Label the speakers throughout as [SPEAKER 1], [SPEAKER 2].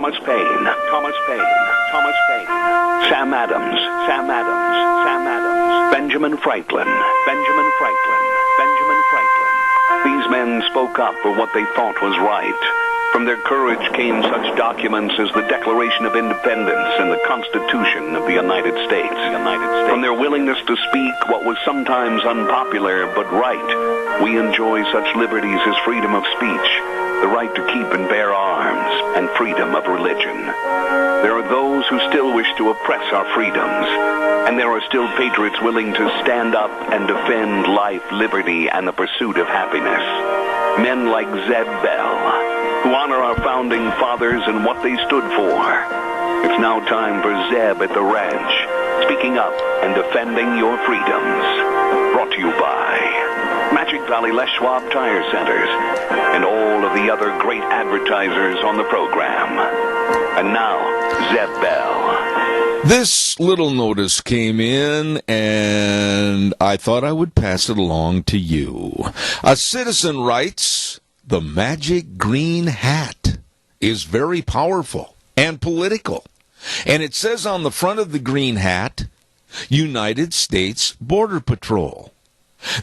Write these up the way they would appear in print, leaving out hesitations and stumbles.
[SPEAKER 1] Thomas Paine, Thomas Paine, Thomas Paine, Sam Adams, Sam Adams, Sam Adams, Benjamin Franklin, Benjamin Franklin, Benjamin Franklin. These men spoke up for what they thought was right. From their courage came such documents as the Declaration of Independence and the Constitution of the United States. From their willingness to speak what was sometimes unpopular but right, we enjoy such liberties as freedom of speech, the right to keep and bear arms, and freedom of religion. There are those who still wish to oppress our freedoms, and there are still patriots willing to stand up and defend life, liberty, and the pursuit of happiness. Men like Zeb Bell, who honor our founding fathers and what they stood for. It's now time for Zeb at the Ranch, speaking up and defending your freedoms. Brought to you by Magic Valley Les Schwab Tire Centers and all of the other great advertisers on the program. And now, Zeb Bell.
[SPEAKER 2] This little notice came in, and I thought I would pass it along to you. A citizen writes, "The magic green hat is very powerful and political." And it says on the front of the green hat, United States Border Patrol.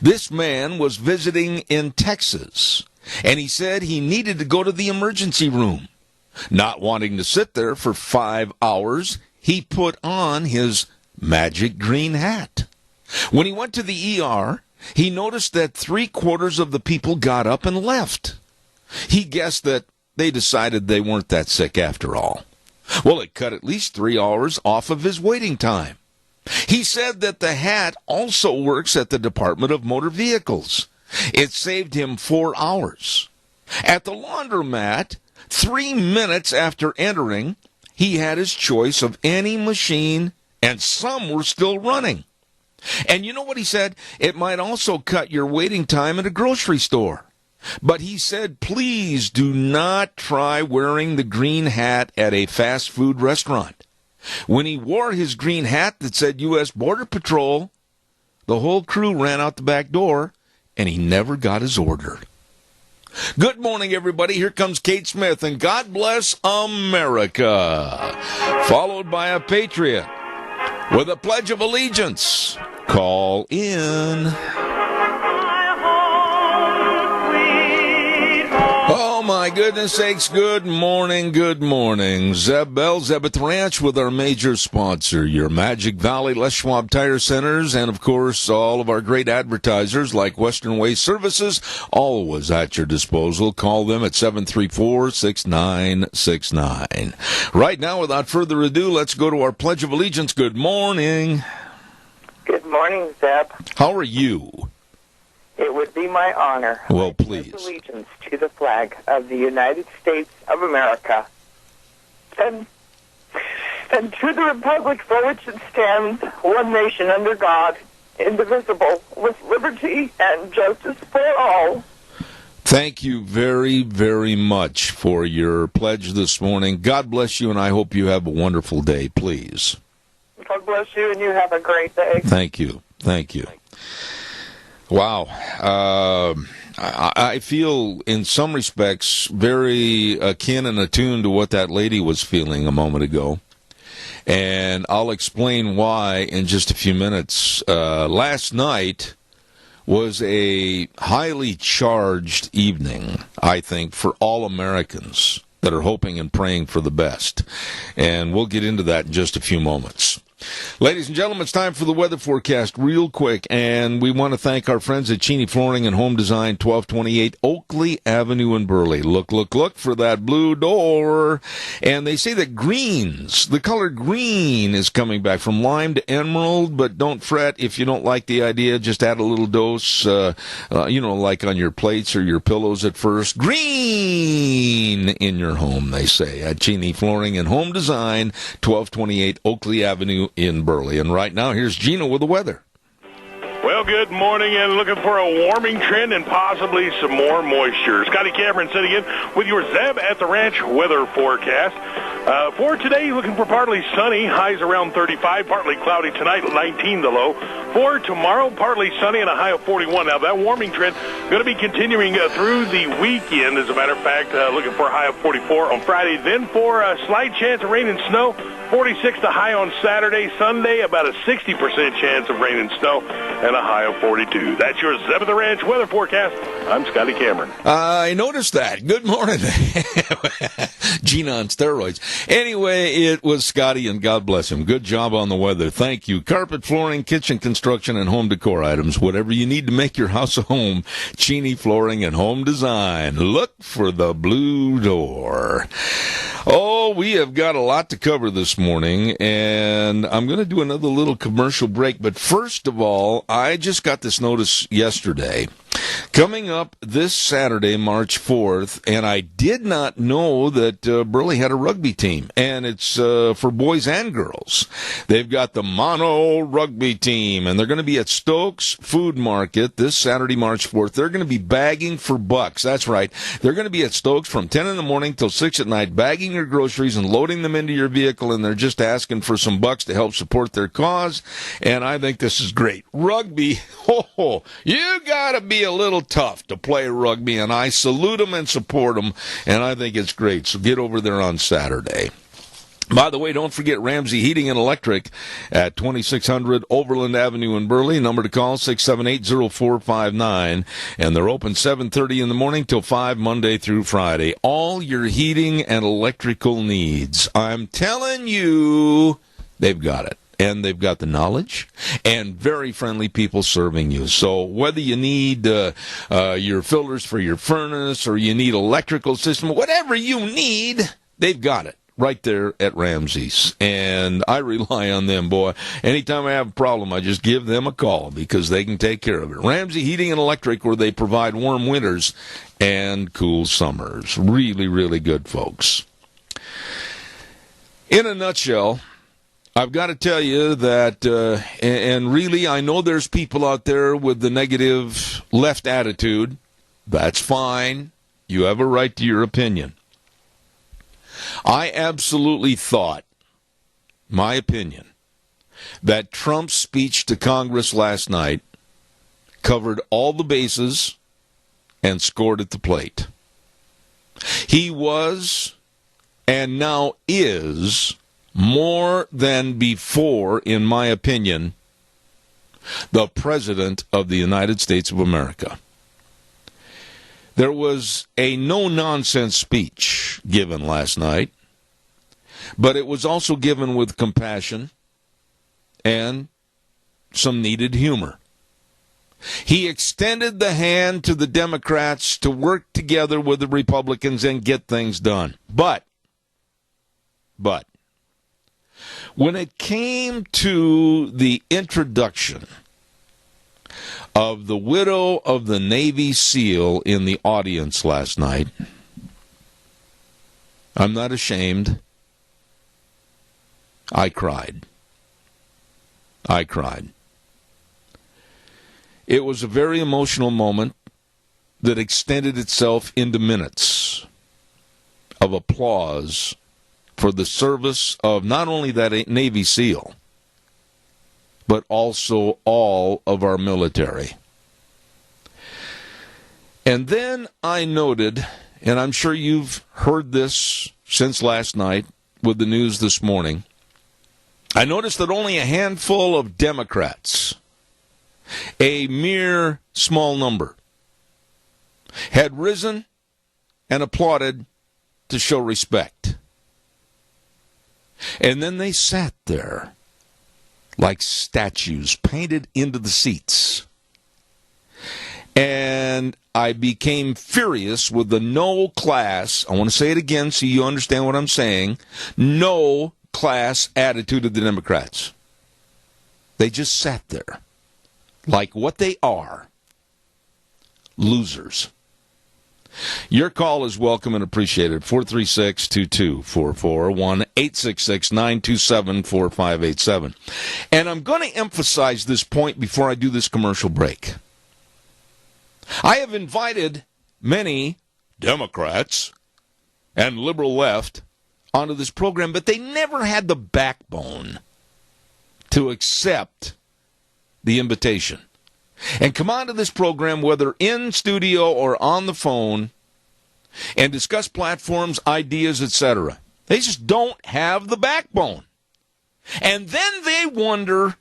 [SPEAKER 2] This man was visiting in Texas, and he said he needed to go to the emergency room. Not wanting to sit there for 5 hours, he put on his magic green hat. When he went to the ER, he noticed that 3/4 of the people got up and left. He guessed that they decided they weren't that sick after all. Well, it cut at least 3 hours off of his waiting time. He said that the hat also works at the Department of Motor Vehicles. It saved him 4 hours. At the laundromat, 3 minutes after entering, he had his choice of any machine, and some were still running. And you know what he said? It might also cut your waiting time at a grocery store. But he said, please do not try wearing the green hat at a fast food restaurant. When he wore his green hat that said U.S. Border Patrol, the whole crew ran out the back door, and he never got his order. Good morning, everybody. Here comes Kate Smith, and God bless America. Followed by a patriot with a Pledge of Allegiance. Call in. Oh, my goodness sakes, good morning, good morning. Zeb Bell, Zeb at the Ranch with our major sponsor, your Magic Valley Les Schwab Tire Centers, and, of course, all of our great advertisers like Western Way Services, always at your disposal. Call them at 734-6969. Right now, without further ado, let's go to our Pledge of Allegiance. Good morning.
[SPEAKER 3] Good morning, Zeb.
[SPEAKER 2] How are you?
[SPEAKER 3] It would be my honor.
[SPEAKER 2] Well, please.
[SPEAKER 3] To pledge allegiance to the flag of the United States of America and to the republic for which it stands, one nation under God, indivisible, with liberty and justice for all.
[SPEAKER 2] Thank you very, very much for your pledge this morning. God bless you, and I hope you have a wonderful day, please.
[SPEAKER 3] God bless you, and you have a great day.
[SPEAKER 2] Thank you. Thank you. Wow. I feel, in some respects, very akin and attuned to what that lady was feeling a moment ago. And I'll explain why in just a few minutes. Last night was a highly charged evening, I think, for all Americans that are hoping and praying for the best. And we'll get into that in just a few moments. Ladies and gentlemen, it's time for the weather forecast real quick, and we want to thank our friends at Cheney Flooring and Home Design, 1228 Oakley Avenue in Burley. Look for that blue door. And they say that greens, the color green, is coming back from lime to emerald, but don't fret if you don't like the idea. Just add a little dose, like on your plates or your pillows at first. Green in your home, they say, at Cheney Flooring and Home Design, 1228 Oakley Avenue in Burley. And right now, here's Gina with the weather.
[SPEAKER 4] Well, good morning, and looking for a warming trend and possibly some more moisture. Scotty Cameron sitting in with your Zeb at the Ranch weather forecast. For today, looking for partly sunny, highs around 35, partly cloudy tonight, 19 the low. For tomorrow, partly sunny and a high of 41. Now, that warming trend going to be continuing through the weekend. As a matter of fact, looking for a high of 44 on Friday. Then for a slight chance of rain and snow, 46 the high on Saturday. Sunday, about a 60% chance of rain and snow and a high of 42. That's your Zeb of the Ranch weather forecast. I'm Scotty Cameron.
[SPEAKER 2] I noticed that. Good morning. Gina on steroids. Anyway, it was Scotty, and God bless him. Good job on the weather. Thank you. Carpet, flooring, kitchen construction, and home decor items. Whatever you need to make your house a home. Cheney Flooring and Home Design. Look for the blue door. Oh, we have got a lot to cover this morning, and I'm going to do another little commercial break. But first of all, I just got this notice yesterday. Coming up this Saturday, March 4th, and I did not know that Burley had a rugby team, and it's for boys and girls. They've got the Mono Rugby Team, and they're going to be at Stokes Food Market this Saturday, March 4th. They're going to be bagging for bucks. That's right. They're going to be at Stokes from 10 in the morning till 6 at night, bagging your groceries and loading them into your vehicle, and they're just asking for some bucks to help support their cause, and I think this is great. Rugby, you got to be a little tough to play rugby, and I salute them and support them, and I think it's great. So get over there on Saturday. By the way, don't forget Ramsey Heating and Electric at 2600 Overland Avenue in Burley. Number to call, 678-0459. And they're open 7:30 in the morning till 5 Monday through Friday. All your heating and electrical needs. I'm telling you, they've got it. And they've got the knowledge and very friendly people serving you. So whether you need your filters for your furnace or you need electrical system, whatever you need, they've got it right there at Ramsey's. And I rely on them, boy. Anytime I have a problem, I just give them a call because they can take care of it. Ramsey Heating and Electric, where they provide warm winters and cool summers. Really, really good, folks. In a nutshell, I've got to tell you that, and really, I know there's people out there with the negative left attitude. That's fine. You have a right to your opinion. I absolutely thought, my opinion, that Trump's speech to Congress last night covered all the bases and scored at the plate. He was, and now is, more than before, in my opinion, the President of the United States of America. There was a no-nonsense speech given last night, but it was also given with compassion and some needed humor. He extended the hand to the Democrats to work together with the Republicans and get things done. But, when it came to the introduction of the widow of the Navy SEAL in the audience last night, I'm not ashamed. I cried. It was a very emotional moment that extended itself into minutes of applause for the service of not only that Navy SEAL, but also all of our military. And then I noted, and I'm sure you've heard this since last night with the news this morning, I noticed that only a handful of Democrats, a mere small number, had risen and applauded to show respect. And then they sat there like statues painted into the seats. And I became furious with the no class, I want to say it again so you understand what I'm saying, no class attitude of the Democrats. They just sat there like what they are, losers. Your call is welcome and appreciated. 436-2244, 1-866-927-4587. And I'm going to emphasize this point before I do this commercial break. I have invited many Democrats and liberal left onto this program, but they never had the backbone to accept the invitation and come onto this program, whether in studio or on the phone, and discuss platforms, ideas, etc. They just don't have the backbone. And then they wonder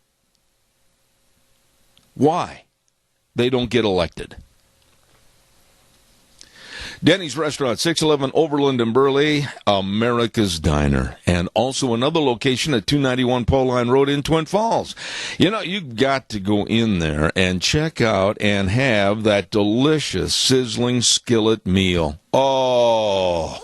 [SPEAKER 2] why they don't get elected. Denny's Restaurant, 611 Overland in Burley, America's Diner. And also another location at 291 Pauline Road in Twin Falls. You know, you've got to go in there and check out and have that delicious sizzling skillet meal. Oh,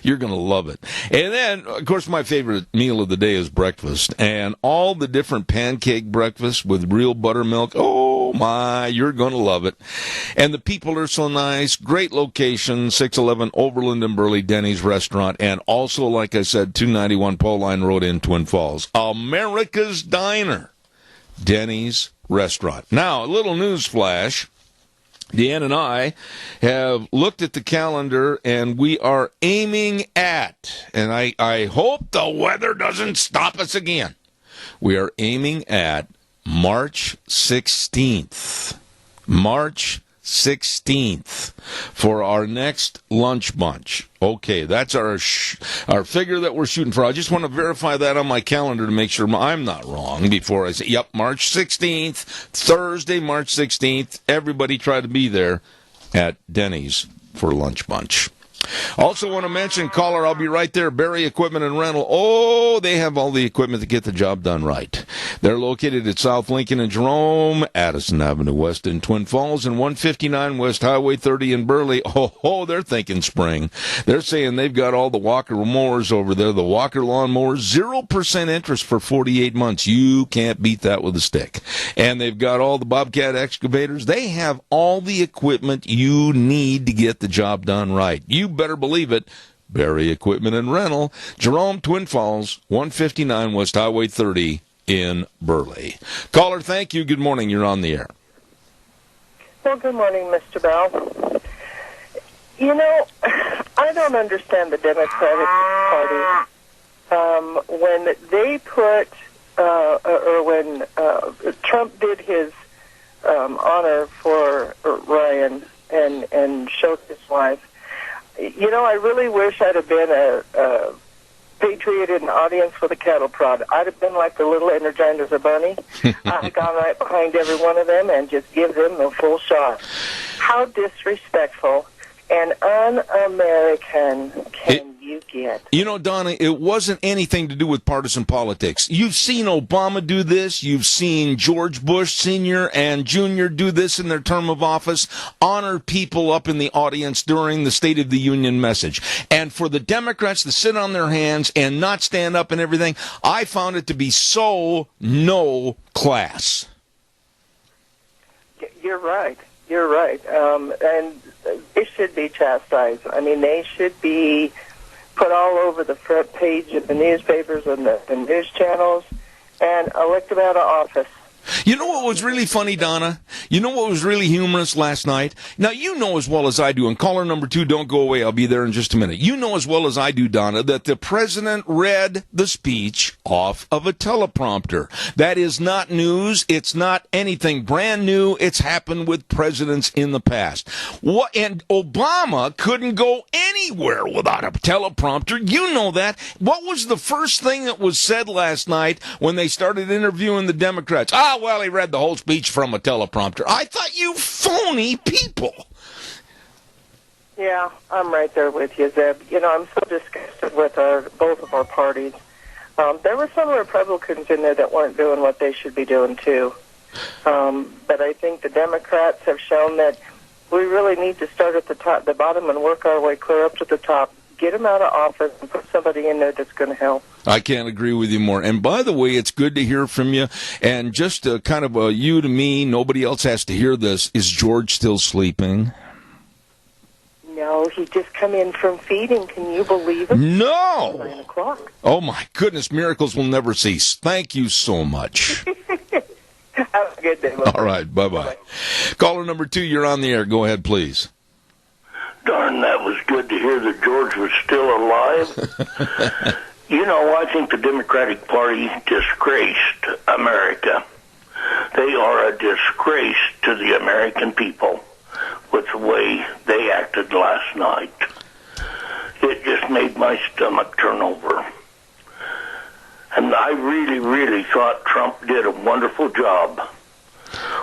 [SPEAKER 2] you're going to love it. And then, of course, my favorite meal of the day is breakfast. And all the different pancake breakfasts with real buttermilk. Oh, my, you're going to love it. And the people are so nice. Great location, 611 Overland and Burley, Denny's Restaurant. And also, like I said, 291 Pauline Road in Twin Falls. America's Diner, Denny's Restaurant. Now, a little news flash. Deanne and I have looked at the calendar, and we are aiming at, and I hope the weather doesn't stop us again, we are aiming at March 16th. March 16th for our next lunch bunch. Okay, that's our figure that we're shooting for. I just want to verify that on my calendar to make sure I'm not wrong before I say, yep, March 16th, Thursday, March 16th. Everybody try to be there at Denny's for lunch bunch. Also want to mention, caller, I'll be right there, Barry Equipment and Rental. Oh, they have all the equipment to get the job done right. They're located at South Lincoln and Jerome, Addison Avenue West in Twin Falls, and 159 West Highway 30 in Burley. Oh, they're thinking spring. They're saying they've got all the Walker mowers over there, the Walker lawn mowers, 0% interest for 48 months. You can't beat that with a stick. And they've got all the Bobcat excavators. They have all the equipment you need to get the job done right. You better believe it. Barry Equipment and Rental, Jerome, Twin Falls, 159 West Highway 30 in Burley. Caller, thank you. Good morning. You're on the air.
[SPEAKER 3] Well, good morning, Mr. Bell. You know, I don't understand the Democratic Party. When they put, or when Trump did his honor for Ryan and showed his wife, you know, I really wish I'd have been a patriot in the audience with a cattle prod. I'd have been like the little Energizer bunny. I'd have gone right behind every one of them and just give them the full shot. How disrespectful and un-American can you get?
[SPEAKER 2] You know, Donna, it wasn't anything to do with partisan politics. You've seen Obama do this. You've seen George Bush Sr. and Jr. do this in their term of office, honor people up in the audience during the State of the Union message. And for the Democrats to sit on their hands and not stand up and everything, I found it to be so no class.
[SPEAKER 3] You're right. You're right. And they should be chastised. I mean, they should be put all over the front page of the newspapers and the news channels and elected out of office.
[SPEAKER 2] You know what was really funny, Donna? You know what was really humorous last night? Now, you know as well as I do, and caller number 2, don't go away, I'll be there in just a minute. You know as well as I do, Donna, that the president read the speech off of a teleprompter. That is not news. It's not anything brand new. It's happened with presidents in the past. And Obama couldn't go anywhere without a teleprompter. You know that. What was the first thing that was said last night when they started interviewing the Democrats? Well, he read the whole speech from a teleprompter. I thought, you phony people.
[SPEAKER 3] Yeah, I'm right there with you, Zeb. You know, I'm so disgusted with both of our parties. There were some Republicans in there that weren't doing what they should be doing, too. But I think the Democrats have shown that we really need to start at the bottom and work our way clear up to the top. Get them out of office and put somebody in there that's going to help.
[SPEAKER 2] I can't agree with you more. And by the way, it's good to hear from you. And just kind of you to me, nobody else has to hear this. Is George still sleeping?
[SPEAKER 3] he just come in from feeding. Can you believe it?
[SPEAKER 2] No!
[SPEAKER 3] 9 o'clock.
[SPEAKER 2] Oh, my goodness, miracles will never cease. Thank you so much.
[SPEAKER 3] Have a good day.
[SPEAKER 2] All right, bye-bye. Caller number 2, you're on the air. Go ahead, please.
[SPEAKER 5] Darn, that was good to hear that George was still alive. I think the Democratic Party disgraced America. They are a disgrace to the American people with the way they acted last night. It just made my stomach turn over. And I really, really thought Trump did a wonderful job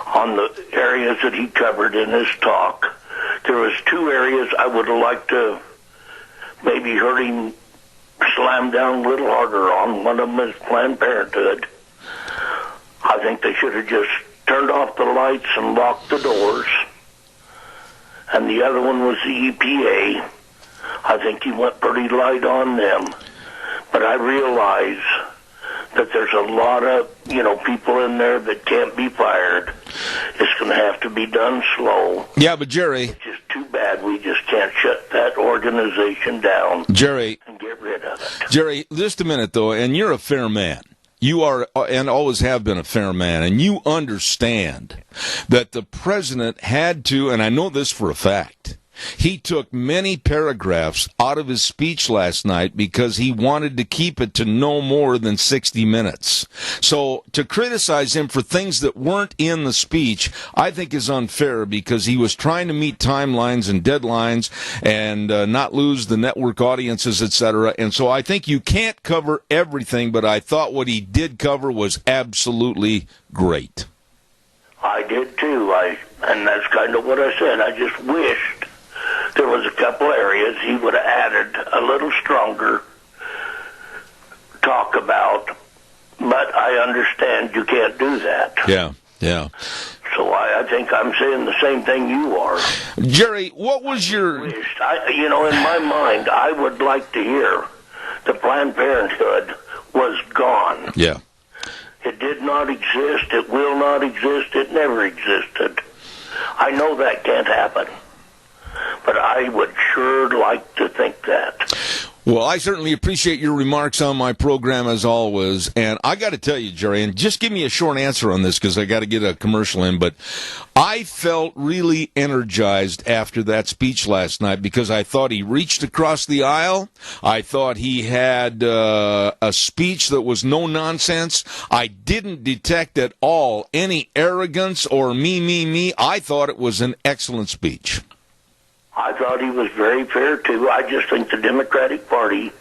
[SPEAKER 5] on the areas that he covered in his talk. There was 2 areas I would have liked to maybe heard him slam down a little harder on. One of them is Planned Parenthood. I think they should have just turned off the lights and locked the doors. And the other one was the EPA. I think he went pretty light on them. But I realize that there's a lot of, people in there that can't be fired. It's going to have to be done slow.
[SPEAKER 2] Yeah, but Jerry...
[SPEAKER 5] It's just too bad we just can't shut that organization down.
[SPEAKER 2] Jerry...
[SPEAKER 5] and get rid of it.
[SPEAKER 2] Jerry, just a minute, though, and you're a fair man. You are, and always have been, a fair man, and you understand that the president had to, and I know this for a fact, he took many paragraphs out of his speech last night because he wanted to keep it to no more than 60 minutes. So to criticize him for things that weren't in the speech, I think is unfair because he was trying to meet timelines and deadlines and not lose the network audiences, etc. And so I think you can't cover everything, but I thought what he did cover was absolutely great.
[SPEAKER 5] I did too. And that's kind of what I said. I just wished there was a couple areas he would have added a little stronger talk about, but I understand you can't do that.
[SPEAKER 2] Yeah.
[SPEAKER 5] So I think I'm saying the same thing you are.
[SPEAKER 2] Jerry, what was your...
[SPEAKER 5] In my mind, I would like to hear the Planned Parenthood was gone.
[SPEAKER 2] Yeah.
[SPEAKER 5] It did not exist. It will not exist. It never existed. I know that can't happen. But I would sure like to think that.
[SPEAKER 2] Well, I certainly appreciate your remarks on my program as always. And I got to tell you, Jerry, and just give me a short answer on this because I got to get a commercial in. But I felt really energized after that speech last night because I thought he reached across the aisle. I thought he had a speech that was no nonsense. I didn't detect at all any arrogance or me. I thought it was an excellent speech.
[SPEAKER 5] I thought he was very fair, too. I just think the Democratic Party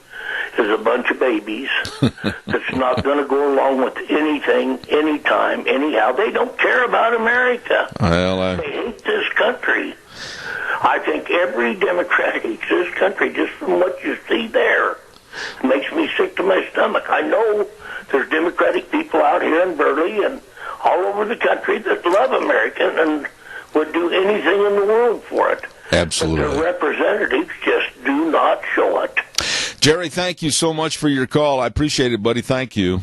[SPEAKER 5] is a bunch of babies that's not going to go along with anything, anytime, anyhow. They don't care about America. They hate this country. I think every Democrat hates this country just from what you see there. It makes me sick to my stomach. I know there's Democratic people out here in Burley and all over the country that love America and would do anything in the world for it.
[SPEAKER 2] Absolutely.
[SPEAKER 5] But their representatives just do not show it.
[SPEAKER 2] Jerry, thank you so much for your call. I appreciate it, buddy. Thank you.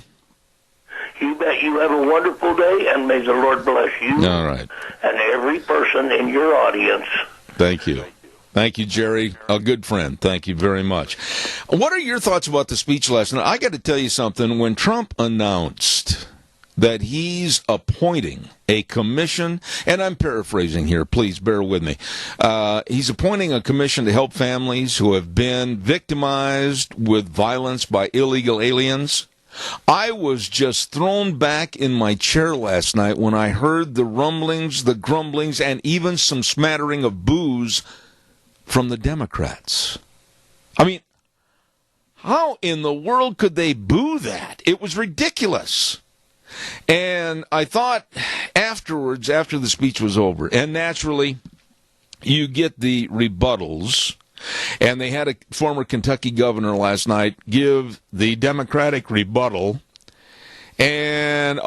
[SPEAKER 5] You bet. You have a wonderful day, and may the Lord bless you.
[SPEAKER 2] All right.
[SPEAKER 5] And every person in your audience.
[SPEAKER 2] Thank you. Thank you, Jerry. A good friend. Thank you very much. What are your thoughts about the speech last night? I got to tell you something. When Trump announced that he's appointing a commission, and I'm paraphrasing here, please bear with me. He's appointing a commission to help families who have been victimized with violence by illegal aliens. I was just thrown back in my chair last night when I heard the rumblings, the grumblings, and even some smattering of boos from the Democrats. I mean, how in the world could they boo that? It was ridiculous. And I thought afterwards, after the speech was over, and naturally you get the rebuttals, and they had a former Kentucky governor last night give the Democratic rebuttal and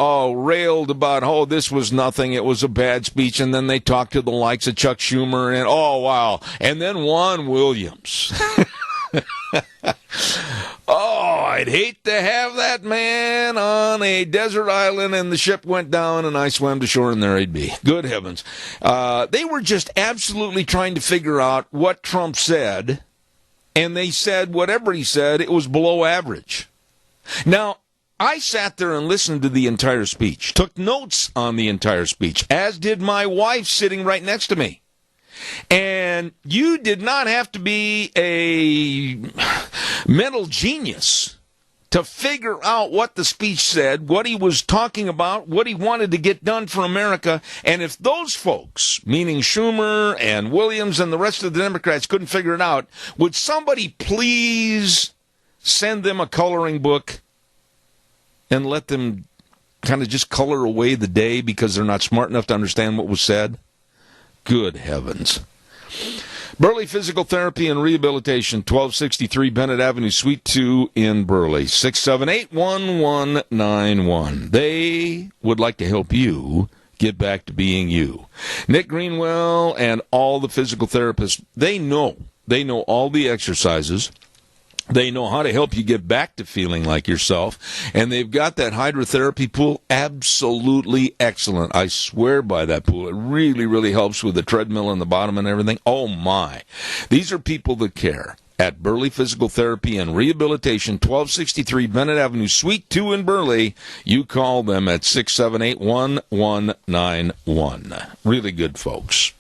[SPEAKER 2] railed about, this was nothing, it was a bad speech, and then they talked to the likes of Chuck Schumer, and and then Juan Williams. I'd hate to have that man on a desert island and the ship went down and I swam to shore and there he'd be. Good heavens. They were just absolutely trying to figure out what Trump said, and they said whatever he said, it was below average. Now, I sat there and listened to the entire speech, took notes on the entire speech, as did my wife sitting right next to me. And you did not have to be a mental genius to figure out what the speech said, what he was talking about, what he wanted to get done for America. And if those folks, meaning Schumer and Williams and the rest of the Democrats, couldn't figure it out, would somebody please send them a coloring book and let them kind of just color away the day because they're not smart enough to understand what was said? Good heavens. Burley Physical Therapy and Rehabilitation, 1263 Bennett Avenue, Suite 2 in Burley, 678-1191. They would like to help you get back to being you. Nick Greenwell and all the physical therapists, they know all the exercises. They know how to help you get back to feeling like yourself, and they've got that hydrotherapy pool absolutely excellent. I swear by that pool. It really, really helps with the treadmill on the bottom and everything. Oh, my. These are people that care. At Burley Physical Therapy and Rehabilitation, 1263 Bennett Avenue, Suite 2 in Burley. You call them at 678-1191. Really good folks.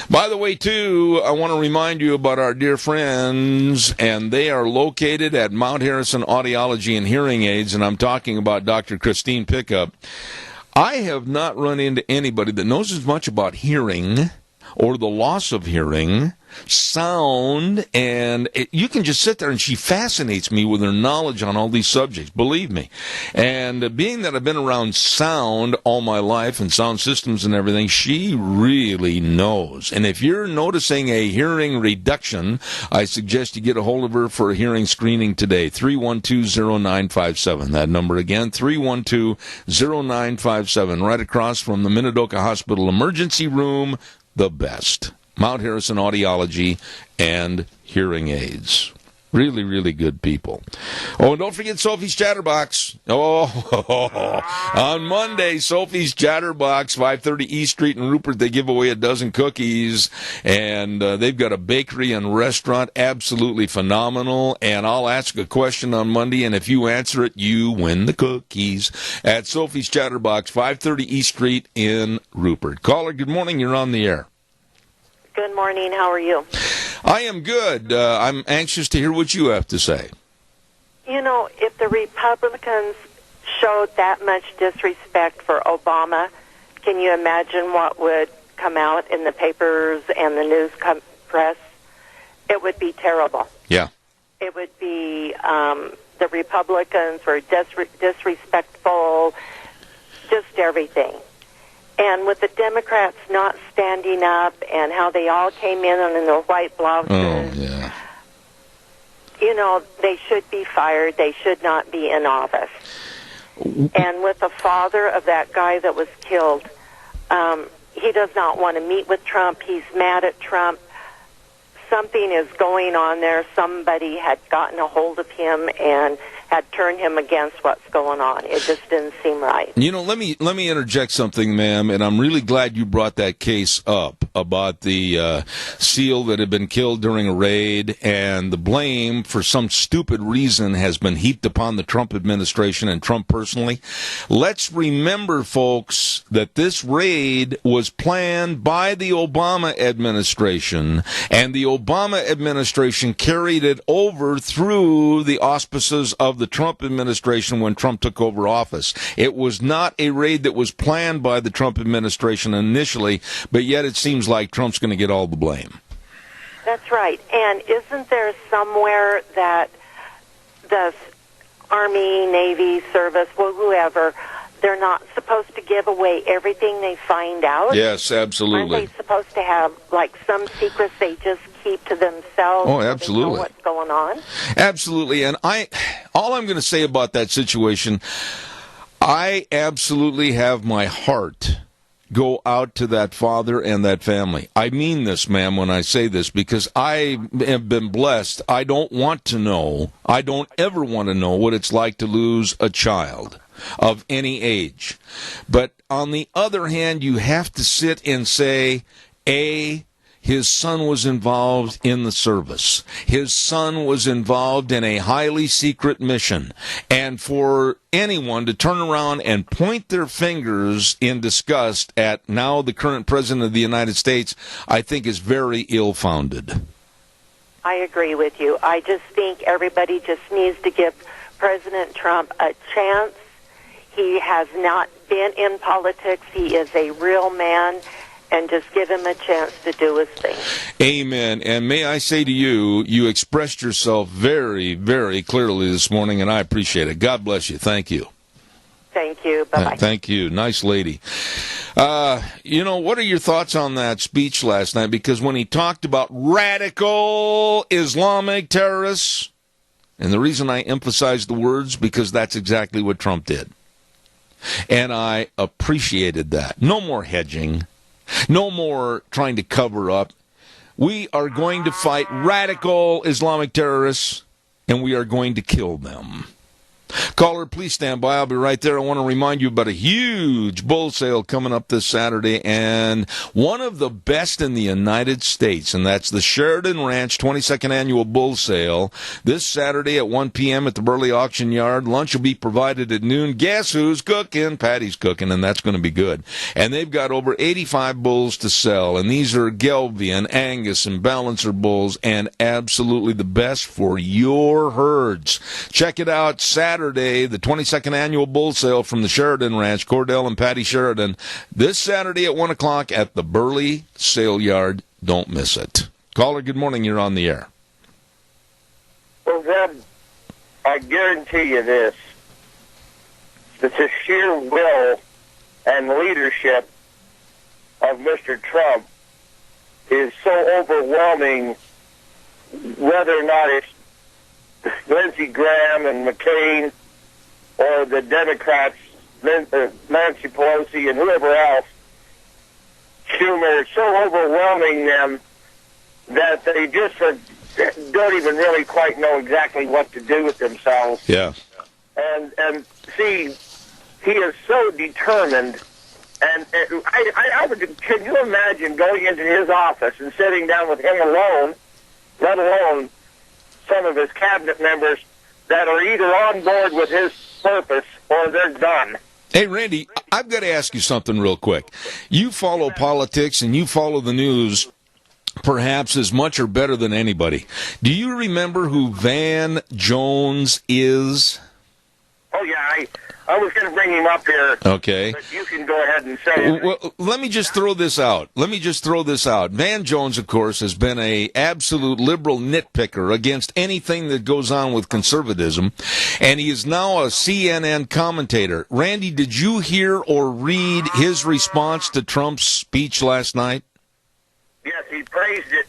[SPEAKER 2] By the way, too, I want to remind you about our dear friends, and they are located at Mount Harrison Audiology and Hearing Aids, and I'm talking about Dr. Christine Pickup. I have not run into anybody that knows as much about hearing or the loss of hearing, sound, and you can just sit there, and she fascinates me with her knowledge on all these subjects, believe me. And being that I've been around sound all my life and sound systems and everything, she really knows. And if you're noticing a hearing reduction, I suggest you get a hold of her for a hearing screening today, 312-0957. That number again, 312-0957, right across from the Minidoka Hospital Emergency Room. The best. Mount Harrison Audiology and Hearing Aids. Really, really good people. Oh, and don't forget Sophie's Chatterbox. On Monday, Sophie's Chatterbox, 530 East Street in Rupert. They give away a dozen cookies, and they've got a bakery and restaurant, absolutely phenomenal. And I'll ask a question on Monday, and if you answer it, you win the cookies at Sophie's Chatterbox, 530 East Street in Rupert. Caller, good morning. You're on the air.
[SPEAKER 6] Good morning. How are you?
[SPEAKER 2] I am good. I'm anxious to hear what you have to say.
[SPEAKER 6] You know, if the Republicans showed that much disrespect for Obama, can you imagine what would come out in the papers and the news press? It would be terrible.
[SPEAKER 2] Yeah.
[SPEAKER 6] It would be the Republicans were disrespectful, just everything. And with the Democrats not standing up and how they all came in their white blouses, you know, they should be fired. They should not be in office. And with the father of that guy that was killed, he does not want to meet with Trump. He's mad at Trump. Something is going on there. Somebody had gotten a hold of him and had turned him against what's going on. It just didn't seem right.
[SPEAKER 2] You know, let me interject something, ma'am, and I'm really glad you brought that case up about the SEAL that had been killed during a raid, and the blame for some stupid reason has been heaped upon the Trump administration and Trump personally. Let's remember, folks, that this raid was planned by the Obama administration, and the Obama administration carried it over through the auspices of the Trump administration when Trump took over office. It was not a raid that was planned by the Trump administration initially, but yet it seems like Trump's going to get all the blame.
[SPEAKER 6] That's right. And isn't there somewhere that the Army, Navy, service, well, whoever, they're not supposed to give away everything they find out?
[SPEAKER 2] Yes, absolutely.
[SPEAKER 6] Aren't they supposed to have, like, some secrets they just keep to themselves?
[SPEAKER 2] Oh, absolutely.
[SPEAKER 6] So they know what's going on?
[SPEAKER 2] Absolutely. And all I'm going to say about that situation, I absolutely have my heart go out to that father and that family. I mean this, ma'am, when I say this, because I have been blessed. I don't want to know, I don't ever want to know what it's like to lose a child of any age. But on the other hand, you have to sit and say, his son was involved in the service. His son was involved in a highly secret mission. And for anyone to turn around and point their fingers in disgust at now the current president of the United States, I think is very ill-founded.
[SPEAKER 6] I agree with you. I just think everybody just needs to give President Trump a chance. He has not been in politics. He is a real man. And just give him a chance to do his thing.
[SPEAKER 2] Amen. And may I say to you, you expressed yourself very, very clearly this morning, and I appreciate it. God bless you. Thank you.
[SPEAKER 6] Thank you. Bye-bye.
[SPEAKER 2] Thank you. Nice lady. What are your thoughts on that speech last night? Because when he talked about radical Islamic terrorists, and the reason I emphasize the words, because that's exactly what Trump did. And I appreciated that. No more hedging. No more trying to cover up. We are going to fight radical Islamic terrorists, and we are going to kill them. Caller, please stand by. I'll be right there. I want to remind you about a huge bull sale coming up this Saturday, and one of the best in the United States, and that's the Sheridan Ranch 22nd Annual Bull Sale this Saturday at 1 p.m. at the Burley Auction Yard. Lunch will be provided at noon. Guess who's cooking? Patty's cooking, and that's going to be good. And they've got over 85 bulls to sell, and these are Gelbvieh, Angus, and Balancer bulls, and absolutely the best for your herds. Check it out Saturday, the 22nd Annual Bull Sale from the Sheridan Ranch, Cordell and Patty Sheridan, this Saturday at 1 o'clock at the Burley Sale Yard. Don't miss it. Caller, good morning. You're on the air.
[SPEAKER 7] Well, Zeb, I guarantee you this. The sheer will and leadership of Mr. Trump is so overwhelming, whether or not it's Lindsey Graham and McCain or the Democrats, Nancy Pelosi and whoever else, Schumer, is so overwhelming them that they just don't even really quite know exactly what to do with themselves.
[SPEAKER 2] Yeah.
[SPEAKER 7] And see, he is so determined. And I would, can you imagine going into his office and sitting down with him alone, let alone some of his cabinet members that are either on board with his purpose or they're done.
[SPEAKER 2] Hey, Randy, I've got to ask you something real quick. You follow politics and you follow the news perhaps as much or better than anybody. Do you remember who Van Jones is?
[SPEAKER 7] Oh, yeah, I was going to bring him up here.
[SPEAKER 2] Okay.
[SPEAKER 7] But you can go ahead and say it.
[SPEAKER 2] Well, let me just throw this out. Van Jones, of course, has been a absolute liberal nitpicker against anything that goes on with conservatism, and he is now a CNN commentator. Randy, did you hear or read his response to Trump's speech last night?
[SPEAKER 7] Yes, he praised it.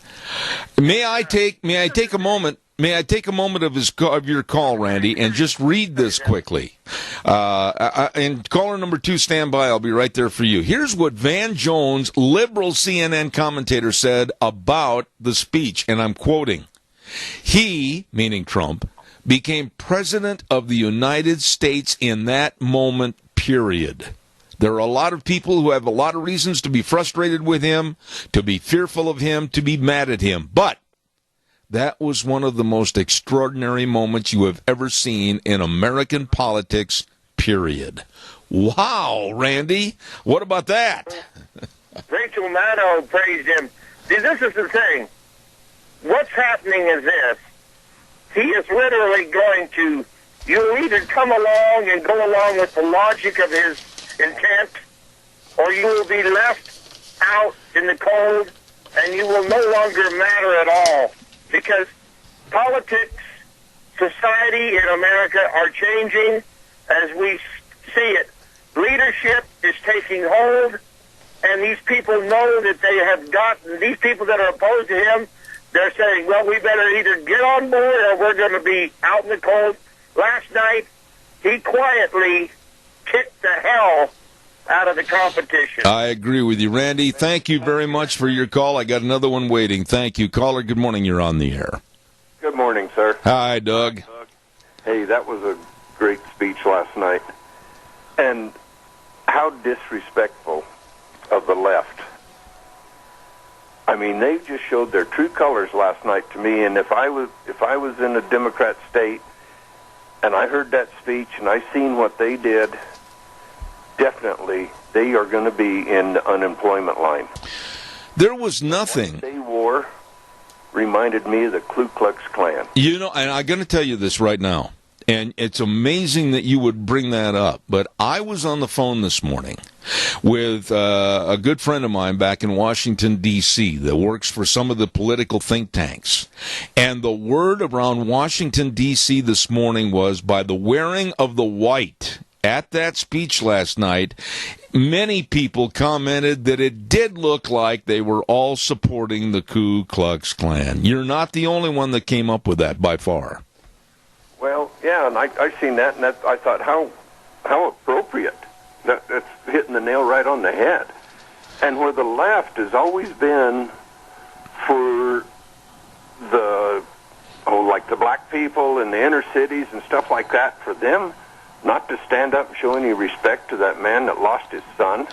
[SPEAKER 2] May I take a moment? May I take a moment of your call, Randy, and just read this quickly? And caller number 2, stand by. I'll be right there for you. Here's what Van Jones, liberal CNN commentator, said about the speech, and I'm quoting. He, meaning Trump, became president of the United States in that moment, period. There are a lot of people who have a lot of reasons to be frustrated with him, to be fearful of him, to be mad at him. But that was one of the most extraordinary moments you have ever seen in American politics, period. Wow, Randy. What about that?
[SPEAKER 7] Rachel Maddow praised him. See, this is the thing. What's happening is this. He is literally going to, you'll either come along and go along with the logic of his intent, or you will be left out in the cold, and you will no longer matter at all. Because politics, society in America are changing as we see it. Leadership is taking hold, and these people know that they have gotten, these people that are opposed to him, they're saying, well, we better either get on board or we're going to be out in the cold. Last night, he quietly kicked the hell out of the competition.
[SPEAKER 2] I agree with you, Randy. Thank you very much for your call. I got another one waiting. Thank you. Caller, good morning. You're on the air.
[SPEAKER 8] Good morning, sir.
[SPEAKER 2] Hi, Doug.
[SPEAKER 8] Hey, that was a great speech last night. And how disrespectful of the left. I mean, they just showed their true colors last night to me. And if I was in a Democrat state and I heard that speech and I seen what they did, definitely they are going to be in the unemployment line.
[SPEAKER 2] There was nothing.
[SPEAKER 8] What they wore reminded me of the Ku Klux Klan.
[SPEAKER 2] You know, and I'm going to tell you this right now, and it's amazing that you would bring that up, but I was on the phone this morning with a good friend of mine back in Washington, D.C., that works for some of the political think tanks. And the word around Washington, D.C. this morning was, by the wearing of the white at that speech last night, many people commented that it did look like they were all supporting the Ku Klux Klan. You're not the only one that came up with that by far.
[SPEAKER 8] Well, yeah, and I seen that, and I thought, how appropriate. That's hitting the nail right on the head. And where the left has always been for like the black people in the inner cities and stuff like that, for them not to stand up and show any respect to that man that lost his son.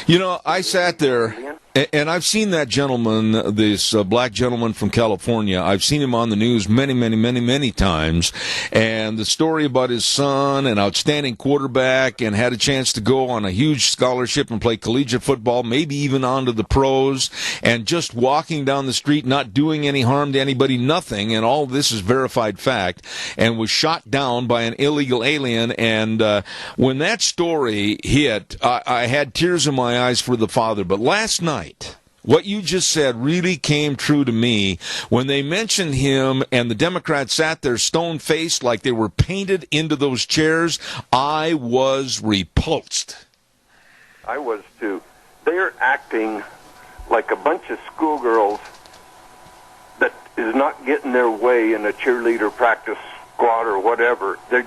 [SPEAKER 2] You know, I sat there, and I've seen that gentleman, this black gentleman from California. I've seen him on the news many times. And the story about his son, an outstanding quarterback, and had a chance to go on a huge scholarship and play collegiate football, maybe even onto the pros, and just walking down the street, not doing any harm to anybody, nothing. And all this is verified fact, and was shot down by an illegal alien. And when that story hit, I had tears in my eyes for the father. But last night, what you just said really came true to me when they mentioned him and the Democrats sat there stone-faced like they were painted into those chairs. I was repulsed.
[SPEAKER 8] I was too. They're acting like a bunch of schoolgirls that is not getting their way in a cheerleader practice squad or whatever. They're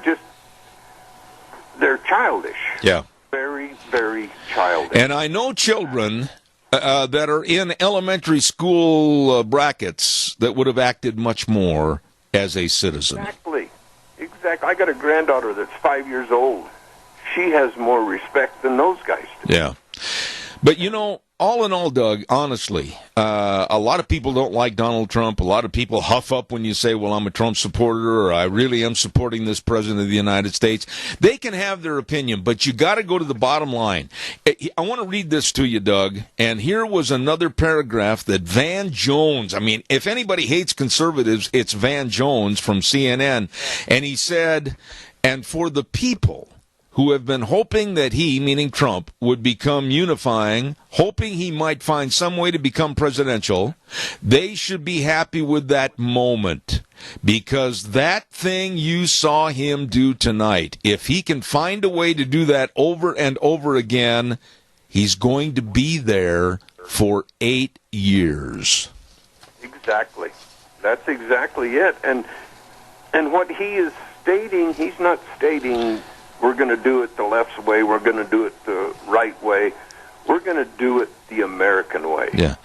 [SPEAKER 8] childish.
[SPEAKER 2] Yeah.
[SPEAKER 8] Very, very childish.
[SPEAKER 2] And I know children that are in elementary school brackets that would have acted much more as a citizen.
[SPEAKER 8] Exactly. I got a granddaughter that's 5 years old. She has more respect than those guys do.
[SPEAKER 2] Yeah. But, you know, all in all, Doug, honestly, a lot of people don't like Donald Trump. A lot of people huff up when you say, well, I'm a Trump supporter, or I really am supporting this president of the United States. They can have their opinion, but you got to go to the bottom line. I want to read this to you, Doug, and here was another paragraph that Van Jones, I mean, if anybody hates conservatives, it's Van Jones from CNN, and he said, and for the people who have been hoping that he, meaning Trump, would become unifying, hoping he might find some way to become presidential, they should be happy with that moment. Because that thing you saw him do tonight, if he can find a way to do that over and over again, he's going to be there for 8 years.
[SPEAKER 8] Exactly. That's exactly it. And what he is stating, he's not stating we're going to do it the left's way, we're going to do it the right way. We're going to do it the American way.
[SPEAKER 2] Yeah.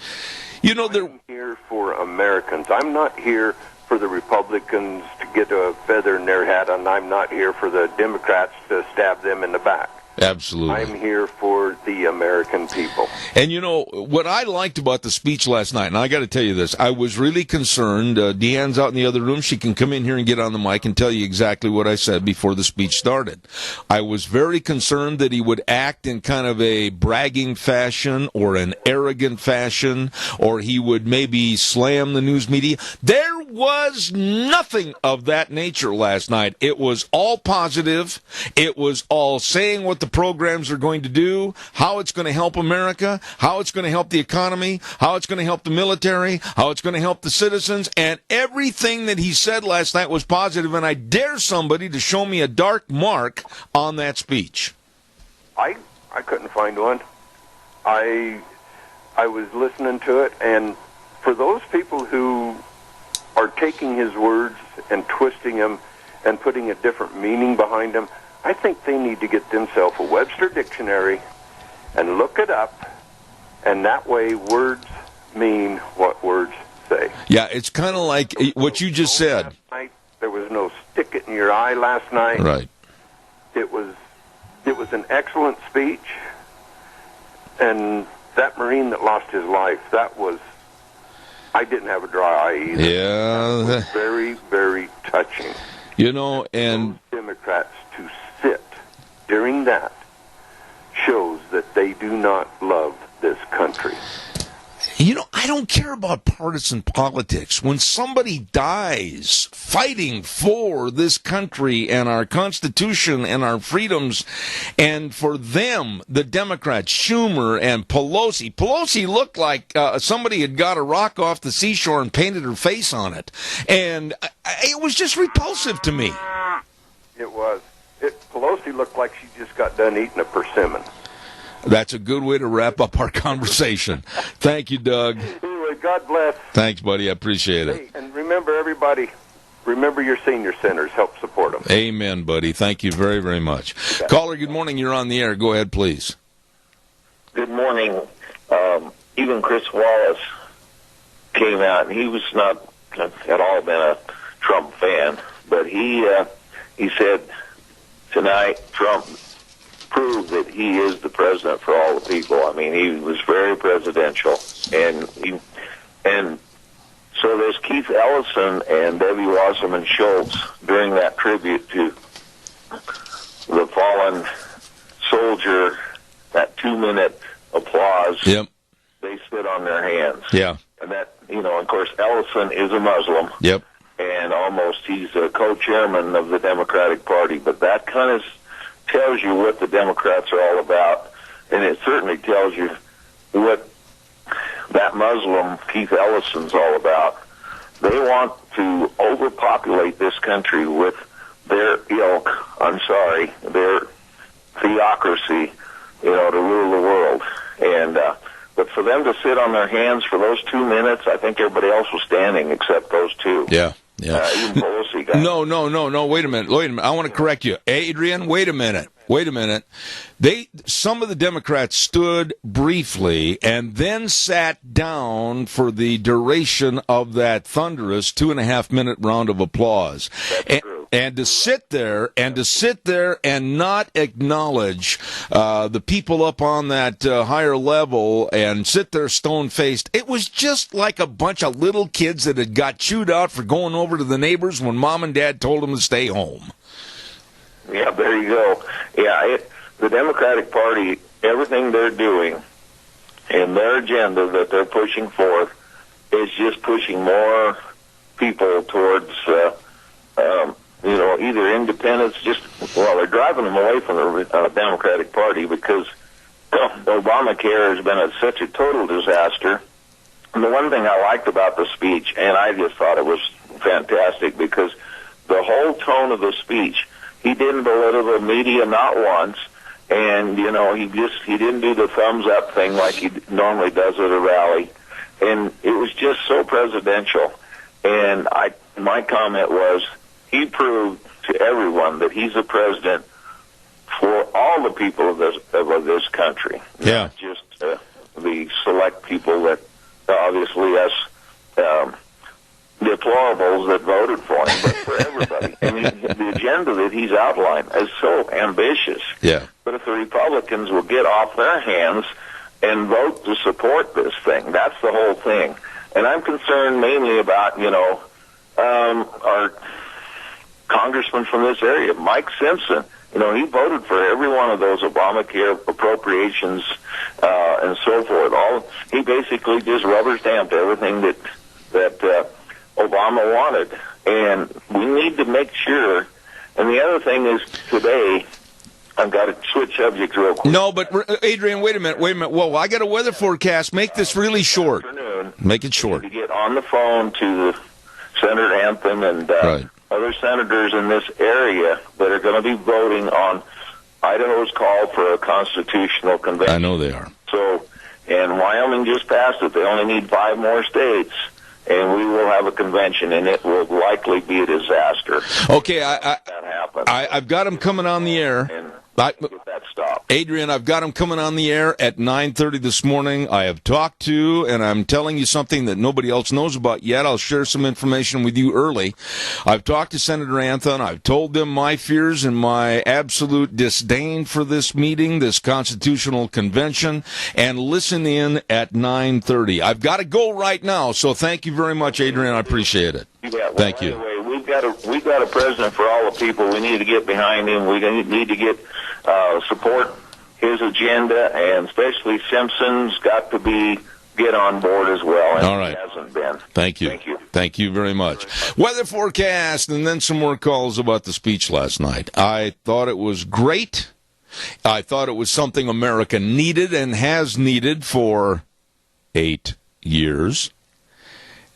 [SPEAKER 2] You know,
[SPEAKER 8] I'm here for Americans. I'm not here for the Republicans to get a feather in their hat, and I'm not here for the Democrats to stab them in the back.
[SPEAKER 2] Absolutely.
[SPEAKER 8] I'm here for the American people.
[SPEAKER 2] And you know, what I liked about the speech last night, and I got to tell you this, I was really concerned. Deanne's out in the other room. She can come in here and get on the mic and tell you exactly what I said before the speech started. I was very concerned that he would act in kind of a bragging fashion or an arrogant fashion, or he would maybe slam the news media. There was nothing of that nature last night. It was all positive. It was all saying what the programs are going to do, how it's going to help America, how it's going to help the economy, how it's going to help the military, how it's going to help the citizens, and everything that he said last night was positive, and I dare somebody to show me a dark mark on that speech.
[SPEAKER 8] I couldn't find one. I was listening to it, and for those people who are taking his words and twisting them and putting a different meaning behind them, I think they need to get themselves a Webster dictionary and look it up, and that way words mean what words say.
[SPEAKER 2] Yeah, it's kind of like what you just said.
[SPEAKER 8] Last night, there was no stick it in your eye last night.
[SPEAKER 2] Right.
[SPEAKER 8] It was an excellent speech, and that Marine that lost his life, I didn't have a dry eye either.
[SPEAKER 2] Yeah.
[SPEAKER 8] That was very, very touching.
[SPEAKER 2] You know, and
[SPEAKER 8] those Democrats to sit during that shows that they do not love this country.
[SPEAKER 2] you know, I don't care about partisan politics. When somebody dies fighting for this country and our Constitution and our freedoms, and for them, the Democrats, Schumer and Pelosi looked like somebody had got a rock off the seashore and painted her face on it. And it was just repulsive to me.
[SPEAKER 8] It was. Pelosi looked like she just got done eating a persimmon.
[SPEAKER 2] That's a good way to wrap up our conversation. Thank you, Doug.
[SPEAKER 8] Anyway, God bless.
[SPEAKER 2] Thanks, buddy. I appreciate it.
[SPEAKER 8] Hey, and remember, everybody, remember your senior centers. Help support them.
[SPEAKER 2] Amen, buddy. Thank you very, very much. Okay. Caller, good morning. You're on the air. Go ahead, please.
[SPEAKER 9] Good morning. Even Chris Wallace came out, and he was not at all been a Trump fan, but he said tonight Trump proved that he is the president for all the people. I mean, he was very presidential, and so there's Keith Ellison and Debbie Wasserman Schultz during that tribute to the fallen soldier, that 2-minute applause.
[SPEAKER 2] Yep.
[SPEAKER 9] They sit on their hands.
[SPEAKER 2] Yeah.
[SPEAKER 9] And that, of course, Ellison is a Muslim.
[SPEAKER 2] Yep.
[SPEAKER 9] And he's a co-chairman of the Democratic Party, but that kind of tells you what the Democrats are all about, and it certainly tells you what that Muslim Keith Ellison's all about. They want to overpopulate this country with their ilk, their theocracy, to rule the world. And but for them to sit on their hands for those 2 minutes, I think everybody else was standing except those two.
[SPEAKER 2] Yeah. Yeah.
[SPEAKER 9] Even Pelosi got
[SPEAKER 2] No. Wait a minute. I want to correct you. Adrian, wait a minute. Some of the Democrats stood briefly and then sat down for the duration of that thunderous 2.5-minute round of applause. And to sit there and not acknowledge the people up on that higher level and sit there stone-faced, it was just like a bunch of little kids that had got chewed out for going over to the neighbors when mom and dad told them to stay home.
[SPEAKER 9] Yeah, there you go. Yeah, the Democratic Party, everything they're doing and their agenda that they're pushing forth is just pushing more people towards either independence, they're driving them away from the Democratic Party because Obamacare has been such a total disaster. And the one thing I liked about the speech, and I just thought it was fantastic, because the whole tone of the speech, he didn't belittle the media not once, and, he didn't do the thumbs up thing like he normally does at a rally. And it was just so presidential. And my comment was, he proved to everyone that he's a president for all the people of this country.
[SPEAKER 2] Yeah.
[SPEAKER 9] Not just the select people that, obviously, us deplorables that voted for him, but for everybody. I mean, the agenda that he's outlined is so ambitious.
[SPEAKER 2] Yeah.
[SPEAKER 9] But if the Republicans will get off their hands and vote to support this thing, that's the whole thing. And I'm concerned mainly about, our congressman from this area, Mike Simpson. He voted for every one of those Obamacare appropriations and so forth. He basically just rubber stamped everything that Obama wanted. And we need to make sure. And the other thing is, today, I've got to switch subjects real quick.
[SPEAKER 2] No, but Adrian, wait a minute. Whoa, I got a weather forecast. Make this really short. Make it short.
[SPEAKER 9] To get on the phone to Senator Anthem and other senators in this area that are going to be voting on Idaho's call for a constitutional convention.
[SPEAKER 2] I know they are.
[SPEAKER 9] So, and Wyoming just passed it. They only need 5 more states, and we will have a convention, and it will likely be a disaster.
[SPEAKER 2] Okay,
[SPEAKER 9] that happens.
[SPEAKER 2] I've got them coming on the air.
[SPEAKER 9] And get that stopped.
[SPEAKER 2] Adrian, I've got him coming on the air at 9:30 this morning. I have talked to, and I'm telling you something that nobody else knows about yet. I'll share some information with you early. I've talked to Senator Anthony. I've told them my fears and my absolute disdain for this meeting, this constitutional convention, and listen in at 9:30. I've got to go right now, so thank you very much, Adrian. I appreciate it.
[SPEAKER 9] Yeah, well,
[SPEAKER 2] thank you.
[SPEAKER 9] Anyway, we've got a president for all the people. We need to get behind him. We need to get support his agenda, and especially Simpson's got to get on board as well. And
[SPEAKER 2] all right.
[SPEAKER 9] He hasn't been.
[SPEAKER 2] Thank you. Thank you very much. Weather forecast, and then some more calls about the speech last night. I thought it was great. I thought it was something America needed and has needed for 8 years.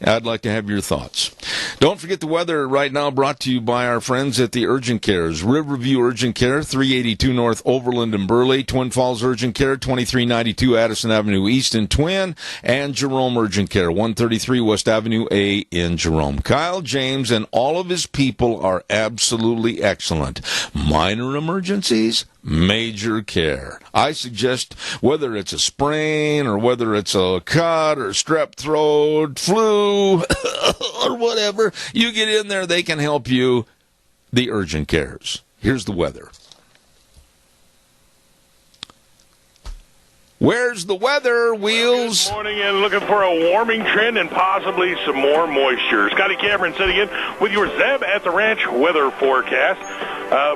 [SPEAKER 2] I'd like to have your thoughts. Don't forget the weather right now brought to you by our friends at the Urgent Cares. Riverview Urgent Care, 382 North Overland and Burley. Twin Falls Urgent Care, 2392 Addison Avenue East in Twin. And Jerome Urgent Care, 133 West Avenue A in Jerome. Kyle James and all of his people are absolutely excellent. Minor emergencies, major care. I suggest whether it's a sprain or whether it's a cut or strep throat, flu, or whatever, you get in there, they can help you. The Urgent Cares. Here's the weather. Where's the weather, Wheels?
[SPEAKER 4] Good morning, and looking for a warming trend and possibly some more moisture. Scotty Cameron sitting in with your Zeb at the Ranch weather forecast.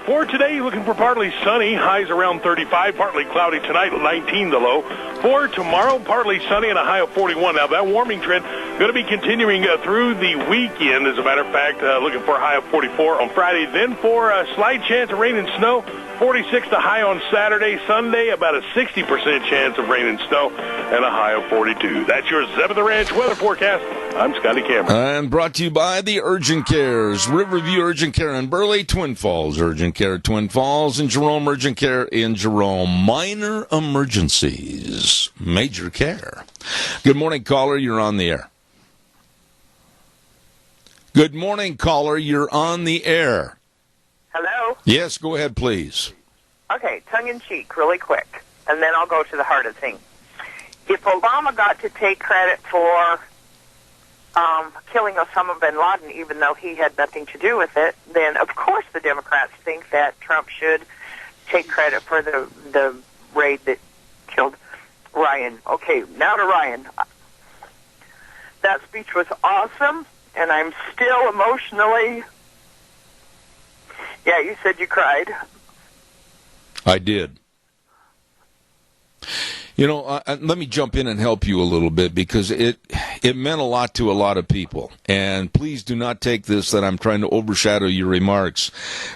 [SPEAKER 4] For today, looking for partly sunny, highs around 35, partly cloudy tonight, 19 the low. For tomorrow, partly sunny and a high of 41. Now, that warming trend going to be continuing through the weekend. As a matter of fact, looking for a high of 44 on Friday. Then for a slight chance of rain and snow, 46 the high on Saturday. Sunday, about a 60% chance of rain and snow and a high of 42. That's your Zeb at the Ranch weather forecast. I'm Scotty Cameron.
[SPEAKER 2] And brought to you by the Urgent Cares. Riverview Urgent Care in Burley, Twin Falls Urgent Care at Twin Falls, and Jerome Urgent Care in Jerome. Minor emergencies, major care. Good morning, caller. You're on the air. Good morning, caller. You're on the air.
[SPEAKER 3] Hello?
[SPEAKER 2] Yes, go ahead, please.
[SPEAKER 3] Okay, tongue-in-cheek, really quick, and then I'll go to the heart of the thing. If Obama got to take credit for killing Osama bin Laden, even though he had nothing to do with it, then of course the Democrats think that Trump should take credit for the raid that killed Ryan. Okay, now to Ryan. That speech was awesome, and I'm still emotionally... Yeah, you said you cried.
[SPEAKER 2] I did. You know, let me jump in and help you a little bit because it meant a lot to a lot of people. And please do not take this that I'm trying to overshadow your remarks.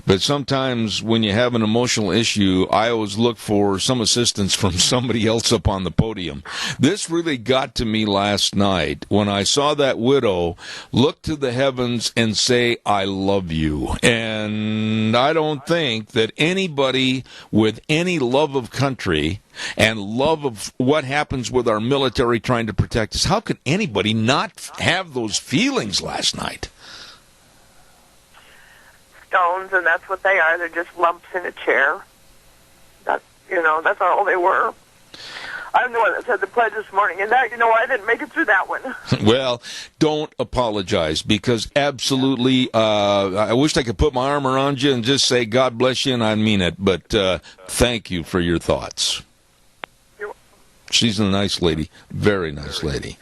[SPEAKER 2] But sometimes when you have an emotional issue, I always look for some assistance from somebody else up on the podium. This really got to me last night when I saw that widow look to the heavens and say, I love you. And I don't think that anybody with any love of country and love of what happens with our military trying to protect us, how could anybody not have those feelings last night?
[SPEAKER 3] Stones, and that's what they are. They're just lumps in a chair. That's all they were. I'm the one that said the pledge this morning, and that, I didn't make it through that one.
[SPEAKER 2] Well, don't apologize, because absolutely, I wish I could put my arm around you and just say, God bless you, and I mean it, but thank you for your thoughts. She's a nice lady, very nice lady.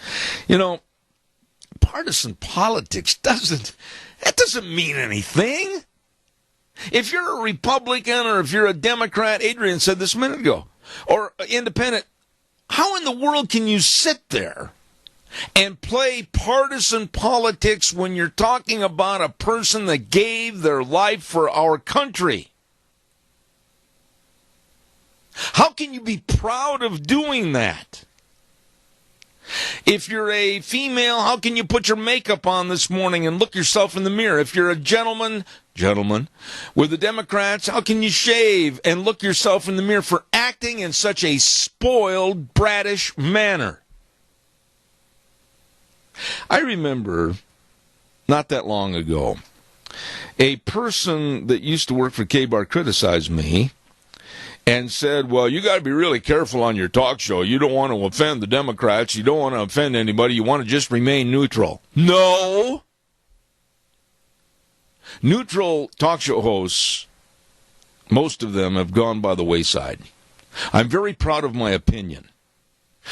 [SPEAKER 2] Partisan politics doesn't mean anything. If you're a Republican or if you're a Democrat, Adrian said this a minute ago, or independent, how in the world can you sit there and play partisan politics when you're talking about a person that gave their life for our country? How can you be proud of doing that? If you're a female, how can you put your makeup on this morning and look yourself in the mirror? If you're a gentleman, with the Democrats, how can you shave and look yourself in the mirror for acting in such a spoiled, brattish manner? I remember, not that long ago, a person that used to work for K-Bar criticized me and said, well, you got to be really careful on your talk show. You don't want to offend the Democrats. You don't want to offend anybody. You want to just remain neutral. No. Neutral talk show hosts, most of them have gone by the wayside. I'm very proud of my opinion.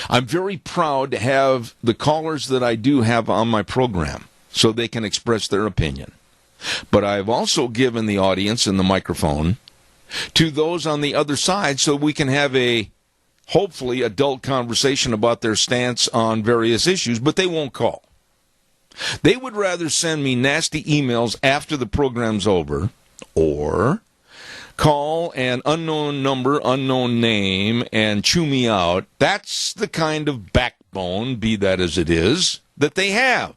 [SPEAKER 2] I'm very proud to have the callers that I do have on my program so they can express their opinion. But I've also given the audience and the microphone to those on the other side so we can have a, hopefully, adult conversation about their stance on various issues, but they won't call. They would rather send me nasty emails after the program's over or call an unknown number, unknown name, and chew me out. That's the kind of backbone, be that as it is, that they have.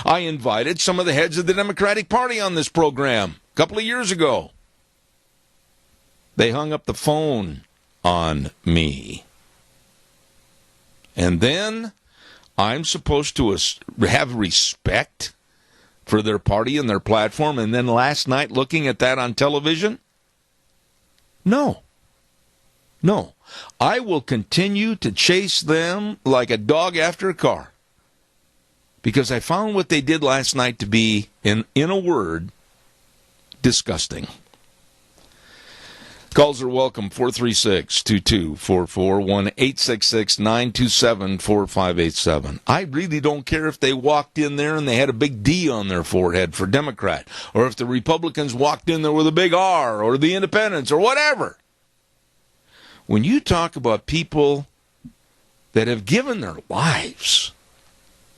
[SPEAKER 2] I invited some of the heads of the Democratic Party on this program a couple of years ago. They hung up the phone on me. And then I'm supposed to have respect for their party and their platform, and then last night looking at that on television? No. I will continue to chase them like a dog after a car. Because I found what they did last night to be, in a word, disgusting. Calls are welcome, 436-2244, 1-866-927-4587. I really don't care if they walked in there and they had a big D on their forehead for Democrat, or if the Republicans walked in there with a big R, or the Independents, or whatever. When you talk about people that have given their lives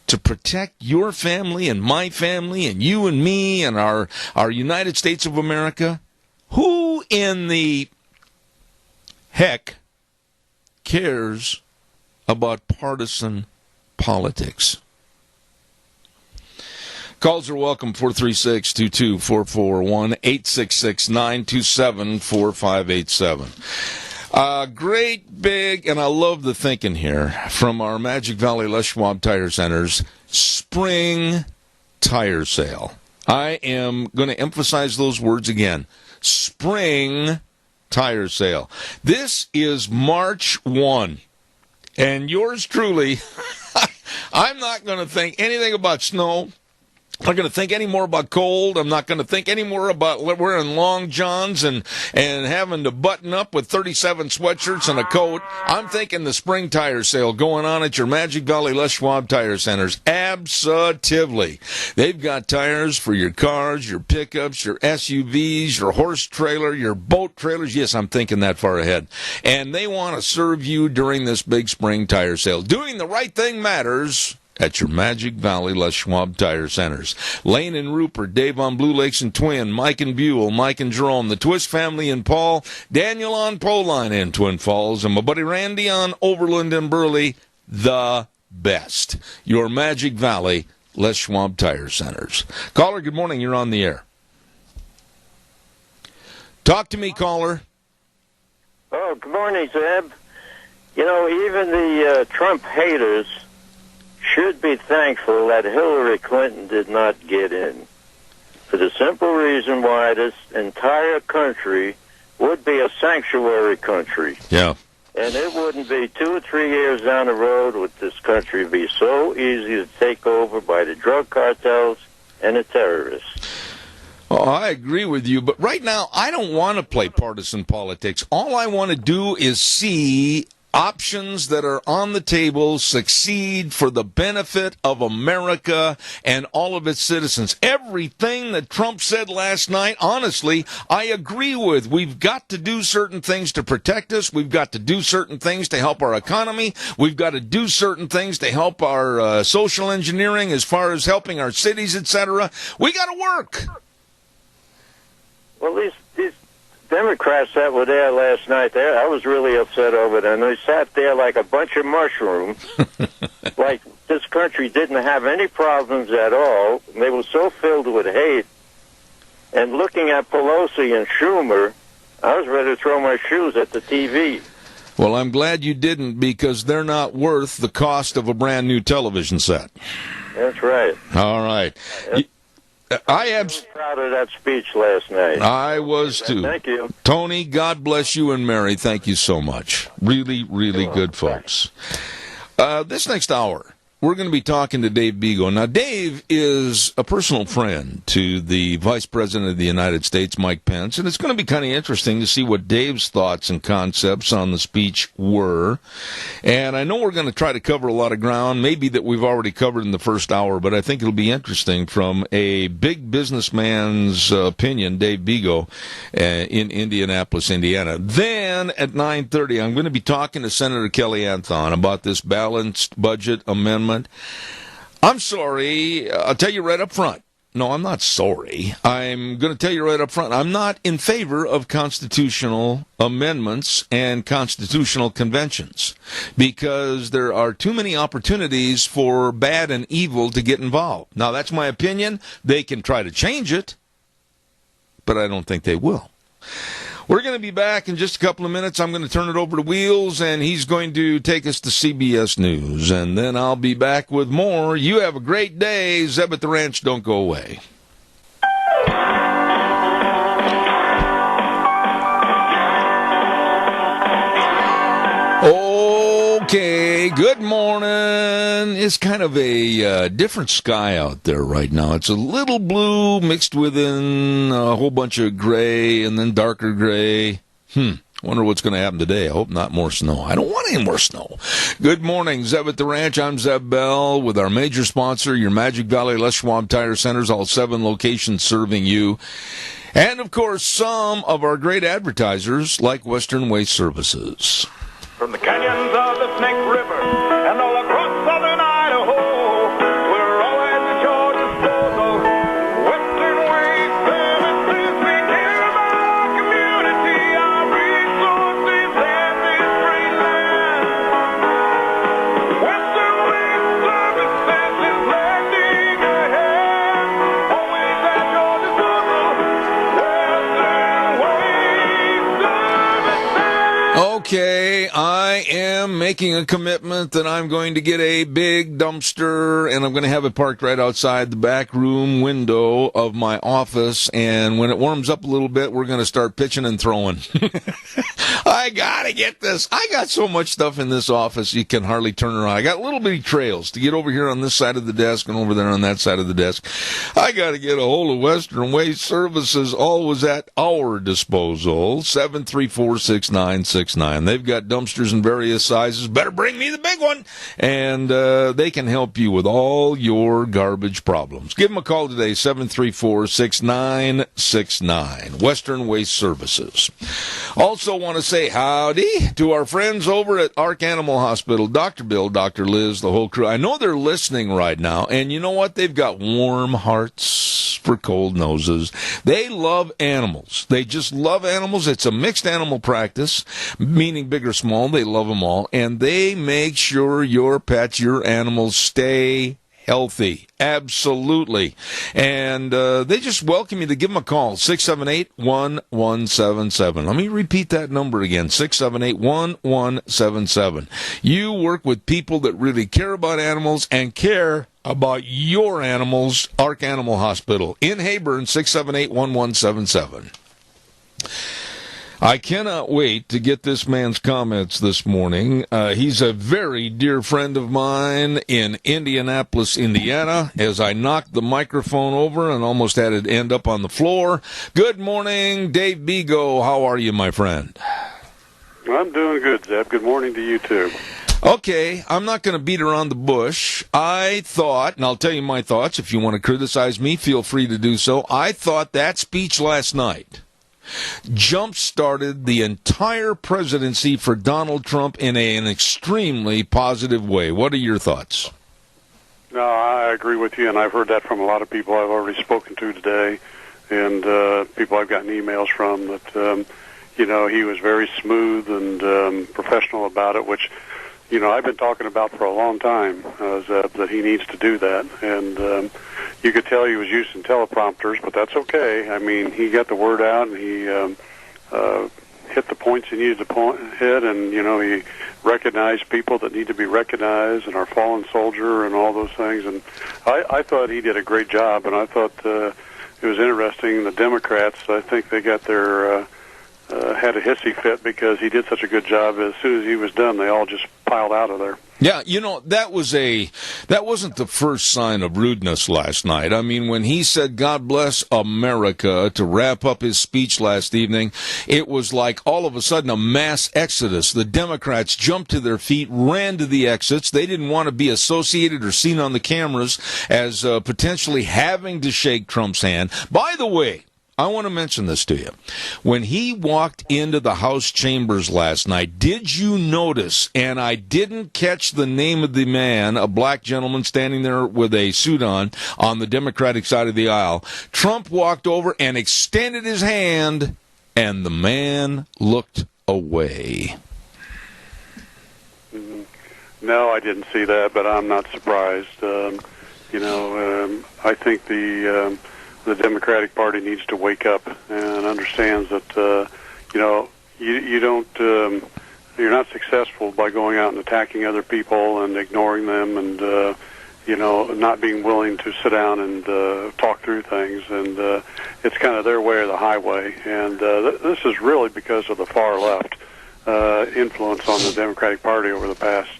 [SPEAKER 2] to protect your family and my family and you and me and our United States of America, who in the heck cares about partisan politics? Calls are welcome, 436-2244, 1-866-927-4587. Great big, and I love the thinking here, from our Magic Valley Les Schwab Tire Center's spring tire sale. I am going to emphasize those words again. Spring tire sale. This is March 1, and yours truly, I'm not going to think anything about snow. I'm not going to think any more about cold. I'm not going to think any more about wearing long johns and having to button up with 37 sweatshirts and a coat. I'm thinking the spring tire sale going on at your Magic Valley Les Schwab Tire Centers. Absolutely. They've got tires for your cars, your pickups, your SUVs, your horse trailer, your boat trailers. Yes, I'm thinking that far ahead. And they want to serve you during this big spring tire sale. Doing the right thing matters at your Magic Valley Les Schwab Tire Centers. Lane and Rupert, Dave on Blue Lakes and Twin, Mike and Buell, Mike and Jerome, the Twist family and Paul, Daniel on Poline in Twin Falls, and my buddy Randy on Overland and Burley, the best. Your Magic Valley Les Schwab Tire Centers. Caller, good morning. You're on the air. Talk to me, caller.
[SPEAKER 7] Oh, good morning, Zeb. You know, even the Trump haters should be thankful that Hillary Clinton did not get in, for the simple reason why this entire country would be a sanctuary country.
[SPEAKER 2] Yeah.
[SPEAKER 7] And it wouldn't be 2 or 3 years down the road would this country be so easy to take over by the drug cartels and the terrorists.
[SPEAKER 2] Oh, I agree with you, but right now I don't want to play partisan politics. All I want to do is see options that are on the table succeed for the benefit of America and all of its citizens. Everything that Trump said last night, honestly, I agree with. We've got to do certain things to protect us. We've got to do certain things to help our economy. We've got to do certain things to help our social engineering as far as helping our cities, etc. We got to work.
[SPEAKER 7] Well, these Democrats that were there last night, I was really upset over them. They sat there like a bunch of mushrooms, like this country didn't have any problems at all. They were so filled with hate. And looking at Pelosi and Schumer, I was ready to throw my shoes at the TV.
[SPEAKER 2] Well, I'm glad you didn't, because they're not worth the cost of a brand new television set.
[SPEAKER 7] That's right.
[SPEAKER 2] All right. I am
[SPEAKER 9] proud of that speech last night.
[SPEAKER 2] I was too.
[SPEAKER 9] Thank you.
[SPEAKER 2] Tony, God bless you and Mary. Thank you so much. Really, really good folks. This next hour, we're going to be talking to Dave Bego. Now, Dave is a personal friend to the Vice President of the United States, Mike Pence, and it's going to be kind of interesting to see what Dave's thoughts and concepts on the speech were. And I know we're going to try to cover a lot of ground, maybe that we've already covered in the first hour, but I think it'll be interesting from a big businessman's opinion, Dave Bego, in Indianapolis, Indiana. Then at 9:30, I'm going to be talking to Senator Kelly Anthon about this balanced budget amendment. I'm sorry. I'll tell you right up front. No, I'm not sorry. I'm going to tell you right up front. I'm not in favor of constitutional amendments and constitutional conventions because there are too many opportunities for bad and evil to get involved. Now, that's my opinion. They can try to change it, but I don't think they will. We're going to be back in just a couple of minutes. I'm going to turn it over to Wheels, and he's going to take us to CBS News. And then I'll be back with more. You have a great day. Zeb at the Ranch, don't go away. Okay, good morning. It's kind of a different sky out there right now. It's a little blue mixed within a whole bunch of gray and then darker gray. Wonder what's going to happen today. I hope not more snow. I don't want any more snow. Good morning, Zeb at the Ranch. I'm Zeb Bell with our major sponsor, your Magic Valley Les Schwab Tire Centers, all 7 locations serving you. And, of course, some of our great advertisers like Western Waste Services.
[SPEAKER 10] From the canyons of the Snake River and all across southern Idaho, we're always at your disposal. Western Waste Services, we care about our community, our resources, and this great land. Western Waste Services is lending a hand, always at your disposal. Western Waste Services.
[SPEAKER 2] Okay, I am making a commitment that I'm going to get a big dumpster, and I'm going to have it parked right outside the back room window of my office, and when it warms up a little bit, we're going to start pitching and throwing. I got to get this. I got so much stuff in this office, you can hardly turn around. I got little bitty trails to get over here on this side of the desk and over there on that side of the desk. I got to get a hold of Western Waste Services, always at our disposal, 734-6969. They've got dumpsters in various sizes. Better bring me the big one. And they can help you with all your garbage problems. Give them a call today, 734-6969. Western Waste Services. Also want to say howdy to our friends over at Ark Animal Hospital. Dr. Bill, Dr. Liz, the whole crew. I know they're listening right now. And you know what? They've got warm hearts for cold noses. They love animals. They just love animals. It's a mixed animal practice, meaning big or small. They love them all. And they make sure your pets, your animals, stay healthy. Absolutely. And they just welcome you to give them a call, 678-1177. Let me repeat that number again, 678-1177. You work with people that really care about animals and care about your animals. Ark Animal Hospital in Heyburn, 678-1177. I cannot wait to get this man's comments this morning. He's a very dear friend of mine in Indianapolis, Indiana, as I knocked the microphone over and almost had it end up on the floor. Good morning, Dave Bego. How are you, my friend?
[SPEAKER 11] I'm doing good, Zeb. Good morning to you, too.
[SPEAKER 2] Okay, I'm not going to beat around the bush. I thought, and I'll tell you my thoughts. If you want to criticize me, feel free to do so. I thought that speech last night jump-started the entire presidency for Donald Trump in an extremely positive way. What are your thoughts?
[SPEAKER 11] No, I agree with you, and I've heard that from a lot of people I've already spoken to today, and people I've gotten emails from that, he was very smooth and professional about it, which, I've been talking about for a long time, that he needs to do that, and you could tell he was using teleprompters, but that's okay. I mean, he got the word out, and he hit the points he needed to hit, and, he recognize people that need to be recognized and our fallen soldier and all those things. And I thought he did a great job, and I thought it was interesting. The Democrats, I think they got their had a hissy fit because he did such a good job. As soon as he was done, they all just piled out of there.
[SPEAKER 2] Yeah, that wasn't the first sign of rudeness last night. I mean, when he said "God bless America" to wrap up his speech last evening, it was like all of a sudden a mass exodus. The Democrats jumped to their feet, ran to the exits. They didn't want to be associated or seen on the cameras as potentially having to shake Trump's hand. By the way, I want to mention this to you. When he walked into the House chambers last night, did you notice, and I didn't catch the name of the man, a black gentleman standing there with a suit on the Democratic side of the aisle, Trump walked over and extended his hand, and the man looked away.
[SPEAKER 11] No, I didn't see that, but I'm not surprised. I think the Democratic Party needs to wake up and understands that you're not successful by going out and attacking other people and ignoring them and not being willing to sit down and talk through things. And it's kind of their way or the highway. And this is really because of the far left influence on the Democratic Party over the past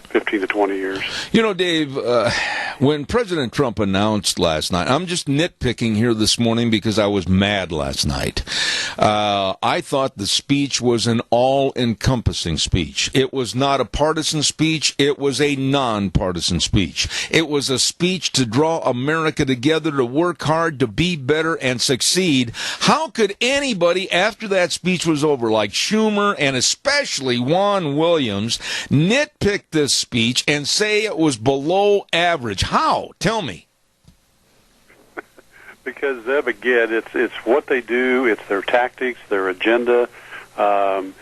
[SPEAKER 11] 15 to 20 years.
[SPEAKER 2] Dave, when President Trump announced last night, I'm just nitpicking here this morning because I was mad last night. I thought the speech was an all-encompassing speech. It was not a partisan speech. It was a non-partisan speech. It was a speech to draw America together, to work hard, to be better, and succeed. How could anybody, after that speech was over, like Schumer and especially Juan Williams, nitpick this speech and say it was below average? How? Tell me.
[SPEAKER 11] Because, Zeb, again, it's what they do, it's their tactics, their agenda, and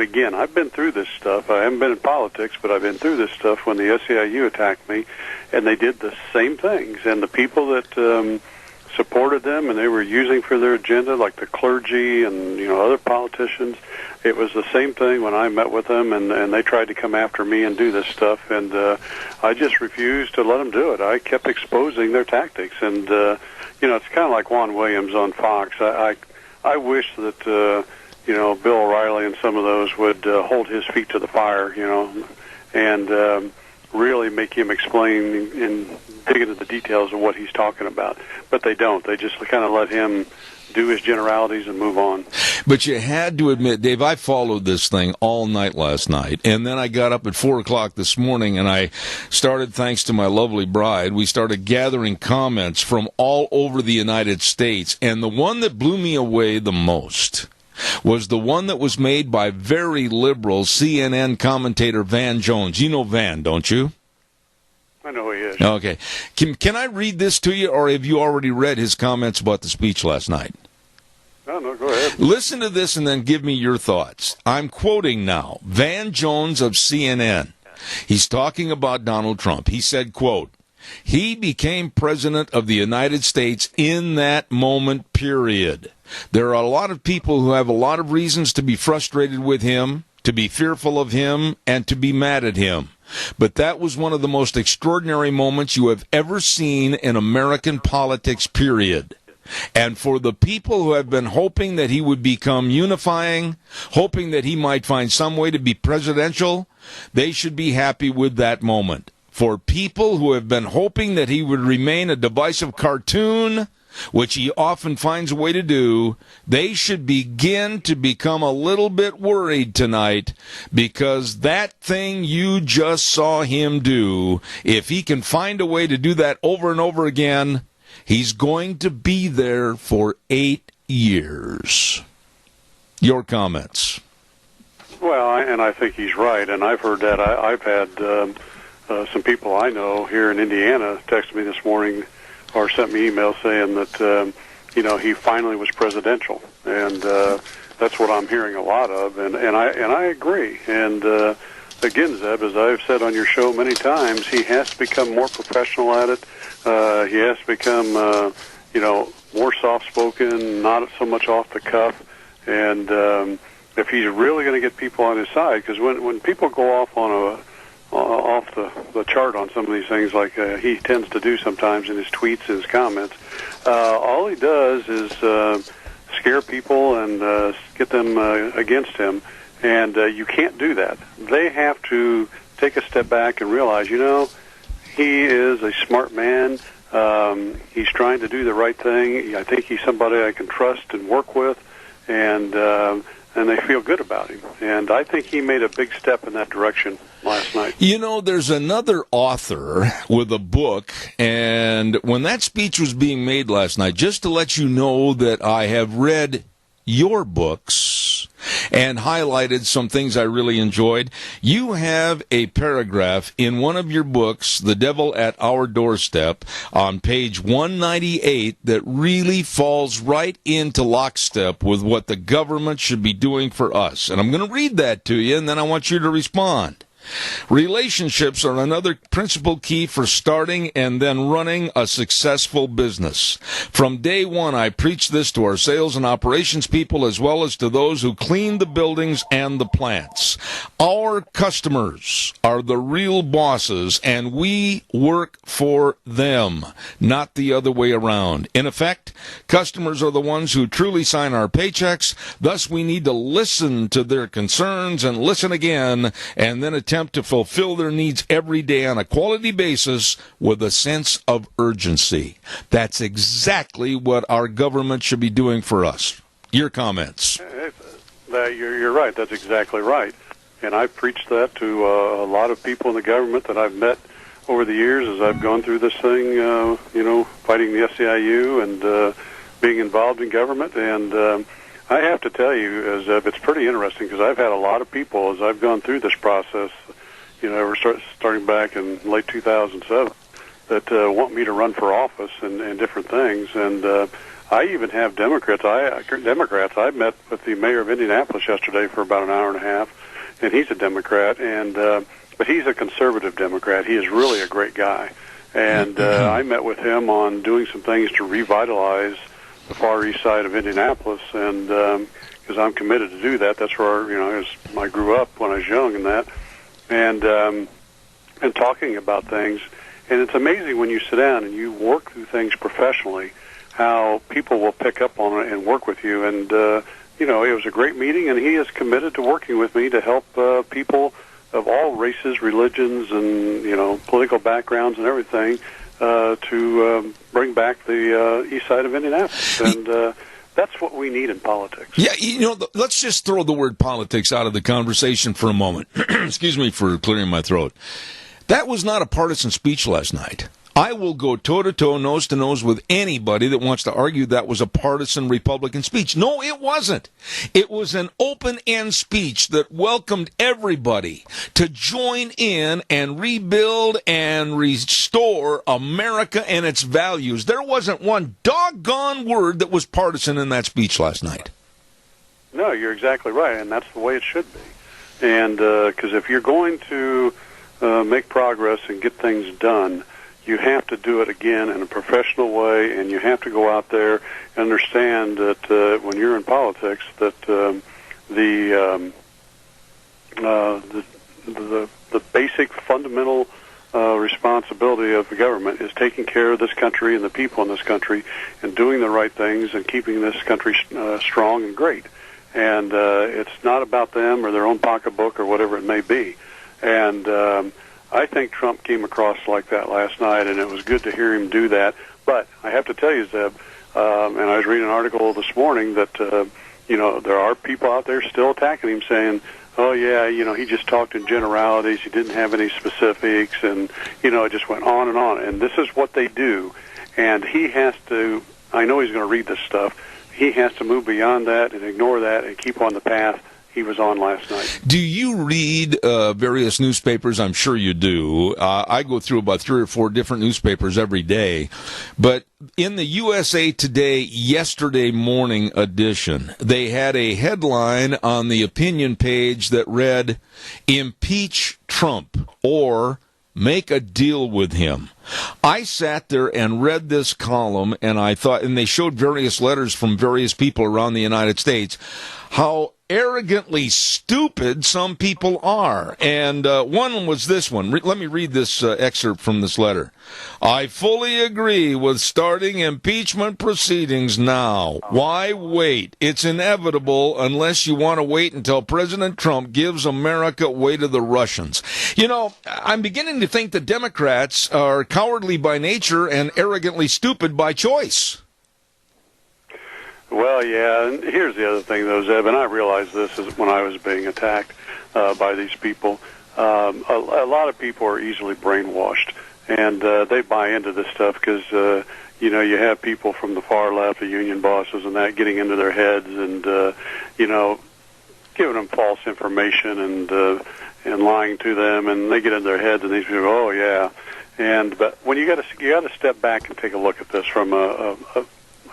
[SPEAKER 11] again, I've been through this stuff. I haven't been in politics, but I've been through this stuff when the SEIU attacked me, and they did the same things. And the people that supported them and they were using for their agenda, like the clergy and other politicians, it was the same thing when I met with them, and they tried to come after me and do this stuff, and I just refused to let them do it. I kept exposing their tactics, and it's kind of like Juan Williams on Fox. I wish that Bill O'Reilly and some of those would hold his feet to the fire, and really make him explain and dig into the details of what he's talking about. But they don't. They just kind of let him do his generalities and move on.
[SPEAKER 2] But you had to admit, Dave, I followed this thing all night last night, and then I got up at 4 o'clock this morning, and I started, thanks to my lovely bride, we started gathering comments from all over the United States, and the one that blew me away the most was the one that was made by very liberal CNN commentator Van Jones. You know Van, don't you?
[SPEAKER 11] I know he is.
[SPEAKER 2] Okay. Can I read this to you, or have you already read his comments about the speech last night?
[SPEAKER 11] No, go ahead.
[SPEAKER 2] Listen to this and then give me your thoughts. I'm quoting now Van Jones of CNN. He's talking about Donald Trump. He said, quote, "He became president of the United States in that moment, period. There are a lot of people who have a lot of reasons to be frustrated with him, to be fearful of him, and to be mad at him. But that was one of the most extraordinary moments you have ever seen in American politics, period. And for the people who have been hoping that he would become unifying, hoping that he might find some way to be presidential, they should be happy with that moment. For people who have been hoping that he would remain a divisive cartoon, which he often finds a way to do, they should begin to become a little bit worried tonight, because that thing you just saw him do, if he can find a way to do that over and over again, he's going to be there for 8 years. Your comments?
[SPEAKER 11] Well, and I think he's right, and I've heard that. I've had some people I know here in Indiana text me this morning or sent me emails saying that he finally was presidential, and that's what I'm hearing a lot of, and I agree. And again, Zeb, as I've said on your show many times, he has to become more professional at it. He has to become more soft-spoken, not so much off the cuff, and if he's really going to get people on his side, because when people go off on off the chart on some of these things, like he tends to do sometimes in his tweets and his comments, all he does is scare people and get them against him, and you can't do that. They have to take a step back and realize, he is a smart man. He's trying to do the right thing. I think he's somebody I can trust and work with, and they feel good about him. And I think he made a big step in that direction last night.
[SPEAKER 2] There's another author with a book, and when that speech was being made last night, just to let you know that I have read your books and highlighted some things I really enjoyed. You have a paragraph in one of your books, The Devil at Our Doorstep, on page 198 that really falls right into lockstep with what the government should be doing for us. And I'm going to read that to you, and then I want you to respond. Relationships are another principal key for starting and then running a successful business. From day one, I preach this to our sales and operations people as well as to those who clean the buildings and the plants. Our customers are the real bosses, and we work for them, not the other way around. In effect, customers are the ones who truly sign our paychecks. Thus, we need to listen to their concerns and listen again, and then attempt to fulfill their needs every day on a quality basis with a sense of urgency. That's exactly what our government should be doing for us. Your comments?
[SPEAKER 11] You're right. That's exactly right. And I've preached that to a lot of people in the government that I've met over the years as I've gone through this thing, fighting the SEIU and being involved in government. And I have to tell you, it's pretty interesting, because I've had a lot of people as I've gone through this process, ever starting back in late 2007, that want me to run for office and different things. And I even have Democrats. I met with the mayor of Indianapolis yesterday for about an hour and a half, and he's a Democrat, but he's a conservative Democrat. He is really a great guy. And I met with him on doing some things to revitalize the far east side of Indianapolis, and because I'm committed to do that. That's where I grew up when I was young, and that, and talking about things. And it's amazing when you sit down and you work through things professionally, how people will pick up on it and work with you. And it was a great meeting, and he is committed to working with me to help people of all races, religions, and political backgrounds and everything, to bring back the east side of Indianapolis. And that's what we need in politics.
[SPEAKER 2] Yeah, let's just throw the word politics out of the conversation for a moment. Excuse me for clearing my throat. That was not a partisan speech last night. I will go toe-to-toe, nose-to-nose with anybody that wants to argue that was a partisan Republican speech. No, it wasn't. It was an open-end speech that welcomed everybody to join in and rebuild and restore America and its values. There wasn't one doggone word that was partisan in that speech last night.
[SPEAKER 11] No, you're exactly right, and that's the way it should be. And because if you're going to make progress and get things done, you have to do it again in a professional way, and you have to go out there and understand that when you're in politics, that the basic fundamental responsibility of the government is taking care of this country and the people in this country, and doing the right things and keeping this country strong and great. And it's not about them or their own pocketbook or whatever it may be. And I think Trump came across like that last night, and it was good to hear him do that. But I have to tell you, Zeb, and I was reading an article this morning that, there are people out there still attacking him, saying, oh, yeah, he just talked in generalities, he didn't have any specifics, and, it just went on and on. And this is what they do. And he has to, I know he's going to read this stuff, he has to move beyond that and ignore that and keep on the path he was on last night.
[SPEAKER 2] Do you read various newspapers? I'm sure you do. I go through about 3 or 4 different newspapers every day. But in the USA Today yesterday morning edition, they had a headline on the opinion page that read, "Impeach Trump," or "Make a deal with him." I sat there and read this column, and I thought, and they showed various letters from various people around the United States. how arrogantly stupid some people are. And one was this one. Let me read this excerpt from this letter. I fully agree with starting impeachment proceedings now. Why wait? It's inevitable unless you want to wait until President Trump gives America away to the Russians. You know, I'm beginning to think the Democrats are cowardly by nature and arrogantly stupid by choice.
[SPEAKER 11] Well, yeah, and here's the other thing, though, Zeb, and I realized this is when I was being attacked by these people. A lot of people are easily brainwashed, and they buy into this stuff because, you know, you have people from the far left, the union bosses and that, getting into their heads and, you know, giving them false information and lying to them, and they get in their heads, and these people go, oh, yeah. But when you got to step back and take a look at this from a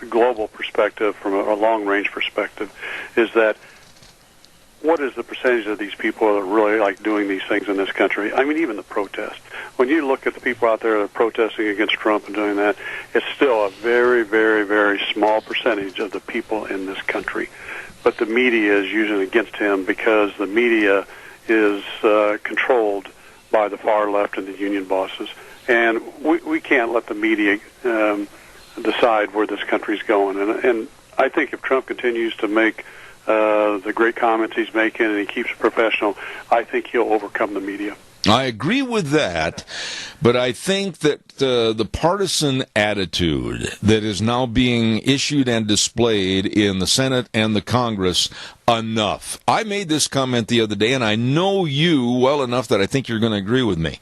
[SPEAKER 11] global perspective, from a long-range perspective, is that what is the percentage of these people that are really like doing these things in this country? I mean, even the protest. When you look at the people out there that are protesting against Trump and doing that, it's still a very, very, very small percentage of the people in this country. But the media is using it against him because the media is controlled by the far left and the union bosses. And we can't let the media decide where this country's going. And I think if Trump continues to make the great comments he's making and he keeps it professional, I think he'll overcome the media.
[SPEAKER 2] I agree with that, but I think that the partisan attitude that is now being issued and displayed in the Senate and the Congress, enough. I made this comment the other day, and I know you well enough that I think you're going to agree with me.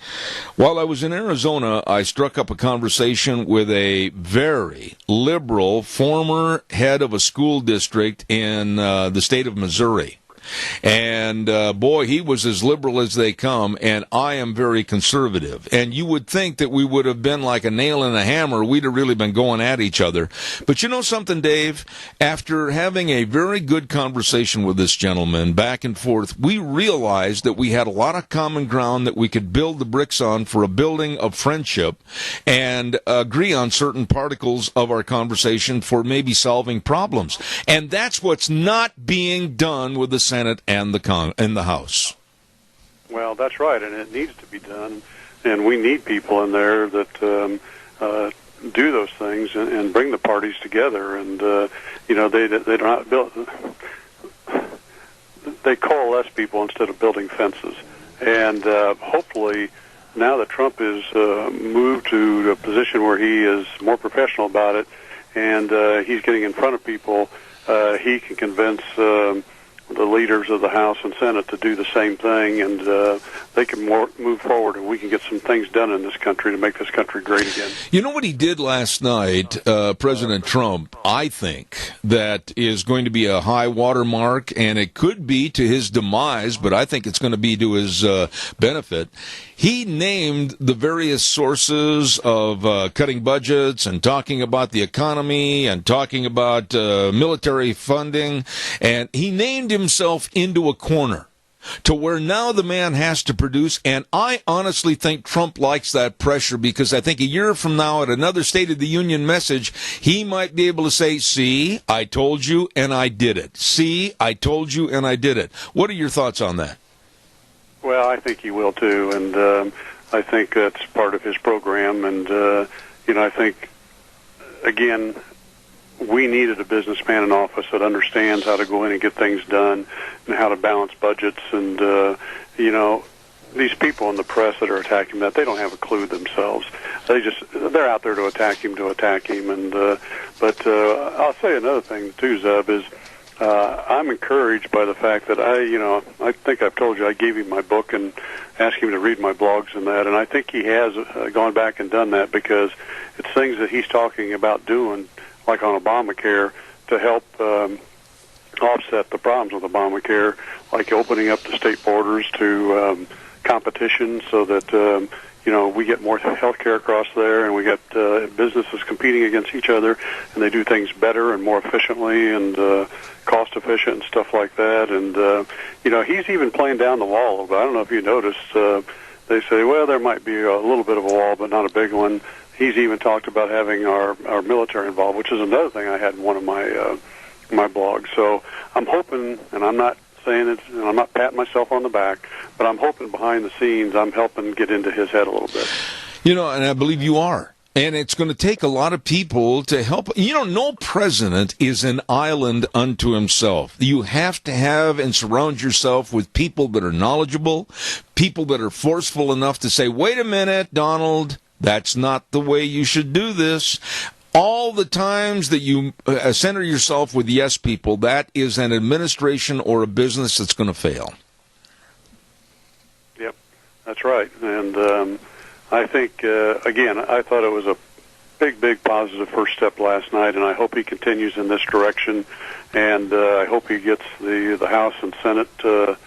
[SPEAKER 2] While I was in Arizona, I struck up a conversation with a very liberal former head of a school district in the state of Missouri. And, boy, he was as liberal as they come, and I am very conservative. And you would think that we would have been like a nail in a hammer. We'd have really been going at each other. But you know something, Dave? After having a very good conversation with this gentleman back and forth, we realized that we had a lot of common ground that we could build the bricks on for a building of friendship and agree on certain particles of our conversation for maybe solving problems. And that's what's not being done with the Senate and the House.
[SPEAKER 11] Well, that's right, and it needs to be done. And we need people in there that do those things and bring the parties together. And you know, they're not built. They coalesce people instead of building fences. And hopefully, now that Trump is moved to a position where he is more professional about it, and he's getting in front of people, he can convince the leaders of the House and Senate to do the same thing, and they can move forward, and we can get some things done in this country to make this country great again.
[SPEAKER 2] You know what he did last night, President Trump, I think, that is going to be a high water mark, and it could be to his demise, but I think it's going to be to his benefit. He named the various sources of cutting budgets and talking about the economy and talking about military funding, and he named himself into a corner to where now the man has to produce, and I honestly think Trump likes that pressure because I think a year from now at another State of the Union message, he might be able to say, see, I told you and I did it. See, I told you and I did it. What are your thoughts on that?
[SPEAKER 11] Well, I think he will too, and I think that's part of his program. And you know, I think again, we needed a businessman in office that understands how to go in and get things done and how to balance budgets. And you know, these people in the press that are attacking that, they don't have a clue themselves. They're out there to attack him. And but I'll say another thing too, Zeb, is I'm encouraged by the fact that I think I've told you I gave him my book and asked him to read my blogs and that, and I think he has gone back and done that because it's things that he's talking about doing, like on Obamacare, to help offset the problems with Obamacare, like opening up the state borders to competition so that we get more health care across there, and we get businesses competing against each other, and they do things better and more efficiently and cost efficient and stuff like that. And he's even playing down the wall. But I don't know if you noticed, they say, well, there might be a little bit of a wall, but not a big one. He's even talked about having our military involved, which is another thing I had in one of my my blog. So I'm hoping, and I'm not saying it, and I'm not patting myself on the back, but I'm hoping behind the scenes I'm helping get into his head a little bit.
[SPEAKER 2] You know, and I believe you are. And it's going to take a lot of people to help. You know, no president is an island unto himself. You have to have and surround yourself with people that are knowledgeable, people that are forceful enough to say, wait a minute, Donald, that's not the way you should do this. All the times that you center yourself with yes people, that is an administration or a business that's going to fail.
[SPEAKER 11] Yep, that's right. And I think, again, I thought it was a big positive first step last night, and I hope he continues in this direction, and I hope he gets the House and Senate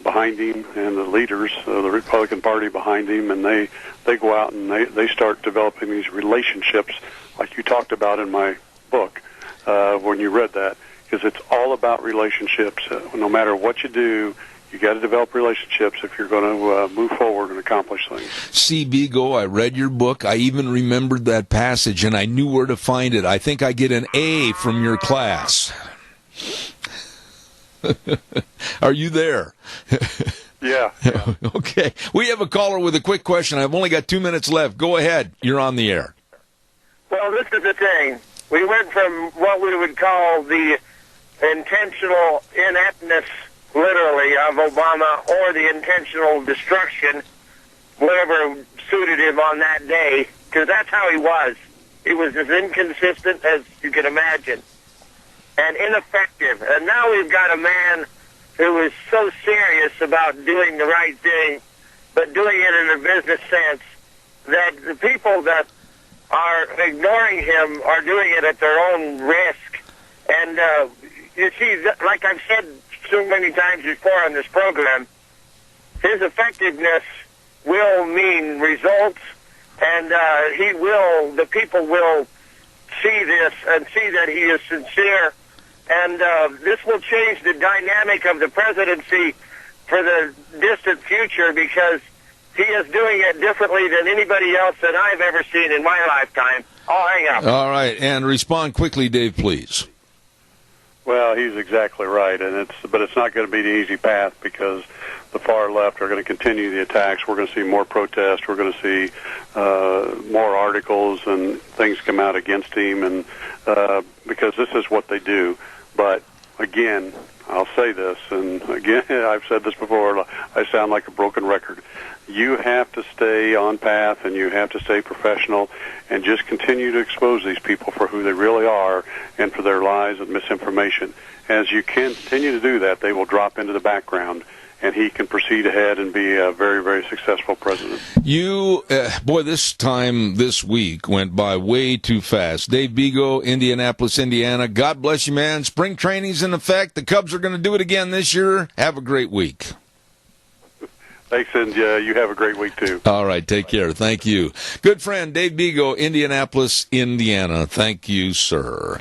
[SPEAKER 11] behind him and the leaders of the Republican Party behind him, and they go out and they start developing these relationships like you talked about in my book when you read that, because it's all about relationships. No matter what you do, you got to develop relationships if you're going to move forward and accomplish things.
[SPEAKER 2] C. Beagle, I read your book. I even remembered that passage, and I knew where to find it. I think I get an A from your class. Are you there?
[SPEAKER 11] Yeah.
[SPEAKER 2] Okay. We have a caller with a quick question. I've only got 2 minutes left. Go ahead. You're on the air.
[SPEAKER 7] Well, this is the thing. We went from what we would call the intentional ineptness, literally, of Obama, or the intentional destruction, whatever suited him on that day, because that's how he was. He was as inconsistent as you can imagine, and ineffective. And now we've got a man who is so serious about doing the right thing, but doing it in a business sense, that the people that are ignoring him are doing it at their own risk. And you see, like I've said so many times before on this program, his effectiveness will mean results, and the people will see this and see that he is sincere, and this will change the dynamic of the presidency for the distant future, because he is doing it differently than anybody else that I've ever seen in my lifetime. I'll hang up.
[SPEAKER 2] All right, and respond quickly, Dave, please.
[SPEAKER 11] Well, he's exactly right, but it's not going to be the easy path, because the far left are going to continue the attacks. We're going to see more protests. We're going to see more articles and things come out against him, and because this is what they do. But again, I'll say this, and again, I've said this before. I sound like a broken record. You have to stay on path, and you have to stay professional, and just continue to expose these people for who they really are and for their lies and misinformation. As you continue to do that, they will drop into the background, and he can proceed ahead and be a very, very successful president.
[SPEAKER 2] Boy, this time this week went by way too fast. Dave Bego, Indianapolis, Indiana. God bless you, man. Spring training's in effect. The Cubs are going to do it again this year. Have a great week.
[SPEAKER 11] Thanks, and you have a great week, too.
[SPEAKER 2] All right, take care. Thank you. Good friend, Dave Bego, Indianapolis, Indiana. Thank you, sir.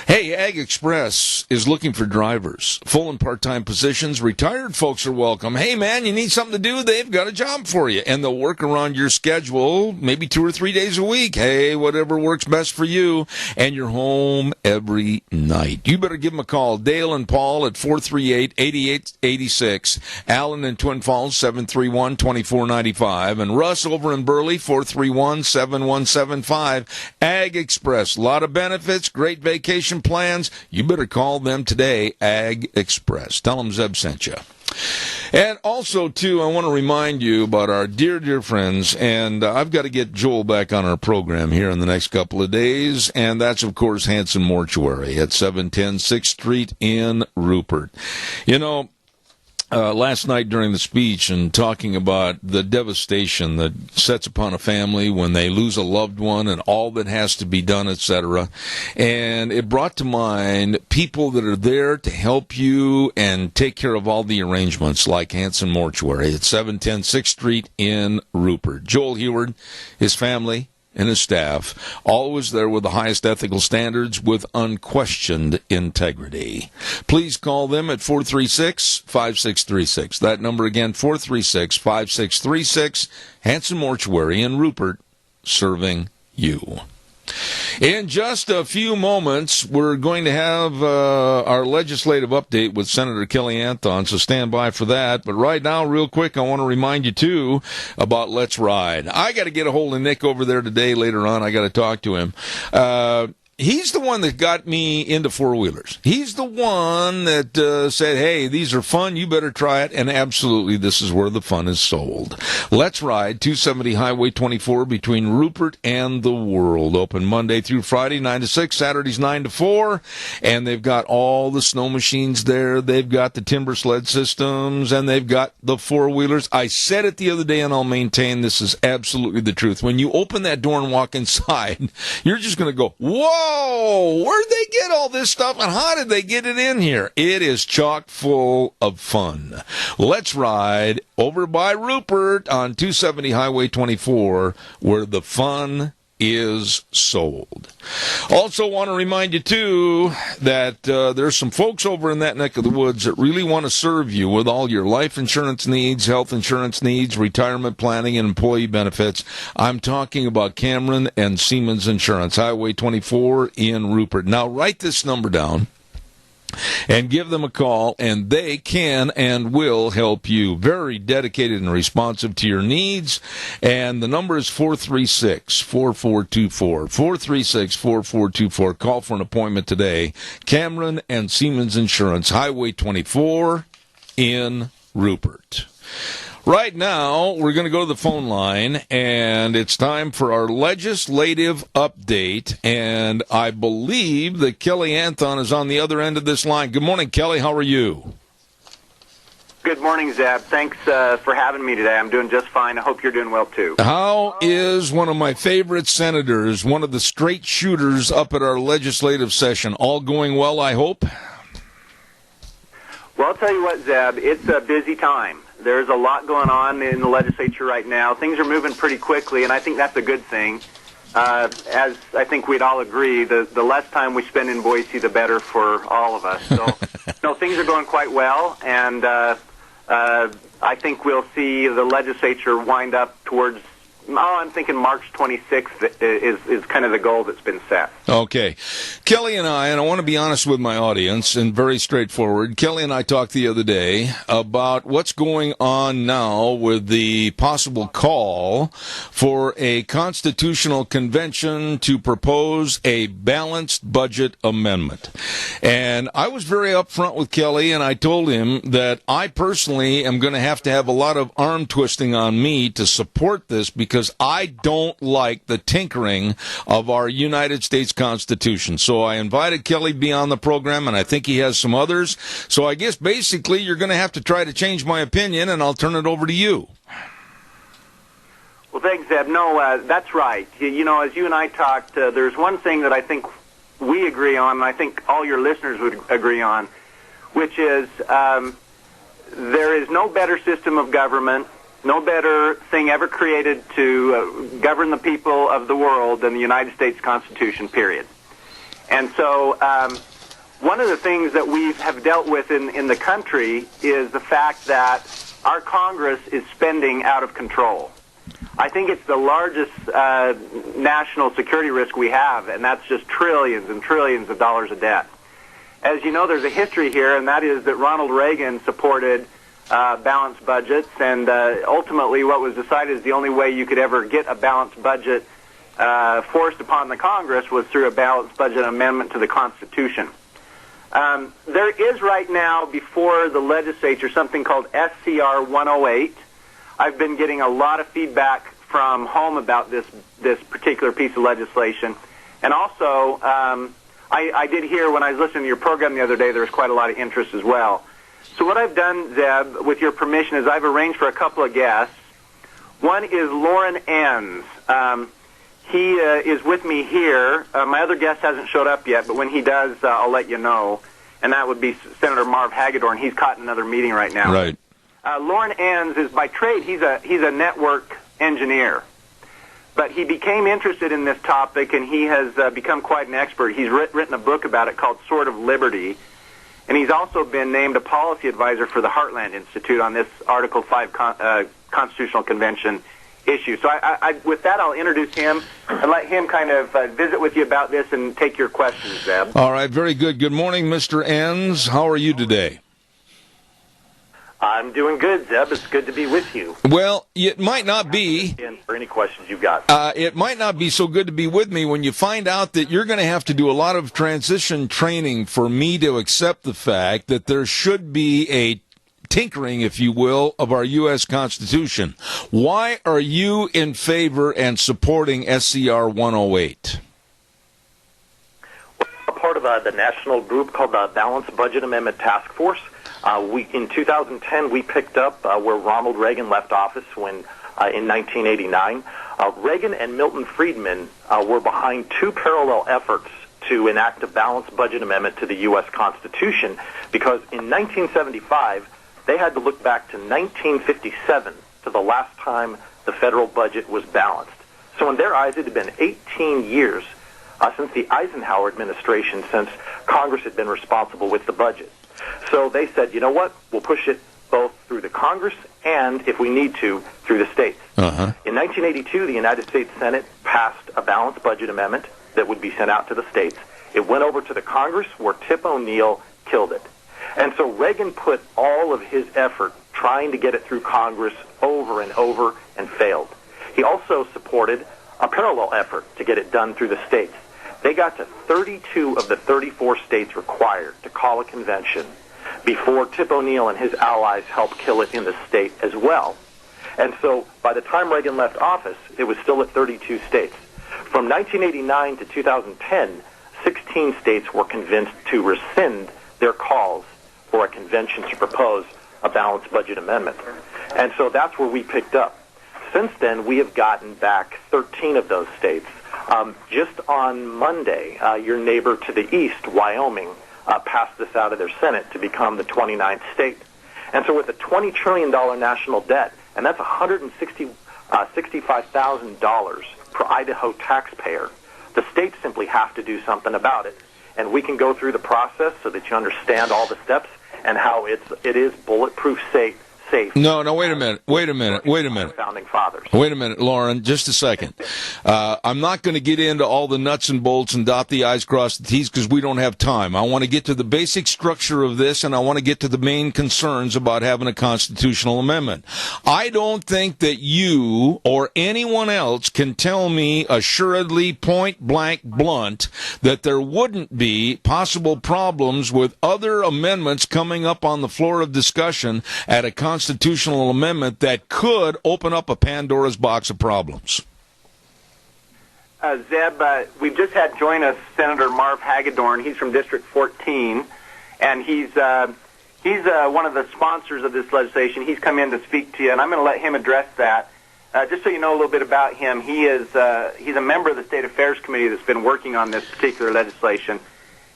[SPEAKER 2] Hey, Ag Express is looking for drivers, full and part-time positions. Retired folks are welcome. Hey, man, you need something to do? They've got a job for you, and they'll work around your schedule, maybe 2 or 3 days a week. Hey, whatever works best for you, and you're home every night. You better give them a call. Dale and Paul at 438-8886, Allen in Twin Falls, 731-2495, and Russ over in Burley, 431-7175. Ag Express, a lot of benefits, great vacation plans. You better call them today, Ag Express. Tell them Zeb sent you. And also, too, I want to remind you about our dear friends, and I've got to get Joel back on our program here in the next couple of days, and that's, of course, Hanson Mortuary at 710 6th Street in Rupert. You know, last night during the speech and talking about the devastation that sets upon a family when they lose a loved one and all that has to be done, etc. And it brought to mind people that are there to help you and take care of all the arrangements, like Hanson Mortuary at 710 6th Street in Rupert. Joel Heward, his family, and his staff, always there with the highest ethical standards with unquestioned integrity. Please call them at 436-5636. That number again, 436-5636. Hanson Mortuary in Rupert, serving you. In just a few moments, we're going to have our legislative update with Senator Kelly Anthon, so stand by for that. But right now, real quick, I want to remind you, too, about Let's Ride. I got to get a hold of Nick over there today. Later on, I got to talk to him. He's the one that got me into four-wheelers. He's the one that said, hey, these are fun, you better try it, and absolutely, this is where the fun is sold. Let's Ride, 270 Highway 24 between Rupert and the World. Open Monday through Friday, 9 to 6, Saturdays 9 to 4, and they've got all the snow machines there. They've got the timber sled systems, and they've got the four-wheelers. I said it the other day, and I'll maintain this is absolutely the truth. When you open that door and walk inside, you're just going to go, whoa! Where'd they get all this stuff and how did they get it in here? It is chock full of fun. Let's Ride over by Rupert on 270 Highway 24 where the fun is sold. Also want to remind you, too, that there's some folks over in that neck of the woods that really want to serve you with all your life insurance needs, health insurance needs, retirement planning, and employee benefits. I'm talking about Cameron and Siemens Insurance, Highway 24 in Rupert. Now, write this number down and give them a call, and they can and will help you. Very dedicated and responsive to your needs, and the number is 436-4424. 436-4424. Call for an appointment today. Cameron and Siemens Insurance, Highway 24 in Rupert. Right now, we're going to go to the phone line, and it's time for our legislative update, and I believe that Kelly Anthon is on the other end of this line. Good morning, Kelly. How are you?
[SPEAKER 12] Good morning, Zeb. Thanks for having me today. I'm doing just fine. I hope you're doing well, too.
[SPEAKER 2] How is one of my favorite senators, one of the straight shooters up at our legislative session? All going well, I hope?
[SPEAKER 12] Well, I'll tell you what, Zeb, it's a busy time. There's a lot going on in the legislature right now. Things are moving pretty quickly, and I think that's a good thing. As I think we'd all agree, the less time we spend in Boise, the better for all of us. So, no, things are going quite well, and I think we'll see the legislature wind up towards, I'm thinking March 26th is kind of the goal that's been set.
[SPEAKER 2] Okay. Kelly and I want to be honest with my audience and very straightforward, Kelly and I talked the other day about what's going on now with the possible call for a constitutional convention to propose a balanced budget amendment. And I was very upfront with Kelly, and I told him that I personally am going to have a lot of arm twisting on me to support this because I don't like the tinkering of our United States Constitution. So I invited Kelly to be on the program, and I think he has some others. So I guess basically you're going to have to try to change my opinion, and I'll turn it over to you.
[SPEAKER 12] Well, thanks, Zeb. No, that's right. You know, as you and I talked, there's one thing that I think we agree on, and I think all your listeners would agree on, which is there is no better system of government, no better thing ever created to govern the people of the world than the United States Constitution, period. And so one of the things that we have dealt with in the country is the fact that our Congress is spending out of control. I think it's the largest national security risk we have, and that's just trillions and trillions of dollars of debt. As you know, there's a history here, and that is that Ronald Reagan supported balanced budgets, and ultimately what was decided is the only way you could ever get a balanced budget forced upon the Congress was through a balanced budget amendment to the Constitution. There is right now before the legislature something called SCR 108. I've been getting a lot of feedback from home about this particular piece of legislation. And also, I did hear when I was listening to your program the other day, there was quite a lot of interest as well. So what I've done, Zeb, with your permission, is I've arranged for a couple of guests. One is Loren Enns. He is with me here. My other guest hasn't showed up yet, but when he does, I'll let you know. And that would be Senator Marv Hagedorn. He's caught in another meeting right now.
[SPEAKER 2] Right.
[SPEAKER 12] Loren Enns is by trade, he's a network engineer. But he became interested in this topic, and he has become quite an expert. He's written a book about it called Sword of Liberty. And he's also been named a policy advisor for the Heartland Institute on this Article 5 Constitutional Convention issue. So with that, I'll introduce him and let him kind of visit with you about this and take your questions, Zeb.
[SPEAKER 2] All right, very good. Good morning, Mr. Enns. How are you today?
[SPEAKER 13] I'm doing good, Zeb. It's good to be with you.
[SPEAKER 2] Well, it might not be.
[SPEAKER 13] And for any questions you've got.
[SPEAKER 2] It might not be so good to be with me when you find out that you're going to have to do a lot of transition training for me to accept the fact that there should be a tinkering, if you will, of our U.S. Constitution. Why are you in favor and supporting SCR 108?
[SPEAKER 13] We're part of the national group called the Balanced Budget Amendment Task Force. In 2010, we picked up where Ronald Reagan left office in 1989. Reagan and Milton Friedman were behind two parallel efforts to enact a balanced budget amendment to the U.S. Constitution because in 1975, they had to look back to 1957 to the last time the federal budget was balanced. So in their eyes, it had been 18 years since the Eisenhower administration, since Congress had been responsible with the budget. So they said, you know what, we'll push it both through the Congress and, if we need to, through the states. In 1982, the United States Senate passed a balanced budget amendment that would be sent out to the states. It went over to the Congress where Tip O'Neill killed it. And so Reagan put all of his effort trying to get it through Congress over and over and failed. He also supported a parallel effort to get it done through the states. They got to 32 of the 34 states required to call a convention before Tip O'Neill and his allies helped kill it in the state as well. And so by the time Reagan left office, it was still at 32 states. From 1989 to 2010, 16 states were convinced to rescind their calls for a convention to propose a balanced budget amendment. And so that's where we picked up. Since then, we have gotten back 13 of those states. Just on Monday, your neighbor to the east, Wyoming, passed this out of their Senate to become the 29th state. And so with a $20 trillion national debt, and that's $165,000 per Idaho taxpayer, the states simply have to do something about it. And we can go through the process so that you understand all the steps and how it is bulletproof safe.
[SPEAKER 2] No, wait a minute.
[SPEAKER 13] Founding fathers.
[SPEAKER 2] Wait a minute, Lauren, just a second. I'm not going to get into all the nuts and bolts and dot the I's, cross the T's, because we don't have time. I want to get to the basic structure of this, and I want to get to the main concerns about having a constitutional amendment. I don't think that you or anyone else can tell me assuredly, point blank, blunt, that there wouldn't be possible problems with other amendments coming up on the floor of discussion at a constitutional amendment that could open up a Pandora's box of problems.
[SPEAKER 12] Zeb, we've just had join us Senator Marv Hagedorn. He's from District 14, and he's one of the sponsors of this legislation. He's come in to speak to you, and I'm going to let him address that. Just so you know a little bit about him, he's a member of the State Affairs Committee that's been working on this particular legislation.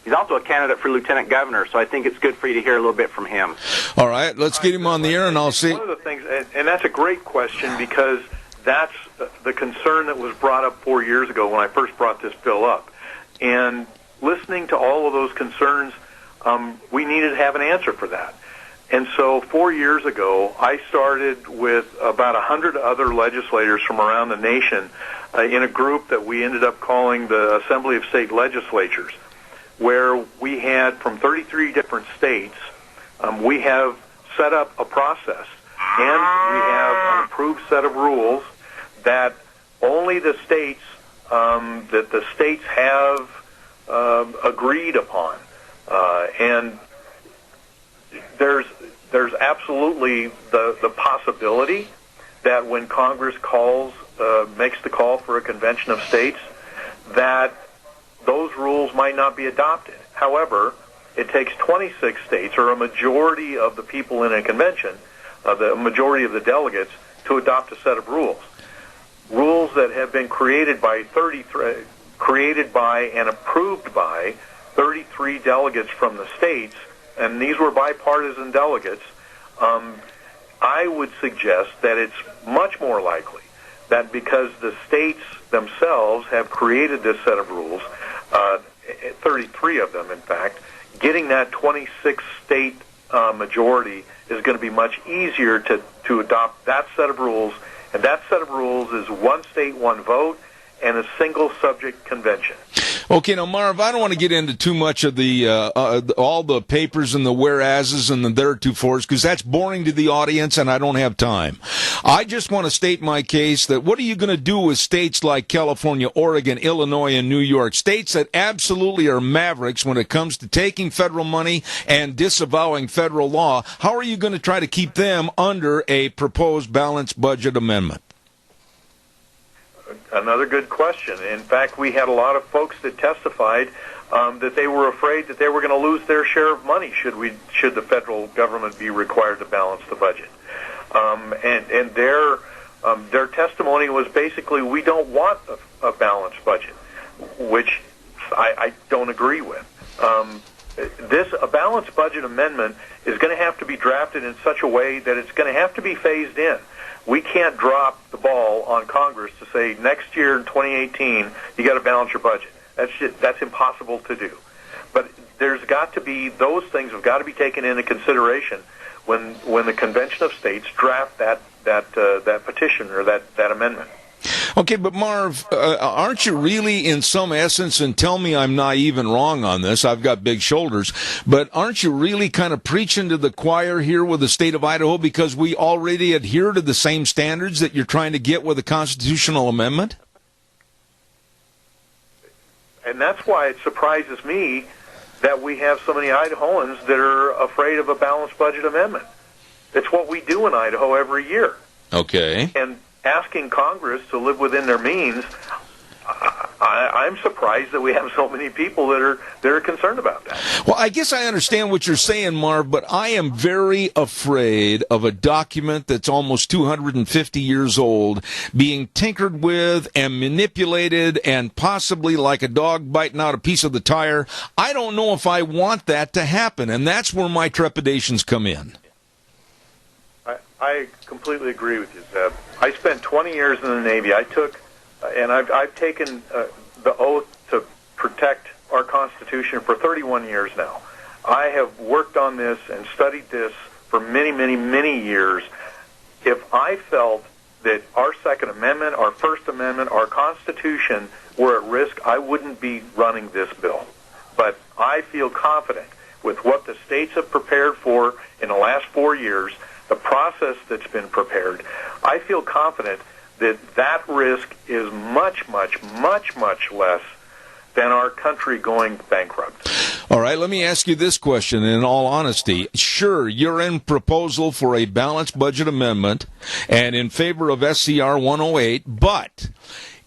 [SPEAKER 12] He's also a candidate for lieutenant governor, so I think it's good for you to hear a little bit from him.
[SPEAKER 2] All right, let's get him on the air, and I'll see.
[SPEAKER 14] One of the things, and that's a great question, because that's the concern that was brought up 4 years ago when I first brought this bill up. And listening to all of those concerns, we needed to have an answer for that. And so 4 years ago, I started with about 100 other legislators from around the nation in a group that we ended up calling the Assembly of State Legislatures, where we had from 33 different states, we have set up a process, and we have an approved set of rules that only the states have agreed upon. And there's absolutely the possibility that when Congress makes the call for a convention of states, that those rules might not be adopted. However, it takes 26 states, or a majority of the people in a convention, the majority of the delegates, to adopt a set of rules. Rules that have been created by and approved by 33 delegates from the states, and these were bipartisan delegates. I would suggest that it's much more likely that because the states themselves have created this set of rules, 33 of them, in fact, getting that 26-state majority is going to be much easier to adopt that set of rules And that set of rules is one state, one vote, and a single subject convention.
[SPEAKER 2] Okay, now, Marv, I don't want to get into too much of the all the papers and the whereases and the theretofores, because that's boring to the audience, and I don't have time. I just want to state my case that what are you going to do with states like California, Oregon, Illinois, and New York, states that absolutely are mavericks when it comes to taking federal money and disavowing federal law? How are you going to try to keep them under a proposed balanced budget amendment?
[SPEAKER 14] Another good question. In fact, we had a lot of folks that testified that they were afraid that they were going to lose their share of money should the federal government be required to balance the budget. And their testimony was basically, we don't want a balanced budget, which I don't agree with. A balanced budget amendment is going to have to be drafted in such a way that it's going to have to be phased in. We can't drop the ball on Congress to say next year in 2018 you got to balance your budget. That's impossible to do. But there's got to be, those things have got to be taken into consideration when the Convention of States draft that petition or that amendment.
[SPEAKER 2] Okay, but Marv, aren't you really, in some essence, and tell me I'm naive and wrong on this, I've got big shoulders, but aren't you really kind of preaching to the choir here with the state of Idaho, because we already adhere to the same standards that you're trying to get with a constitutional amendment?
[SPEAKER 14] And that's why it surprises me that we have so many Idahoans that are afraid of a balanced budget amendment. It's what we do in Idaho every year.
[SPEAKER 2] Okay.
[SPEAKER 14] And asking Congress to live within their means, I'm surprised that we have so many people that are concerned about that.
[SPEAKER 2] Well, I guess I understand what you're saying, Marv, but I am very afraid of a document that's almost 250 years old being tinkered with and manipulated and possibly like a dog biting out a piece of the tire. I don't know if I want that to happen, and that's where my trepidations come in.
[SPEAKER 14] I completely agree with you, Zeb. I spent 20 years in the Navy. I've taken the oath to protect our Constitution for 31 years now. I have worked on this and studied this for many, many, many years. If I felt that our Second Amendment, our First Amendment, our Constitution were at risk, I wouldn't be running this bill. But I feel confident with what the states have prepared for in the last 4 years, the process that's been prepared. I feel confident that risk is much, much, much, much less than our country going bankrupt.
[SPEAKER 2] All right, let me ask you this question in all honesty. Sure, you're in proposal for a balanced budget amendment and in favor of SCR 108, but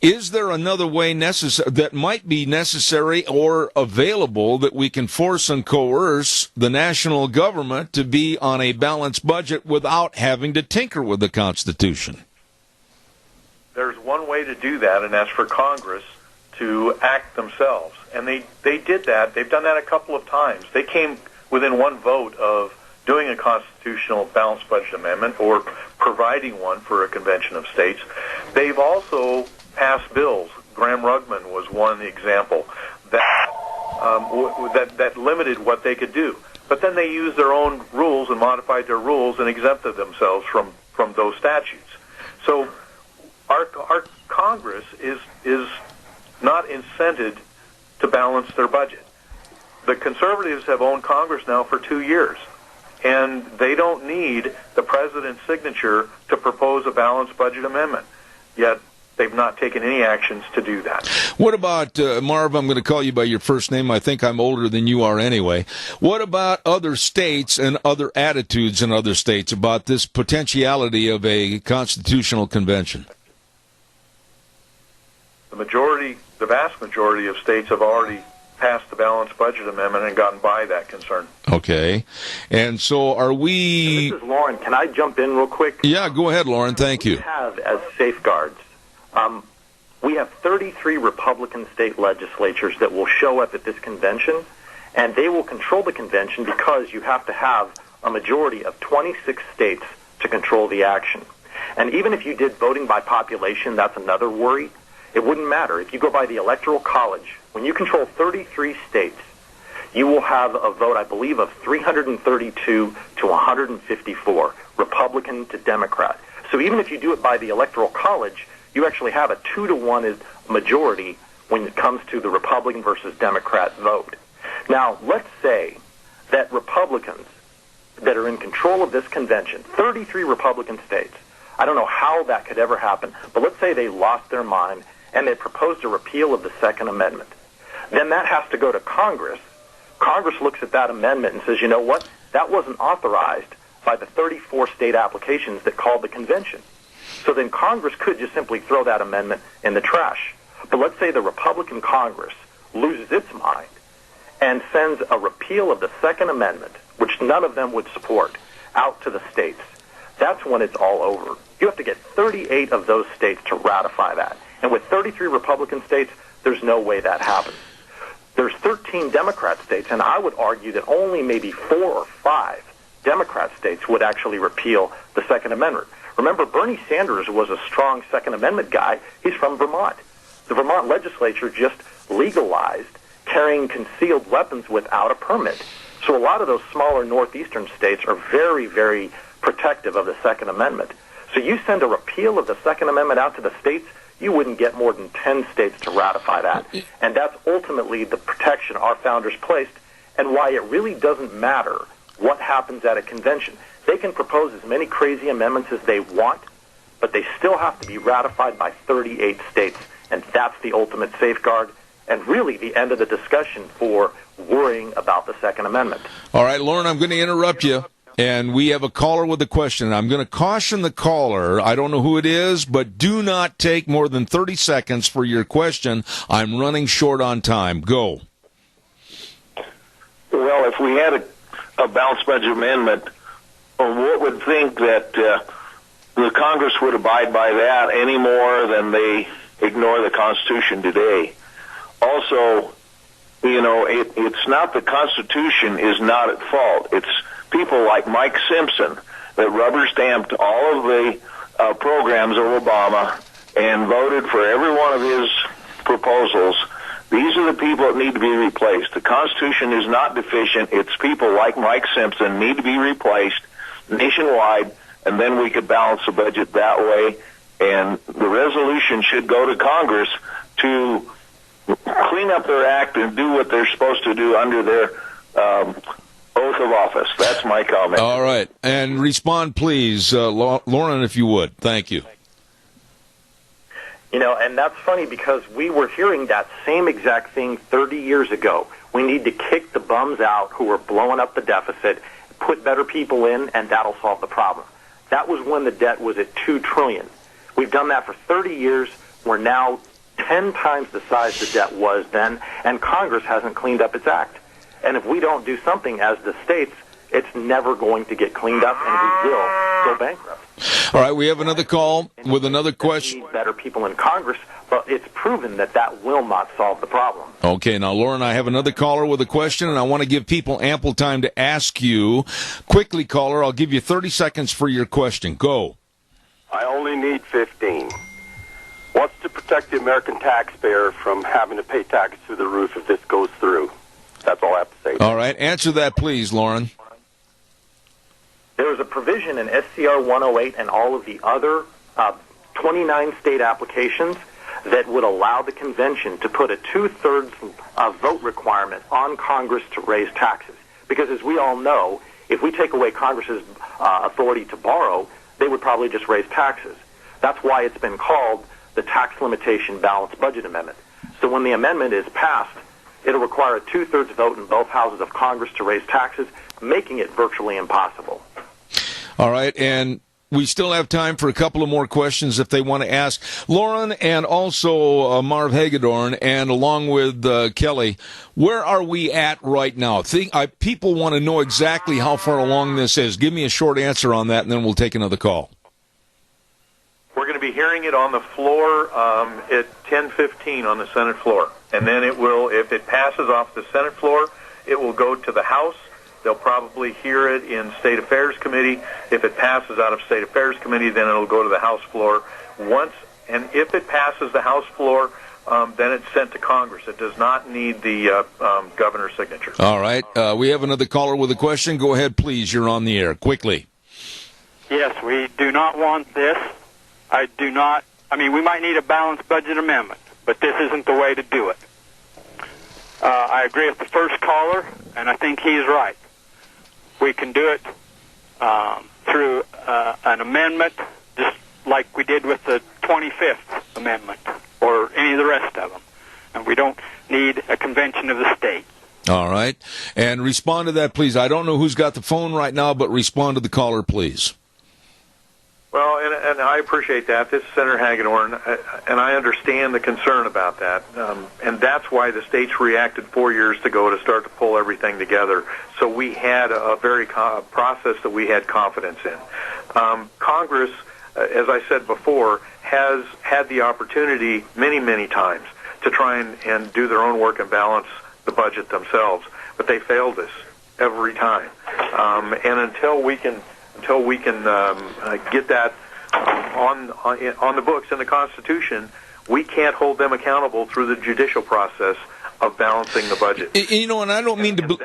[SPEAKER 2] is there another way that might be necessary or available that we can force and coerce the national government to be on a balanced budget without having to tinker with the Constitution?
[SPEAKER 14] There's one way to do that, and that's for Congress to act themselves. And they did that. They've done that a couple of times. They came within one vote of doing a constitutional balanced budget amendment or providing one for a convention of states. They've also passed bills. Graham-Rugman was one example that limited what they could do. But then they used their own rules and modified their rules and exempted themselves from those statutes. So our Congress is not incented to balance their budget. The conservatives have owned Congress now for 2 years, and they don't need the president's signature to propose a balanced budget amendment. Yet they've not taken any actions to do that.
[SPEAKER 2] What about, Marv, I'm going to call you by your first name. I think I'm older than you are anyway. What about other states and other attitudes in other states about this potentiality of a constitutional convention?
[SPEAKER 14] The vast majority of states have already passed the balanced budget amendment and gotten by that concern.
[SPEAKER 2] Okay. And so are we...
[SPEAKER 13] This is Lauren. Can I jump in real quick?
[SPEAKER 2] Yeah, go ahead, Lauren. Thank you.
[SPEAKER 13] We have as safeguards, we have 33 Republican state legislatures that will show up at this convention, and they will control the convention because you have to have a majority of 26 states to control the action. And even if you did voting by population, that's another worry. It wouldn't matter. If you go by the Electoral College, when you control 33 states, you will have a vote, I believe, of 332 to 154, Republican to Democrat. So even if you do it by the Electoral College, you actually have a 2-to-1 majority when it comes to the Republican versus Democrat vote. Now, let's say that Republicans that are in control of this convention, 33 Republican states, I don't know how that could ever happen, but let's say they lost their mind and they proposed a repeal of the Second Amendment. Then that has to go to Congress. Congress looks at that amendment and says, you know what, that wasn't authorized by the 34 state applications that called the convention. So then Congress could just simply throw that amendment in the trash. But let's say the Republican Congress loses its mind and sends a repeal of the Second Amendment, which none of them would support, out to the states. That's when it's all over. You have to get 38 of those states to ratify that. And with 33 Republican states, there's no way that happens. There's 13 Democrat states, and I would argue that only maybe 4 or 5 Democrat states would actually repeal the Second Amendment. Remember, Bernie Sanders was a strong Second Amendment guy. He's from Vermont. The Vermont legislature just legalized carrying concealed weapons without a permit. So a lot of those smaller northeastern states are very, very protective of the Second Amendment. So you send a repeal of the Second Amendment out to the states, you wouldn't get more than 10 states to ratify that. And that's ultimately the protection our founders placed and why it really doesn't matter what happens at a convention. They can propose as many crazy amendments as they want, but they still have to be ratified by 38 states. And that's the ultimate safeguard and really the end of the discussion for worrying about the Second Amendment.
[SPEAKER 2] All right, Lauren, I'm going to interrupt you. And we have a caller with a question. I'm going to caution the caller. I don't know who it is, but do not take more than 30 seconds for your question. I'm running short on time. Go.
[SPEAKER 9] Well, if we had a balanced budget amendment, what would think that the Congress would abide by that any more than they ignore the Constitution today? Also, you know, it's not the Constitution is not at fault. It's people like Mike Simpson that rubber-stamped all of the programs of Obama and voted for every one of his proposals. These are the people that need to be replaced. The Constitution is not deficient. It's people like Mike Simpson need to be replaced nationwide, and then we could balance the budget that way. And the resolution should go to Congress to clean up their act and do what they're supposed to do under their oath of office. That's my comment.
[SPEAKER 2] All right. And respond, please, Lauren, if you would. Thank you.
[SPEAKER 13] You know, and that's funny because we were hearing that same exact thing 30 years ago. We need to kick the bums out who are blowing up the deficit, put better people in, and that'll solve the problem. That was when the debt was at $2 trillion. We've done that for 30 years. We're now 10 times the size the debt was then, and Congress hasn't cleaned up its act. And if we don't do something as the states, it's never going to get cleaned up, and we will go bankrupt.
[SPEAKER 2] All right, we have another call with another question.
[SPEAKER 13] We need better people in Congress, but it's proven that that will not solve the problem.
[SPEAKER 2] Okay, now, Lauren, I have another caller with a question, and I want to give people ample time to ask you. Quickly, caller, I'll give you 30 seconds for your question. Go.
[SPEAKER 15] I only need 15. What's to protect the American taxpayer from having to pay taxes through the roof if this goes through? That's all I have to say.
[SPEAKER 2] All right, answer that, please, Lauren.
[SPEAKER 13] There is a provision in SCR 108 and all of the other 29 state applications that would allow the convention to put a 2/3 vote requirement on Congress to raise taxes. Because as we all know, if we take away Congress's authority to borrow, they would probably just raise taxes. That's why it's been called the Tax Limitation Balanced Budget Amendment. So when the amendment is passed, it'll require a 2/3 vote in both houses of Congress to raise taxes, making it virtually impossible.
[SPEAKER 2] All right, and we still have time for a couple of more questions if they want to ask. Lauren and also Marv Hagedorn, and along with Kelly, where are we at right now? People want to know exactly how far along this is. Give me a short answer on that, and then we'll take another call.
[SPEAKER 14] We're going to be hearing it on the floor at 10:15 on the Senate floor. And then it will, if it passes off the Senate floor, it will go to the House. They'll probably hear it in State Affairs Committee. If it passes out of State Affairs Committee, then it'll go to the House floor. And if it passes the House floor, then it's sent to Congress. It does not need the governor's signature.
[SPEAKER 2] All right. We have another caller with a question. Go ahead, please. You're on the air. Quickly.
[SPEAKER 16] Yes, we do not want this. We might need a balanced budget amendment, but this isn't the way to do it. I agree with the first caller, and I think he's right. We can do it through an amendment, just like we did with the 25th Amendment or any of the rest of them. And we don't need a convention of the state.
[SPEAKER 2] All right. And respond to that, please. I don't know who's got the phone right now, but respond to the caller, please.
[SPEAKER 14] Well, and I appreciate that. This is Senator Hagedorn, and I understand the concern about that. And that's why the states reacted 4 years ago to start to pull everything together. So we had a very process that we had confidence in. Congress, as I said before, has had the opportunity many, many times to try and do their own work and balance the budget themselves, but they failed us every time. And until we can get that on the books in the Constitution, we can't hold them accountable through the judicial process of balancing the budget.
[SPEAKER 2] You know, and I don't mean to.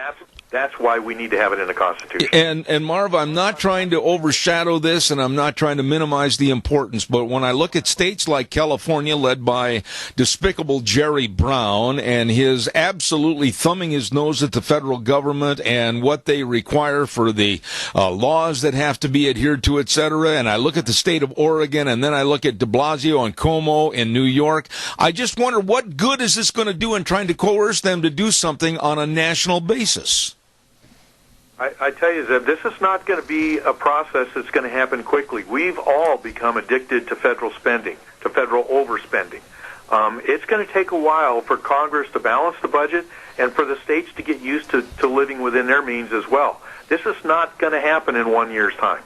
[SPEAKER 14] That's why we need to have it in the Constitution.
[SPEAKER 2] And Marv, I'm not trying to overshadow this, and I'm not trying to minimize the importance, but when I look at states like California, led by despicable Jerry Brown, and his absolutely thumbing his nose at the federal government and what they require for the laws that have to be adhered to, etc., and I look at the state of Oregon, and then I look at de Blasio and Cuomo in New York, I just wonder what good is this going to do in trying to coerce them to do something on a national basis?
[SPEAKER 14] I tell you, Zeb, this is not going to be a process that's going to happen quickly. We've all become addicted to federal spending, to federal overspending. It's going to take a while for Congress to balance the budget and for the states to get used to living within their means as well. This is not going to happen in 1 year's time.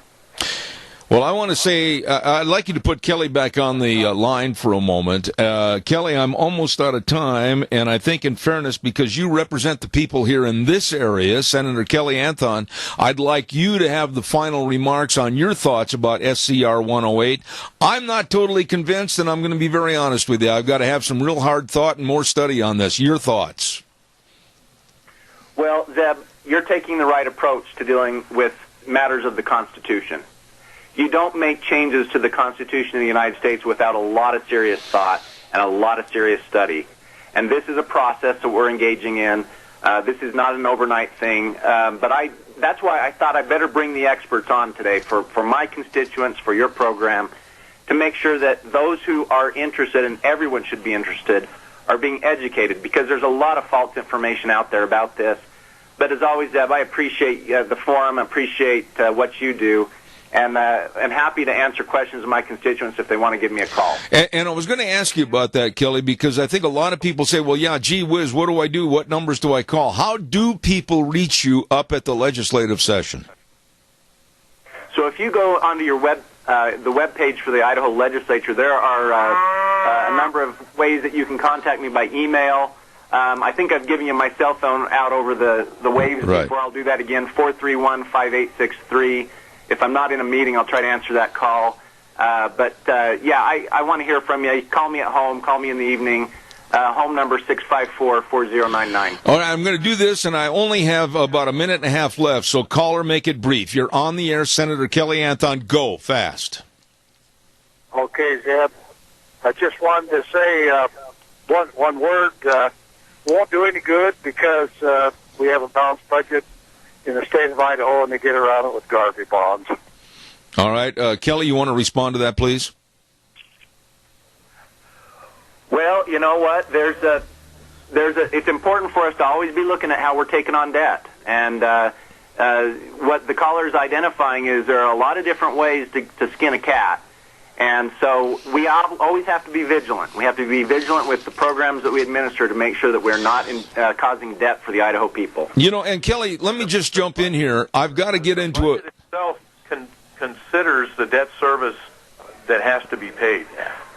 [SPEAKER 2] Well, I want to say, I'd like you to put Kelly back on the line for a moment. Kelly, I'm almost out of time, and I think in fairness, because you represent the people here in this area, Senator Kelly Anthon, I'd like you to have the final remarks on your thoughts about SCR 108. I'm not totally convinced, and I'm going to be very honest with you. I've got to have some real hard thought and more study on this. Your thoughts?
[SPEAKER 12] Well, Zeb, you're taking the right approach to dealing with matters of the Constitution. You don't make changes to the Constitution of the United States without a lot of serious thought and a lot of serious study. And this is a process that we're engaging in. This is not an overnight thing. But that's why I thought I'd better bring the experts on today for my constituents, for your program, to make sure that those who are interested, and everyone should be interested, are being educated, because there's a lot of false information out there about this. But as always, Deb, I appreciate the forum, I appreciate what you do. And I'm happy to answer questions of my constituents if they want to give me a call.
[SPEAKER 2] And I was going to ask you about that, Kelly, because I think a lot of people say, well, yeah, gee whiz, what do I do? What numbers do I call? How do people reach you up at the legislative session?
[SPEAKER 12] So if you go onto your the web page for the Idaho legislature, there are a number of ways that you can contact me by email. I think I've given you my cell phone out over the waves before. I'll do that again, 431-5863. If I'm not in a meeting, I'll try to answer that call. I want to hear from you. Call me at home. Call me in the evening. Home number 654-4099.
[SPEAKER 2] All right, I'm going to do this, and I only have about a minute and a half left, so caller, make it brief. You're on the air, Senator Kelly Anthon. Go fast.
[SPEAKER 17] Okay, Zeb. I just wanted to say one word. Won't do any good because we have a balanced budget in the state of Idaho, and they get around it with Garvey bonds.
[SPEAKER 2] All right. Kelly, you want to respond to that, please?
[SPEAKER 12] Well, you know what? It's important for us to always be looking at how we're taking on debt. And what the caller is identifying is there are a lot of different ways to skin a cat. And so we always have to be vigilant. We have to be vigilant with the programs that we administer to make sure that we're not causing debt for the Idaho people.
[SPEAKER 2] You know, and Kelly, let me just jump in here. I've got to get into it.
[SPEAKER 14] Itself considers the debt service that has to be paid.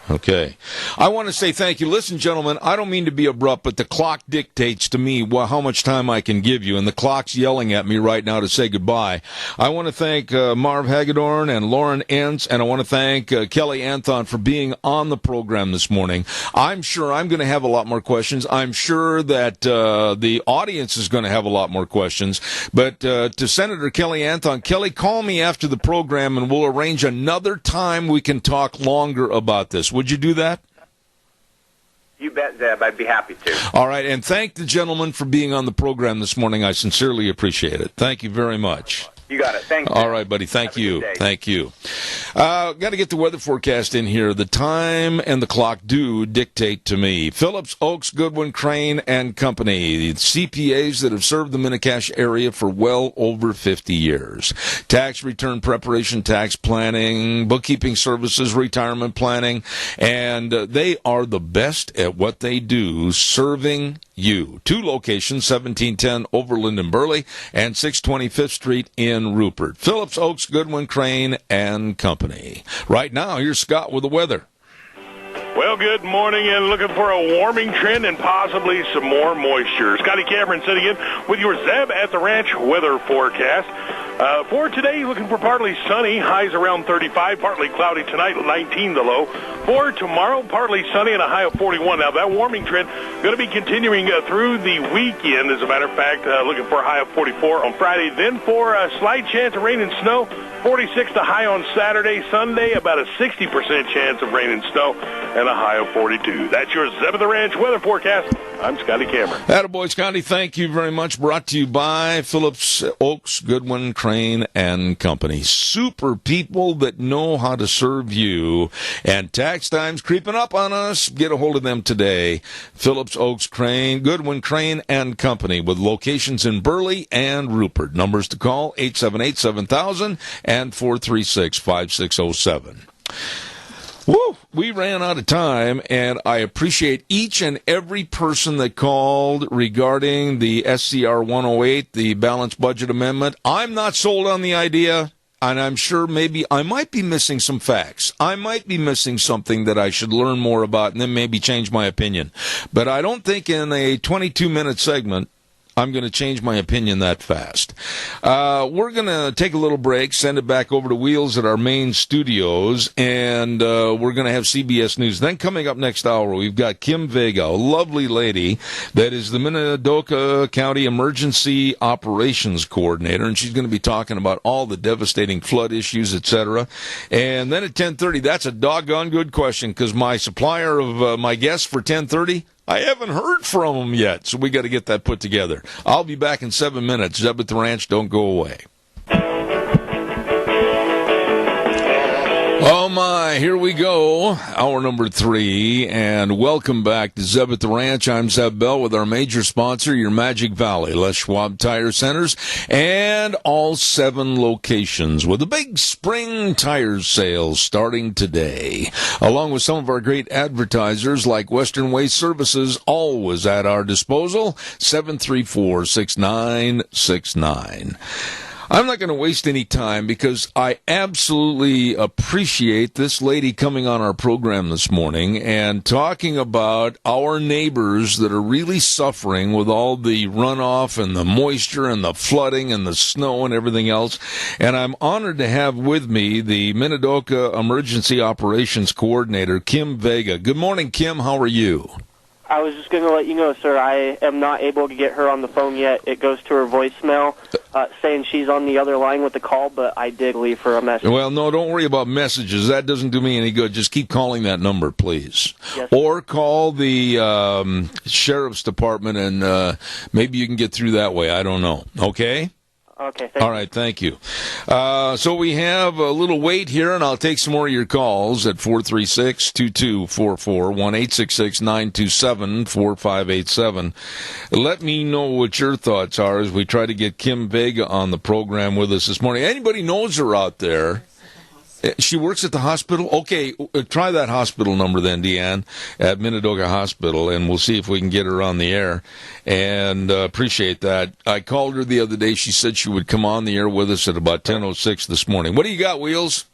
[SPEAKER 2] Okay. I want to say thank you. Listen, gentlemen, I don't mean to be abrupt, but the clock dictates to me how much time I can give you, and the clock's yelling at me right now to say goodbye. I want to thank Marv Hagedorn and Lauren Entz, and I want to thank Kelly Anthon for being on the program this morning. I'm sure I'm going to have a lot more questions. I'm sure that the audience is going to have a lot more questions. But to Senator Kelly Anthon, Kelly, call me after the program, and we'll arrange another time we can talk longer about this. Would you do that?
[SPEAKER 12] You bet, Zeb. I'd be happy to.
[SPEAKER 2] All right, and thank the gentleman for being on the program this morning. I sincerely appreciate it. Thank you very much.
[SPEAKER 12] You got it. Thanks.
[SPEAKER 2] All right, buddy. Thank you. Thank you. Got to get the weather forecast in here. The time and the clock do dictate to me. Phillips, Oaks, Goodwin, Crane, and Company. CPAs that have served the Mini-Cash area for well over 50 years. Tax return preparation, tax planning, bookkeeping services, retirement planning, and they are the best at what they do, serving you. 2 locations, 1710 Overland and Burley and 625th Street in Rupert. Phillips, Oaks, Goodwin, Crane, and Company. Right now, here's Scott with the weather.
[SPEAKER 4] Well, good morning, and looking for a warming trend and possibly some more moisture. Scotty Cameron sitting in with your Zeb at the Ranch weather forecast. For today, looking for partly sunny, highs around 35, partly cloudy tonight, 19 the low. For tomorrow, partly sunny and a high of 41. Now, that warming trend going to be continuing through the weekend. As a matter of fact, looking for a high of 44 on Friday. Then for a slight chance of rain and snow, 46 the high on Saturday. Sunday, about a 60% chance of rain and snow and a high of 42. That's your Zeb at the Ranch weather forecast. I'm Scotty Cameron.
[SPEAKER 2] Attaboy, Scotty. Thank you very much. Brought to you by Phillips, Oaks, Goodwin, Crane, and Company. Super people that know how to serve you. And tax time's creeping up on us. Get a hold of them today. Phillips, Oaks, Crane, Goodwin, Crane, and Company with locations in Burley and Rupert. Numbers to call, 878-7000 and 436-5607. Woo! We ran out of time, and I appreciate each and every person that called regarding the SCR 108, the Balanced Budget Amendment. I'm not sold on the idea, and I'm sure maybe I might be missing some facts. I might be missing something that I should learn more about and then maybe change my opinion. But I don't think in a 22-minute segment I'm going to change my opinion that fast. We're going to take a little break, send it back over to Wheels at our main studios, and we're going to have CBS News. Then coming up next hour, we've got Kim Vega, a lovely lady that is the Minidoka County Emergency Operations Coordinator, and she's going to be talking about all the devastating flood issues, etc. And then at 10:30, that's a doggone good question, because my supplier of my guests for 10:30, I haven't heard from them yet, so we got to get that put together. I'll be back in 7 minutes. Zeb at the Ranch, don't go away. Oh my, here we go. Hour number 3, and welcome back to Zeb at the Ranch. I'm Zeb Bell with our major sponsor, your Magic Valley, Les Schwab Tire Centers, and all 7 locations with a big spring tire sale starting today, along with some of our great advertisers like Western Waste Services, always at our disposal, 734-6969. I'm not going to waste any time because I absolutely appreciate this lady coming on our program this morning and talking about our neighbors that are really suffering with all the runoff and the moisture and the flooding and the snow and everything else. And I'm honored to have with me the Minidoka Emergency Operations Coordinator, Kim Vega. Good morning, Kim. How are you?
[SPEAKER 18] I was just going to let you know, sir, I am not able to get her on the phone yet. It goes to her voicemail saying she's on the other line with the call, but I did leave her a message.
[SPEAKER 2] Well, no, don't worry about messages. That doesn't do me any good. Just keep calling that number, please.
[SPEAKER 18] Yes.
[SPEAKER 2] Or call the Sheriff's Department, and maybe you can get through that way. I don't know. Okay?
[SPEAKER 18] Okay,
[SPEAKER 2] all right, thank you. So we have a little wait here, and I'll take some more of your calls at 436-2244, 1-866-927-4587. Let me know what your thoughts are as we try to get Kim Vega on the program with us this morning. Anybody knows her out there? She works at the hospital? Okay, try that hospital number then, Deanne, at Minidoka Hospital, and we'll see if we can get her on the air. And appreciate that. I called her the other day. She said she would come on the air with us at about 10:06 this morning. What do you got, Wheels?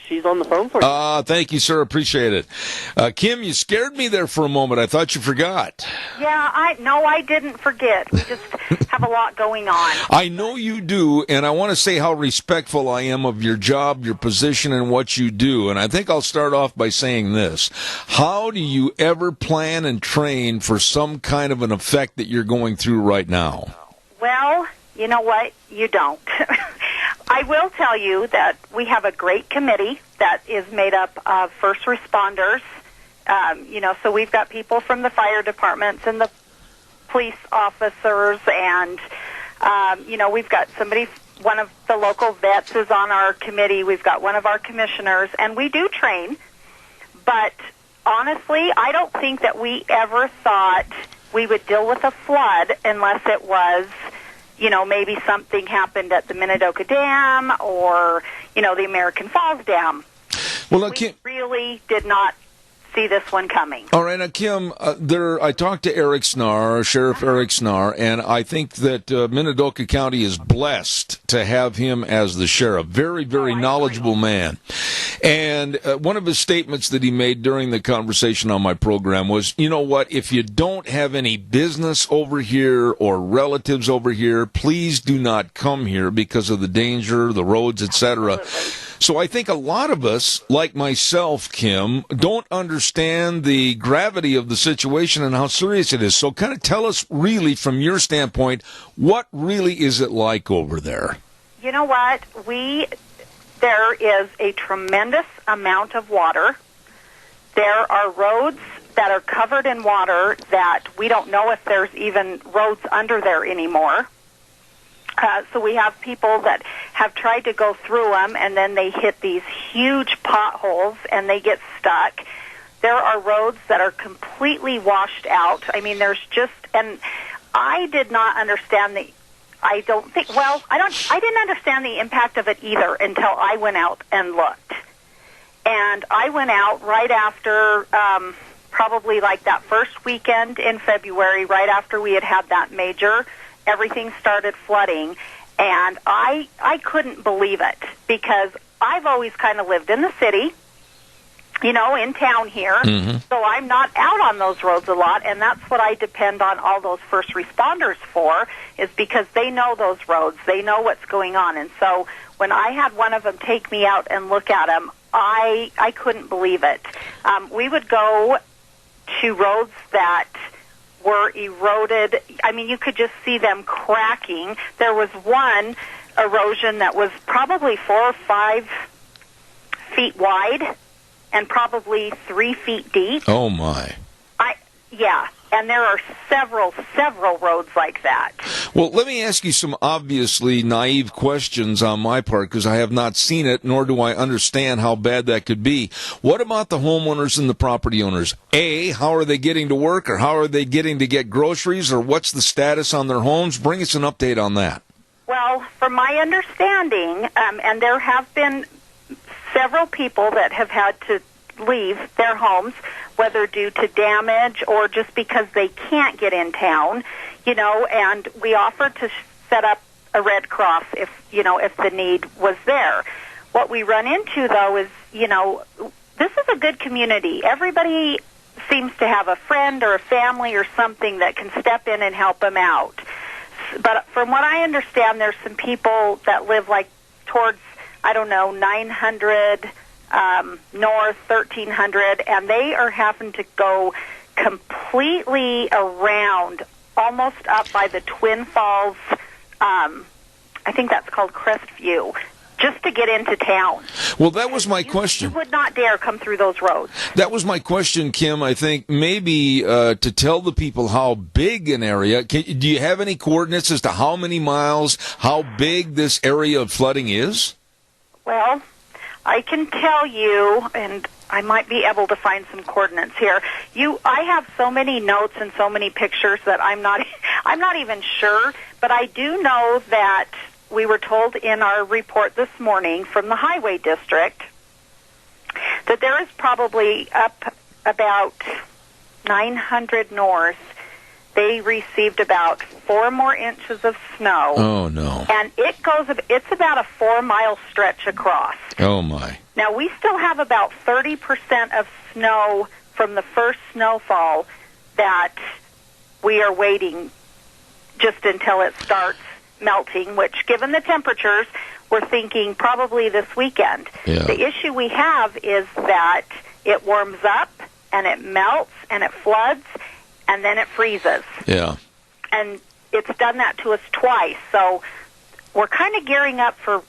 [SPEAKER 18] She's on the phone for you.
[SPEAKER 2] Thank you, sir. Appreciate it. Kim, you scared me there for a moment. I thought you forgot.
[SPEAKER 19] Yeah, I didn't forget. We just have a lot going on.
[SPEAKER 2] I know you do, and I want to say how respectful I am of your job, your position, and what you do. And I think I'll start off by saying this. How do you ever plan and train for some kind of an effect that you're going through right now?
[SPEAKER 19] Well, you know what? You don't. I will tell you that we have a great committee that is made up of first responders. So we've got people from the fire departments and the police officers, and, we've got one of the local vets is on our committee. We've got one of our commissioners, and we do train. But honestly, I don't think that we ever thought we would deal with a flood unless it was maybe something happened at the Minidoka Dam or, the American Falls Dam.
[SPEAKER 2] Well,
[SPEAKER 19] we really did not see this one coming.
[SPEAKER 2] All right, now, Kim, I talked to Eric Snar, Sheriff Eric Snar, and I think that Minidoka County is blessed to have him as the sheriff. Very, very knowledgeable man. And one of his statements that he made during the conversation on my program was, you know what, if you don't have any business over here or relatives over here, please do not come here because of the danger, the roads, etc. So I think a lot of us, like myself, Kim, don't understand the gravity of the situation and how serious it is. So kind of tell us really from your standpoint, what really is it like over there?
[SPEAKER 19] You know what? There is a tremendous amount of water. There are roads that are covered in water that we don't know if there's even roads under there anymore. So we have people that have tried to go through them, and then they hit these huge potholes, and they get stuck. There are roads that are completely washed out. I mean, and I did not understand I didn't understand the impact of it either until I went out and looked. And I went out right after, probably like that first weekend in February, right after we had that major, everything started flooding. And I couldn't believe it because I've always kind of lived in the city, in town here. Mm-hmm. So I'm not out on those roads a lot, and that's what I depend on all those first responders for, is because they know those roads. They know what's going on. And so when I had one of them take me out and look at them, I couldn't believe it. We would go to roads that were eroded. I mean, you could just see them cracking. There was one erosion that was probably 4 or 5 feet wide and probably 3 feet deep.
[SPEAKER 2] Oh, my.
[SPEAKER 19] Yeah, and there are several roads like that.
[SPEAKER 2] Well, let me ask you some obviously naive questions on my part, because I have not seen it, nor do I understand how bad that could be. What about the homeowners and the property owners? A, how are they getting to work, or how are they getting to get groceries, or what's the status on their homes? Bring us an update on that.
[SPEAKER 19] Well, from my understanding, and there have been several people that have had to leave their homes, whether due to damage or just because they can't get in town, and we offered to set up a Red Cross if the need was there. What we run into, though, is, this is a good community. Everybody seems to have a friend or a family or something that can step in and help them out. But from what I understand, there's some people that live like towards, 900 north, 1300, and they are having to go completely around, almost up by the Twin Falls, I think that's called Crestview, just to get into town.
[SPEAKER 2] Well, that was my question.
[SPEAKER 19] You would not dare come through those roads.
[SPEAKER 2] That was my question, Kim. I think maybe to tell the people how big an area, do you have any coordinates as to how many miles, how big this area of flooding is?
[SPEAKER 19] Well, I can tell you, and I might be able to find some coordinates here. I have so many notes and so many pictures that I'm not even sure, but I do know that we were told in our report this morning from the Highway District that there is probably up about 900 north. they received about 4 more inches of snow.
[SPEAKER 2] Oh, no.
[SPEAKER 19] And it's about a 4-mile stretch across.
[SPEAKER 2] Oh, my.
[SPEAKER 19] Now, we still have about 30% of snow from the first snowfall that we are waiting just until it starts melting, which, given the temperatures, we're thinking probably this weekend.
[SPEAKER 2] Yeah.
[SPEAKER 19] The issue we have is that it warms up, and it melts, and it floods, and then it freezes.
[SPEAKER 2] Yeah.
[SPEAKER 19] And it's done that to us twice, so we're kind of gearing up for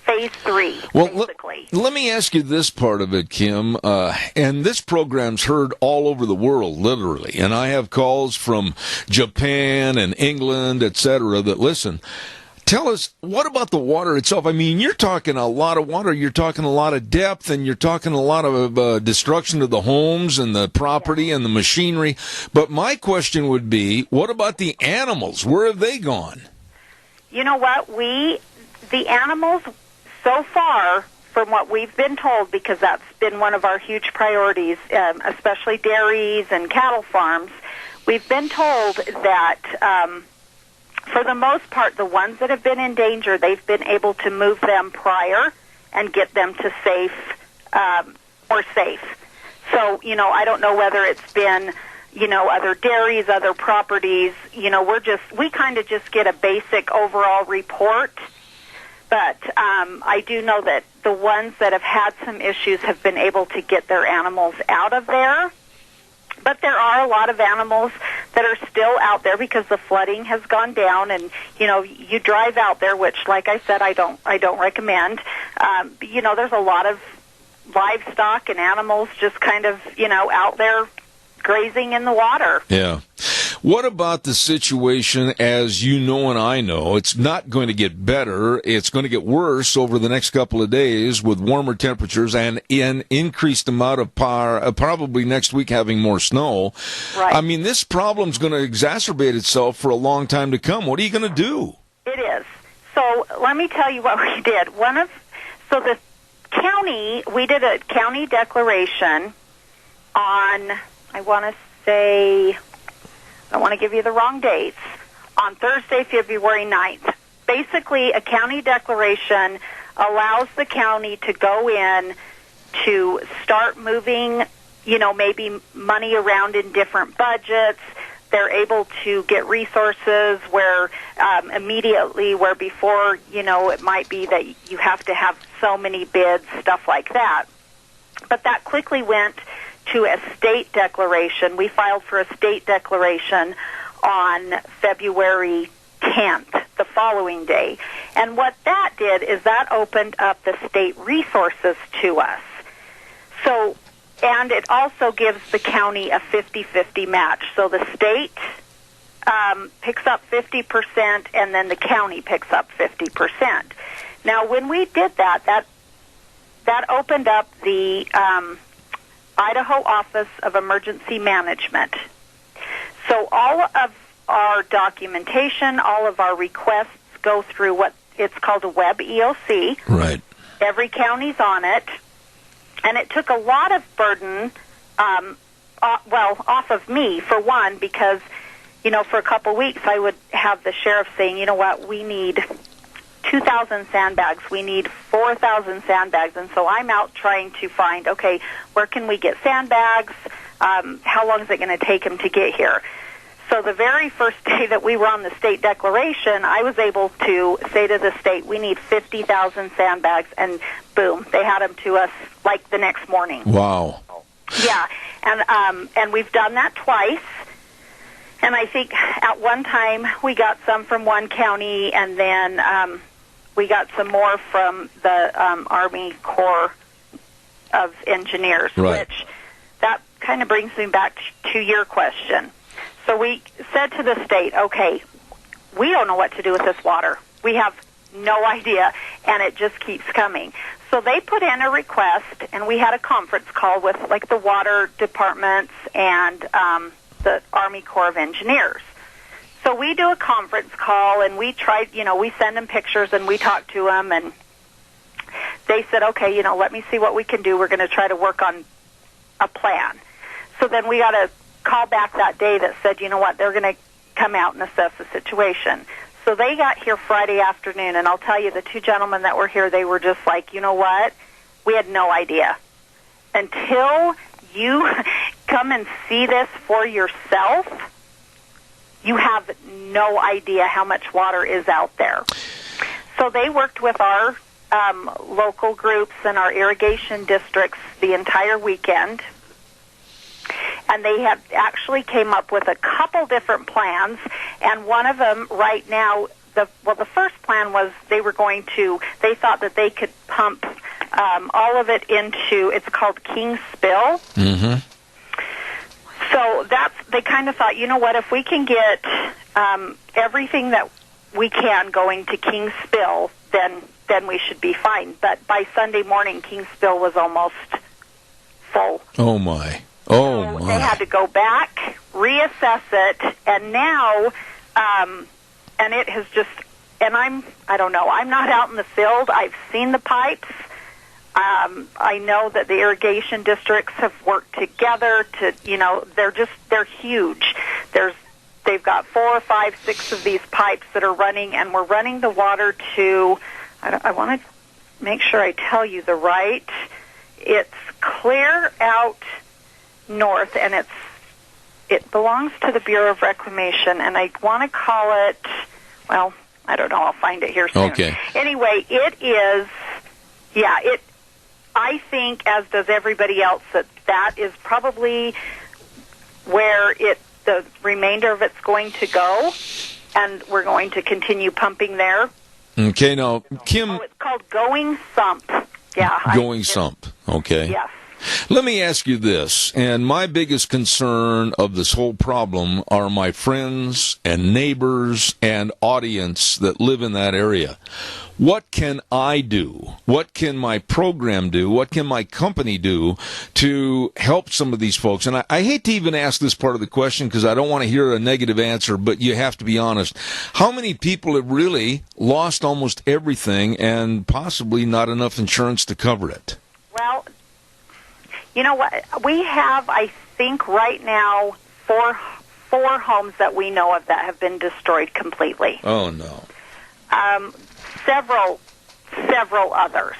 [SPEAKER 19] phase 3, basically.
[SPEAKER 2] Let me ask you this part of it, Kim. And this program's heard all over the world, literally. And I have calls from Japan and England, etc., that listen. Tell us, what about the water itself? I mean, you're talking a lot of water, you're talking a lot of depth, and you're talking a lot of destruction of the homes and the property and the machinery. But my question would be, what about the animals? Where have they gone?
[SPEAKER 19] You know what? The animals, so far, from what we've been told, because that's been one of our huge priorities, especially dairies and cattle farms, we've been told that for the most part, the ones that have been in danger, they've been able to move them prior and get them to more safe. So, I don't know whether it's been, other dairies, other properties. We kind of just get a basic overall report. But I do know that the ones that have had some issues have been able to get their animals out of there. But there are a lot of animals that are still out there because the flooding has gone down, and you drive out there, which, like I said, I don't recommend. There's a lot of livestock and animals just kind of out there grazing in the water.
[SPEAKER 2] Yeah. What about the situation, as you know and I know, it's not going to get better, it's going to get worse over the next couple of days with warmer temperatures and an increased amount of power, probably next week having more snow.
[SPEAKER 19] Right.
[SPEAKER 2] I mean, this problem's going to exacerbate itself for a long time to come. What are you going to do?
[SPEAKER 19] It is. So let me tell you what we did. So the county, we did a county declaration on, I want to give you the wrong dates, on Thursday, February 9th. Basically, a county declaration allows the county to go in to start moving, maybe money around in different budgets. They're able to get resources where immediately, where before, it might be that you have to have so many bids, stuff like that. But that quickly went to a state declaration. We filed for a state declaration on February 10th, the following day. And what that did is that opened up the state resources to us. So, and it also gives the county a 50-50 match. So the state picks up 50%, and then the county picks up 50%. Now, when we did that opened up the Idaho Office of Emergency Management. So all of our documentation, all of our requests go through what it's called a web EOC.
[SPEAKER 2] Right.
[SPEAKER 19] Every county's on it. And it took a lot of burden, off of me, for one, because, for a couple weeks I would have the sheriff saying, we need 2,000 sandbags. We need 4,000 sandbags. And so I'm out trying to find, okay, where can we get sandbags? How long is it going to take them to get here? So the very first day that we were on the state declaration, I was able to say to the state, we need 50,000 sandbags, and boom, they had them to us like the next morning.
[SPEAKER 2] Wow.
[SPEAKER 19] Yeah, and we've done that twice. And I think at one time we got some from one county, and then we got some more from the Army Corps of Engineers,
[SPEAKER 2] right.
[SPEAKER 19] Which that kind of brings me back to your question. So we said to the state, okay, we don't know what to do with this water. We have no idea, and it just keeps coming. So they put in a request, and we had a conference call with, like, the water departments and the Army Corps of Engineers. So we do a conference call, and we tried, we send them pictures, and we talk to them, and they said, okay, let me see what we can do. We're going to try to work on a plan. So then we got a call back that day that said, you know what, they're going to come out and assess the situation. So they got here Friday afternoon, and I'll tell you, the two gentlemen that were here, they were just like, you know what, we had no idea. Until you come and see this for yourself, you have no idea how much water is out there. So they worked with our local groups and our irrigation districts the entire weekend, and they have actually came up with a couple different plans, and one of them right now, the first plan was they thought that they could pump all of it into, it's called King's Spill.
[SPEAKER 2] Mm-hmm.
[SPEAKER 19] So they kind of thought, you know what, if we can get everything that we can going to King's Spill, then we should be fine. But by Sunday morning, King's Spill was almost full.
[SPEAKER 2] Oh, my. Oh,
[SPEAKER 19] so
[SPEAKER 2] my.
[SPEAKER 19] They had to go back, reassess it, and now, and it has just, and I don't know, I'm not out in the field. I've seen the pipes. I know that the irrigation districts have worked together to, they're huge. They've got 4, 5, 6 of these pipes that are running, and we're running the water to, I want to make sure I tell you the right. It's clear out north, and it belongs to the Bureau of Reclamation, and I want to call it, well, I don't know, I'll find it here soon.
[SPEAKER 2] Okay.
[SPEAKER 19] Anyway, it is, I think, as does everybody else, that is probably where the remainder of it's going to go, and we're going to continue pumping there.
[SPEAKER 2] Okay, now, Kim...
[SPEAKER 19] Oh, it's called Going Sump. Yeah.
[SPEAKER 2] Going Sump, okay.
[SPEAKER 19] Yes.
[SPEAKER 2] Let me ask you this, and my biggest concern of this whole problem are my friends and neighbors and audience that live in that area. What can I do? What can my program do? What can my company do to help some of these folks? And I hate to even ask this part of the question because I don't want to hear a negative answer, but you have to be honest. How many people have really lost almost everything and possibly not enough insurance to cover it?
[SPEAKER 19] Well, you know what? We have, I think, right now, four homes that we know of that have been destroyed completely.
[SPEAKER 2] Oh, no.
[SPEAKER 19] Several others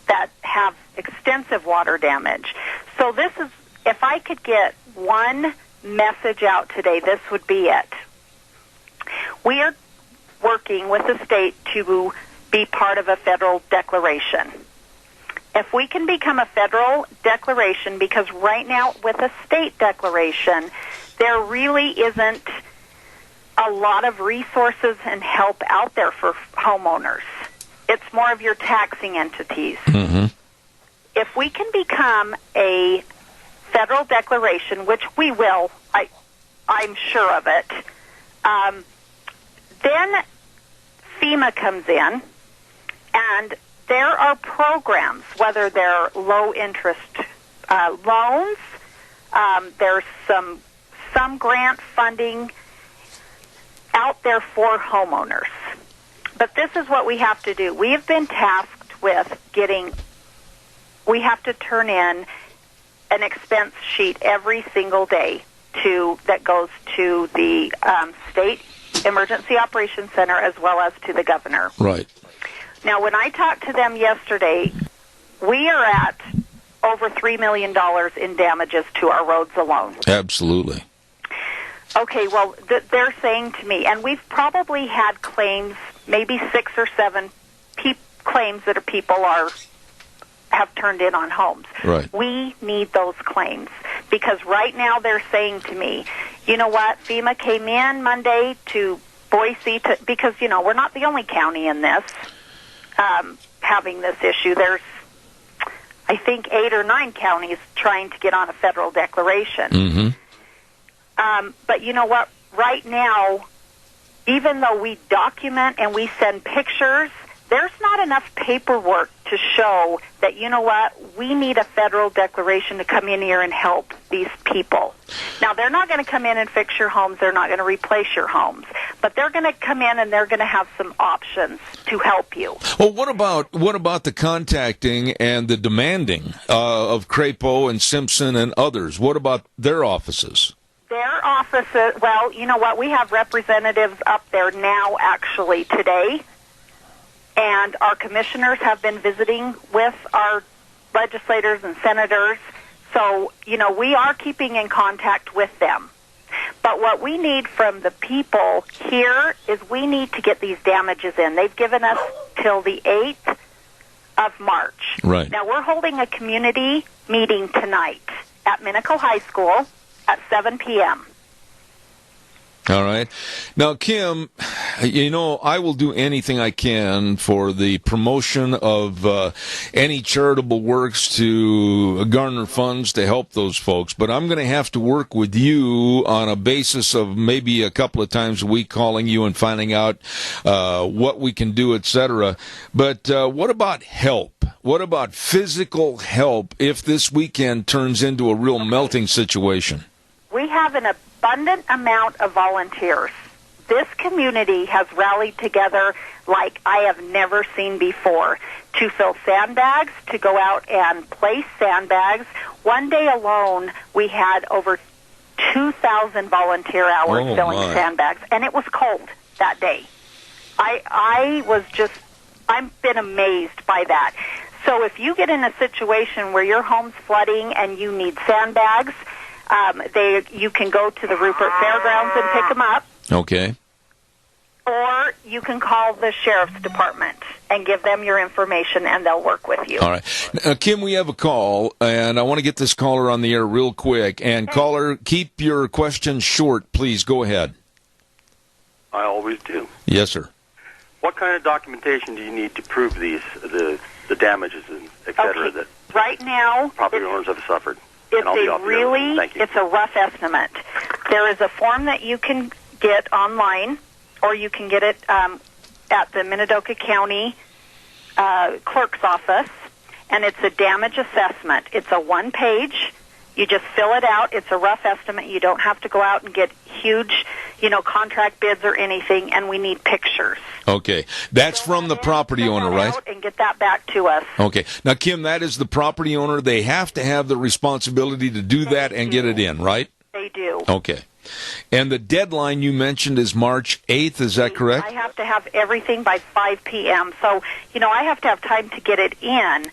[SPEAKER 19] that have extensive water damage. So this is, if I could get one message out today, this would be it. We are working with the state to be part of a federal declaration. If we can become a federal declaration, because right now with a state declaration, there really isn't a lot of resources and help out there for homeowners. It's more of your taxing entities.
[SPEAKER 2] Mm-hmm.
[SPEAKER 19] If we can become a federal declaration, which we will, I'm sure of it, then FEMA comes in, and there are programs, whether they're low-interest loans, there's some grant funding out there for homeowners. But this is what we have to do. We have been tasked with we have to turn in an expense sheet every single day that goes to the State Emergency Operations Center as well as to the governor.
[SPEAKER 2] Right.
[SPEAKER 19] Now, when I talked to them yesterday, we are at over $3 million in damages to our roads alone.
[SPEAKER 2] Absolutely.
[SPEAKER 19] Okay, well, they're saying to me, and we've probably had claims, maybe 6 or 7 claims that people have turned in on homes.
[SPEAKER 2] Right.
[SPEAKER 19] We need those claims because right now they're saying to me, you know what, FEMA came in Monday to Boise because, we're not the only county in this having this issue. There's, I think, 8 or 9 counties trying to get on a federal declaration.
[SPEAKER 2] Mm-hmm.
[SPEAKER 19] But you know what? Right now, even though we document and we send pictures, there's not enough paperwork to show that, you know what, we need a federal declaration to come in here and help these people. Now, they're not going to come in and fix your homes. They're not going to replace your homes. But they're going to come in and they're going to have some options to help you.
[SPEAKER 2] Well, what about the contacting and the demanding of Crapo and Simpson and others? What about their offices?
[SPEAKER 19] Their offices, well, you know what? We have representatives up there now, actually, today. And our commissioners have been visiting with our legislators and senators. So, you know, we are keeping in contact with them. But what we need from the people here is we need to get these damages in. They've given us till the 8th of March.
[SPEAKER 2] Right.
[SPEAKER 19] Now, we're holding a community meeting tonight at Minico High School at 7 p.m.
[SPEAKER 2] All right. Now, Kim, you know, I will do anything I can for the promotion of any charitable works to garner funds to help those folks, but I'm going to have to work with you on a basis of maybe a couple of times a week calling you and finding out what we can do, etc. But what about help? What about physical help if this weekend turns into a real melting situation?
[SPEAKER 19] We have an abundant amount of volunteers. This community has rallied together like I have never seen before to fill sandbags, to go out and place sandbags. One day alone, we had over 2,000 volunteer hours filling sandbags, and it was cold that day. I've been amazed by that. So if you get in a situation where your home's flooding and you need sandbags, you can go to the Rupert Fairgrounds and pick them up.
[SPEAKER 2] Okay.
[SPEAKER 19] Or you can call the Sheriff's Department and give them your information, and they'll work with you.
[SPEAKER 2] All right. Kim, we have a call, and I want to get this caller on the air real quick. And caller, keep your questions short, please. Go ahead.
[SPEAKER 15] I always do.
[SPEAKER 2] Yes, sir.
[SPEAKER 15] What kind of documentation do you need to prove the damages and et cetera that
[SPEAKER 19] right now
[SPEAKER 15] property owners have suffered?
[SPEAKER 19] It's a rough estimate. There is a form that you can get online, or you can get it at the Minidoka County clerk's office, and it's a damage assessment. It's a one-page. You just fill it out. It's a rough estimate. You don't have to go out and get huge, contract bids or anything, and we need pictures.
[SPEAKER 2] Okay. That's from the property owner, right?
[SPEAKER 19] And get that back to us.
[SPEAKER 2] Okay. Now, Kim, that is the property owner. They have to have the responsibility to do that and get it in, right?
[SPEAKER 19] They do.
[SPEAKER 2] Okay. And the deadline you mentioned is March 8th, is that correct?
[SPEAKER 19] I have to have everything by 5 p.m. So, I have to have time to get it in.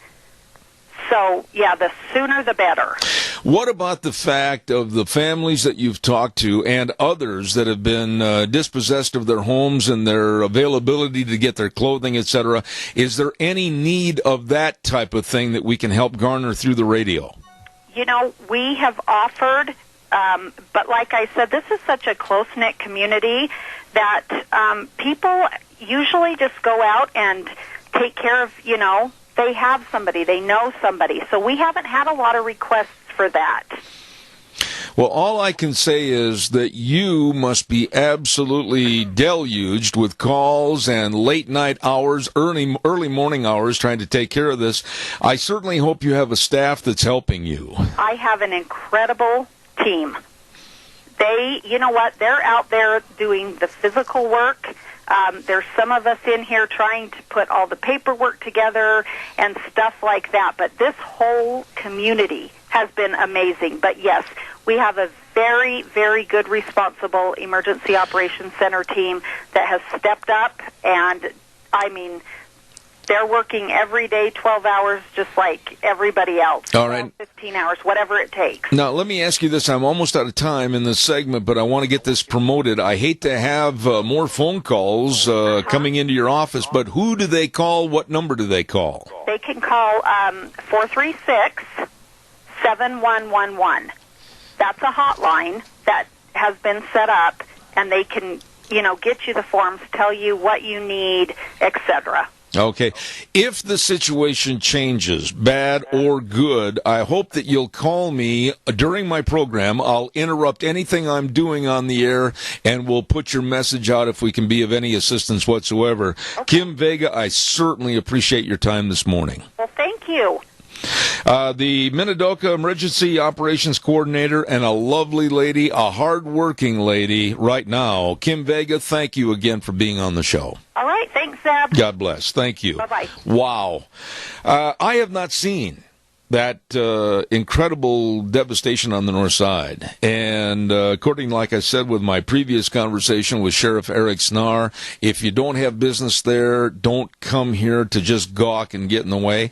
[SPEAKER 19] So, yeah, the sooner the better.
[SPEAKER 2] What about the fact of the families that you've talked to and others that have been dispossessed of their homes and their availability to get their clothing, etc.? Is there any need of that type of thing that we can help garner through the radio?
[SPEAKER 19] We have offered, but like I said, this is such a close-knit community that people usually just go out and take care of, they have somebody, they know somebody. So we haven't had a lot of requests for that.
[SPEAKER 2] Well, all I can say is that you must be absolutely deluged with calls and late night hours, early morning hours trying to take care of this. I certainly hope you have a staff that's helping you.
[SPEAKER 19] I have an incredible team. You know what, they're out there doing the physical work. There's some of us in here trying to put all the paperwork together and stuff like that. But this whole community has been amazing. But yes, we have a very, very good, responsible Emergency Operations Center team that has stepped up. And, they're working every day, 12 hours, just like everybody else.
[SPEAKER 2] All right.
[SPEAKER 19] 15 hours, whatever it takes.
[SPEAKER 2] Now, let me ask you this. I'm almost out of time in this segment, but I want to get this promoted. I hate to have more phone calls coming into your office, but who do they call? What number do they call?
[SPEAKER 19] They can call 436-7111. That's a hotline that has been set up, and they can, get you the forms, tell you what you need, etc.
[SPEAKER 2] Okay. If the situation changes, bad or good, I hope that you'll call me during my program. I'll interrupt anything I'm doing on the air, and we'll put your message out if we can be of any assistance whatsoever. Okay. Kim Vega, I certainly appreciate your time this morning.
[SPEAKER 19] Well, thank you.
[SPEAKER 2] The Minidoka Emergency Operations Coordinator and a lovely lady, a hard-working lady right now. Kim Vega, thank you again for being on the show.
[SPEAKER 19] All right. Thanks, Zeb.
[SPEAKER 2] God bless. Thank you.
[SPEAKER 19] Bye-bye.
[SPEAKER 2] Wow. I have not seen that incredible devastation on the north side. And according, like I said, with my previous conversation with Sheriff Eric Snar, if you don't have business there, don't come here to just gawk and get in the way.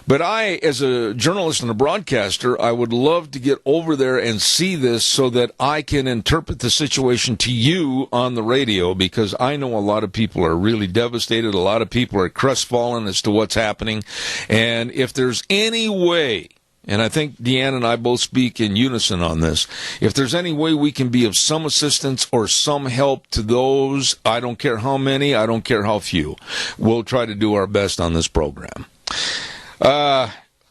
[SPEAKER 2] But I, as a journalist and a broadcaster, I would love to get over there and see this so that I can interpret the situation to you on the radio, because I know a lot of people are really devastated. A lot of people are crestfallen as to what's happening. And if there's any way, and I think Deanne and I both speak in unison on this, if there's any way we can be of some assistance or some help to those, I don't care how many, I don't care how few, we'll try to do our best on this program.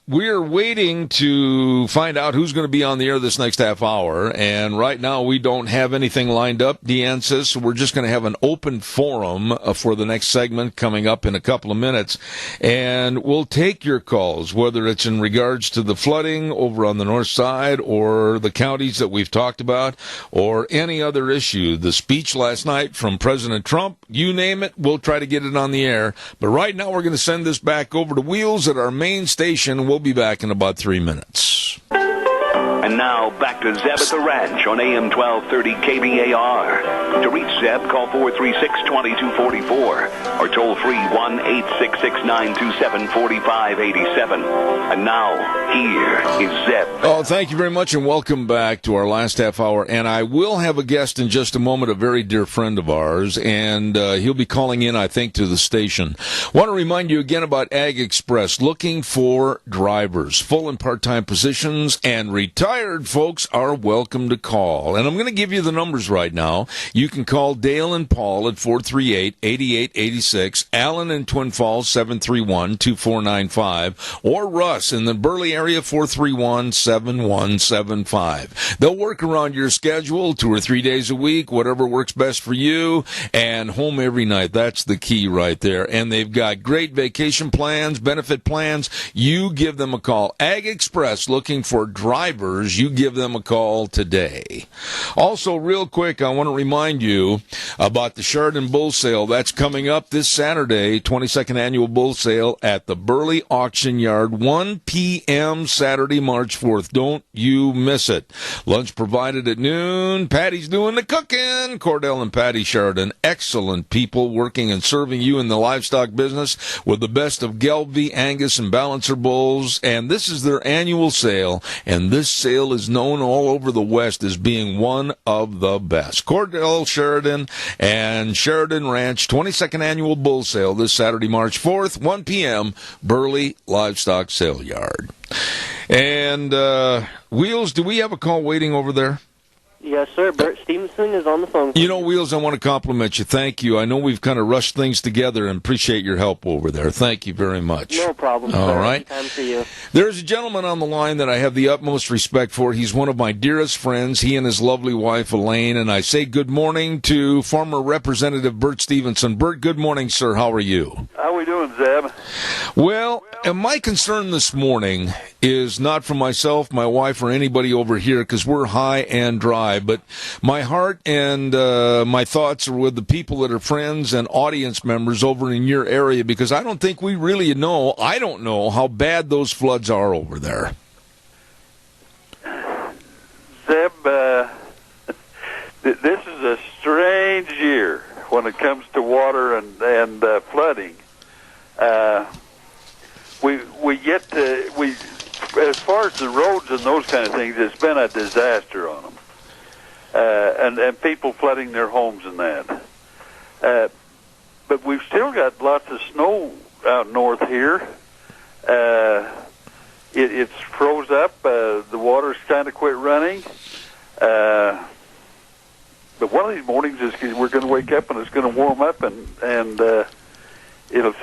[SPEAKER 2] We're waiting to find out who's going to be on the air this next half hour, and right now we don't have anything lined up, Deanne says, so we're just going to have an open forum for the next segment coming up in a couple of minutes, and we'll take your calls, whether it's in regards to the flooding over on the north side or the counties that we've talked about or any other issue. The speech last night from President Trump, you name it, we'll try to get it on the air, but right now we're going to send this back over to Wheels at our main station. We'll be back in about 3 minutes.
[SPEAKER 1] And now, back to Zeb at the Ranch on AM 1230 KBAR. To reach Zeb, call 436-2244 or toll free 1-866-927-4587. And now, here is Zeb.
[SPEAKER 2] Oh, thank you very much, and welcome back to our last half hour. And I will have a guest in just a moment, a very dear friend of ours, and he'll be calling in, I think, to the station. Want to remind you again about Ag Express, looking for drivers, full and part-time positions, and retired folks are welcome to call. And I'm going to give you the numbers right now. You can call Dale and Paul at 438-8886, Alan in Twin Falls 731-2495, or Russ in the Burley area 431-7175. They'll work around your schedule 2 or 3 days a week, whatever works best for you, and home every night. That's the key right there. And they've got great vacation plans, benefit plans. You give them a call. Ag Express, looking for drivers. You give them a call today. Also, real quick, I want to remind you about the Sheridan Bull Sale. That's coming up this Saturday, 22nd Annual Bull Sale at the Burley Auction Yard, 1 p.m. Saturday, March 4th. Don't you miss it. Lunch provided at noon. Patty's doing the cooking. Cordell and Patty Sheridan, excellent people working and serving you in the livestock business with the best of Gelbvieh, Angus, and Balancer bulls. And this is their annual sale, and this sale is known all over the West as being one of the best. Cordell Sheridan and Sheridan Ranch 22nd Annual Bull Sale this Saturday, March 4th, 1 p.m., Burley Livestock Sale Yard. And, Wheels, do we have a call waiting over there?
[SPEAKER 18] Yes, sir. Bert Stevenson is on the phone.
[SPEAKER 2] You know, Wheels, I want to compliment you. Thank you. I know we've kind of rushed things together and appreciate your help over there. Thank you very much.
[SPEAKER 18] No problem,
[SPEAKER 2] All
[SPEAKER 18] sir.
[SPEAKER 2] right.
[SPEAKER 18] Anytime for you.
[SPEAKER 2] There's a gentleman on the line that I have the utmost respect for. He's one of my dearest friends, he and his lovely wife, Elaine, and I say good morning to former Representative Bert Stevenson. Bert, good morning, sir. How are you?
[SPEAKER 20] How we doing, Zeb?
[SPEAKER 2] Well, my concern this morning is not for myself, my wife, or anybody over here, because we're high and dry, but my heart and my thoughts are with the people that are friends and audience members over in your area, because I don't think we really know, I don't know how bad those floods are over there.
[SPEAKER 20] Zeb, this is a strange year when it comes to water and flooding. As far as the roads and those kind of things, it's been a disaster on them. And people flooding their homes and that. But we've still got lots of snow out north here. It's froze up. The water's kind of quit running. But one of these mornings we're going to wake up and it's going to warm up and it'll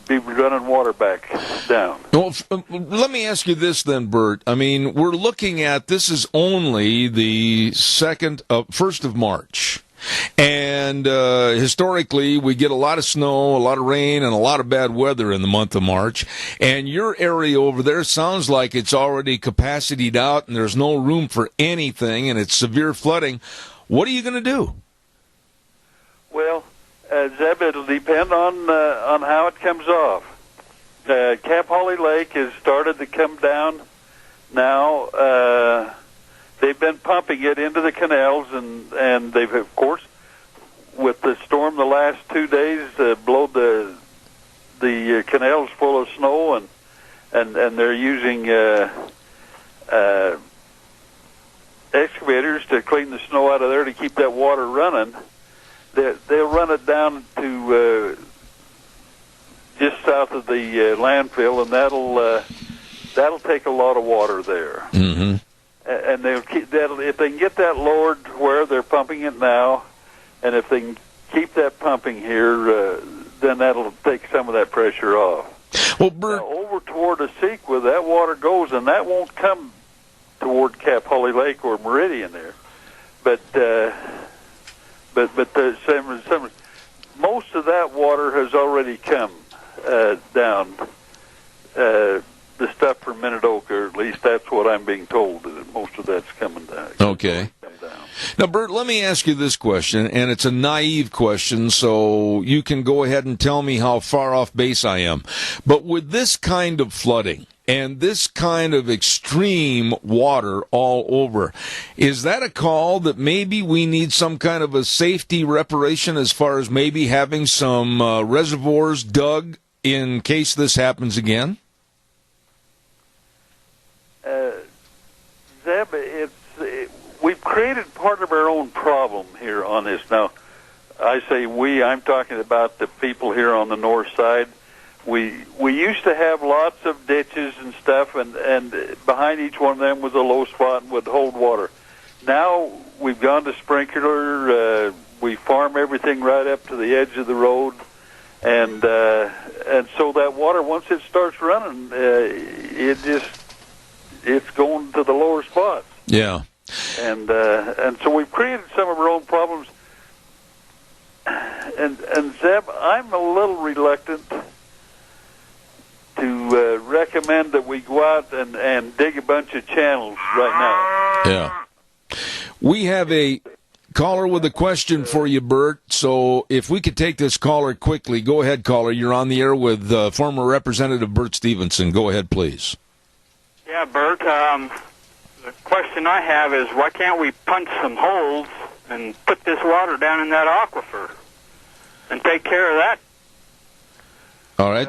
[SPEAKER 20] be running water back down.
[SPEAKER 2] Well, let me ask you this then, Bert. I mean, we're looking at, this is only the 1st of March. And historically, we get a lot of snow, a lot of rain, and a lot of bad weather in the month of March. And your area over there sounds like it's already capacitied out and there's no room for anything and it's severe flooding. What are you going to do?
[SPEAKER 20] Well, Zeb, it'll depend on how it comes off. Cap Holly Lake has started to come down now. They've been pumping it into the canals, and they've, of course, with the storm the last 2 days, blowed the canals full of snow, and they're using excavators to clean the snow out of there to keep that water running. They'll run it down to just south of the landfill, and that'll take a lot of water there.
[SPEAKER 2] Mm-hmm.
[SPEAKER 20] And they'll keep that, if they can get that lowered where they're pumping it now, and if they can keep that pumping here, then that'll take some of that pressure off.
[SPEAKER 2] Well, Bert,
[SPEAKER 20] now, over toward Asequa, that water goes, and that won't come toward Cap Holly Lake or Meridian there, but most of that water has already come down. The stuff from Minidoka, or at least that's what I'm being told, that most of that's coming down.
[SPEAKER 2] Okay. Now, Bert, let me ask you this question, and it's a naive question, so you can go ahead and tell me how far off base I am. But with this kind of flooding and this kind of extreme water all over, is that a call that maybe we need some kind of a safety reparation as far as maybe having some reservoirs dug in case this happens again?
[SPEAKER 20] Zeb, we've created part of our own problem here on this. Now, I say we, I'm talking about the people here on the north side. We used to have lots of ditches and stuff, and behind each one of them was a low spot and would hold water. Now we've gone to sprinkler. We farm everything right up to the edge of the road, and so that water, once it starts running, it's going to the lower spots.
[SPEAKER 2] Yeah.
[SPEAKER 20] And so we've created some of our own problems. And Zeb, I'm a little reluctant to recommend that we go out and dig a bunch of channels right now.
[SPEAKER 2] Yeah. We have a caller with a question for you, Bert. So if we could take this caller quickly. Go ahead, caller. You're on the air with former Representative Bert Stevenson. Go ahead, please.
[SPEAKER 16] Yeah, Bert, the question I have is why can't we punch some holes and put this water down in that aquifer and take care of that?
[SPEAKER 2] All right.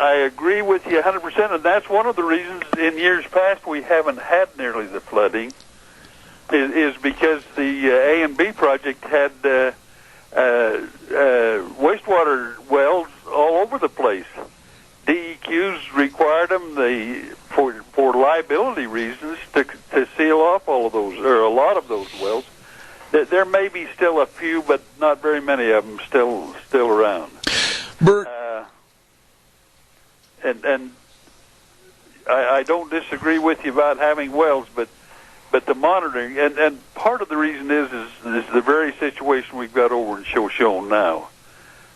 [SPEAKER 20] I agree with you 100%, and that's one of the reasons in years past we haven't had nearly the flooding, is because the A&B project had wastewater wells all over the place. DEQs required them for liability reasons to seal off all of those, or a lot of those wells. There may be still a few, but not very many of them still around.
[SPEAKER 2] Bert,
[SPEAKER 20] and I don't disagree with you about having wells, but the monitoring, and part of the reason is the very situation we've got over in Shoshone now.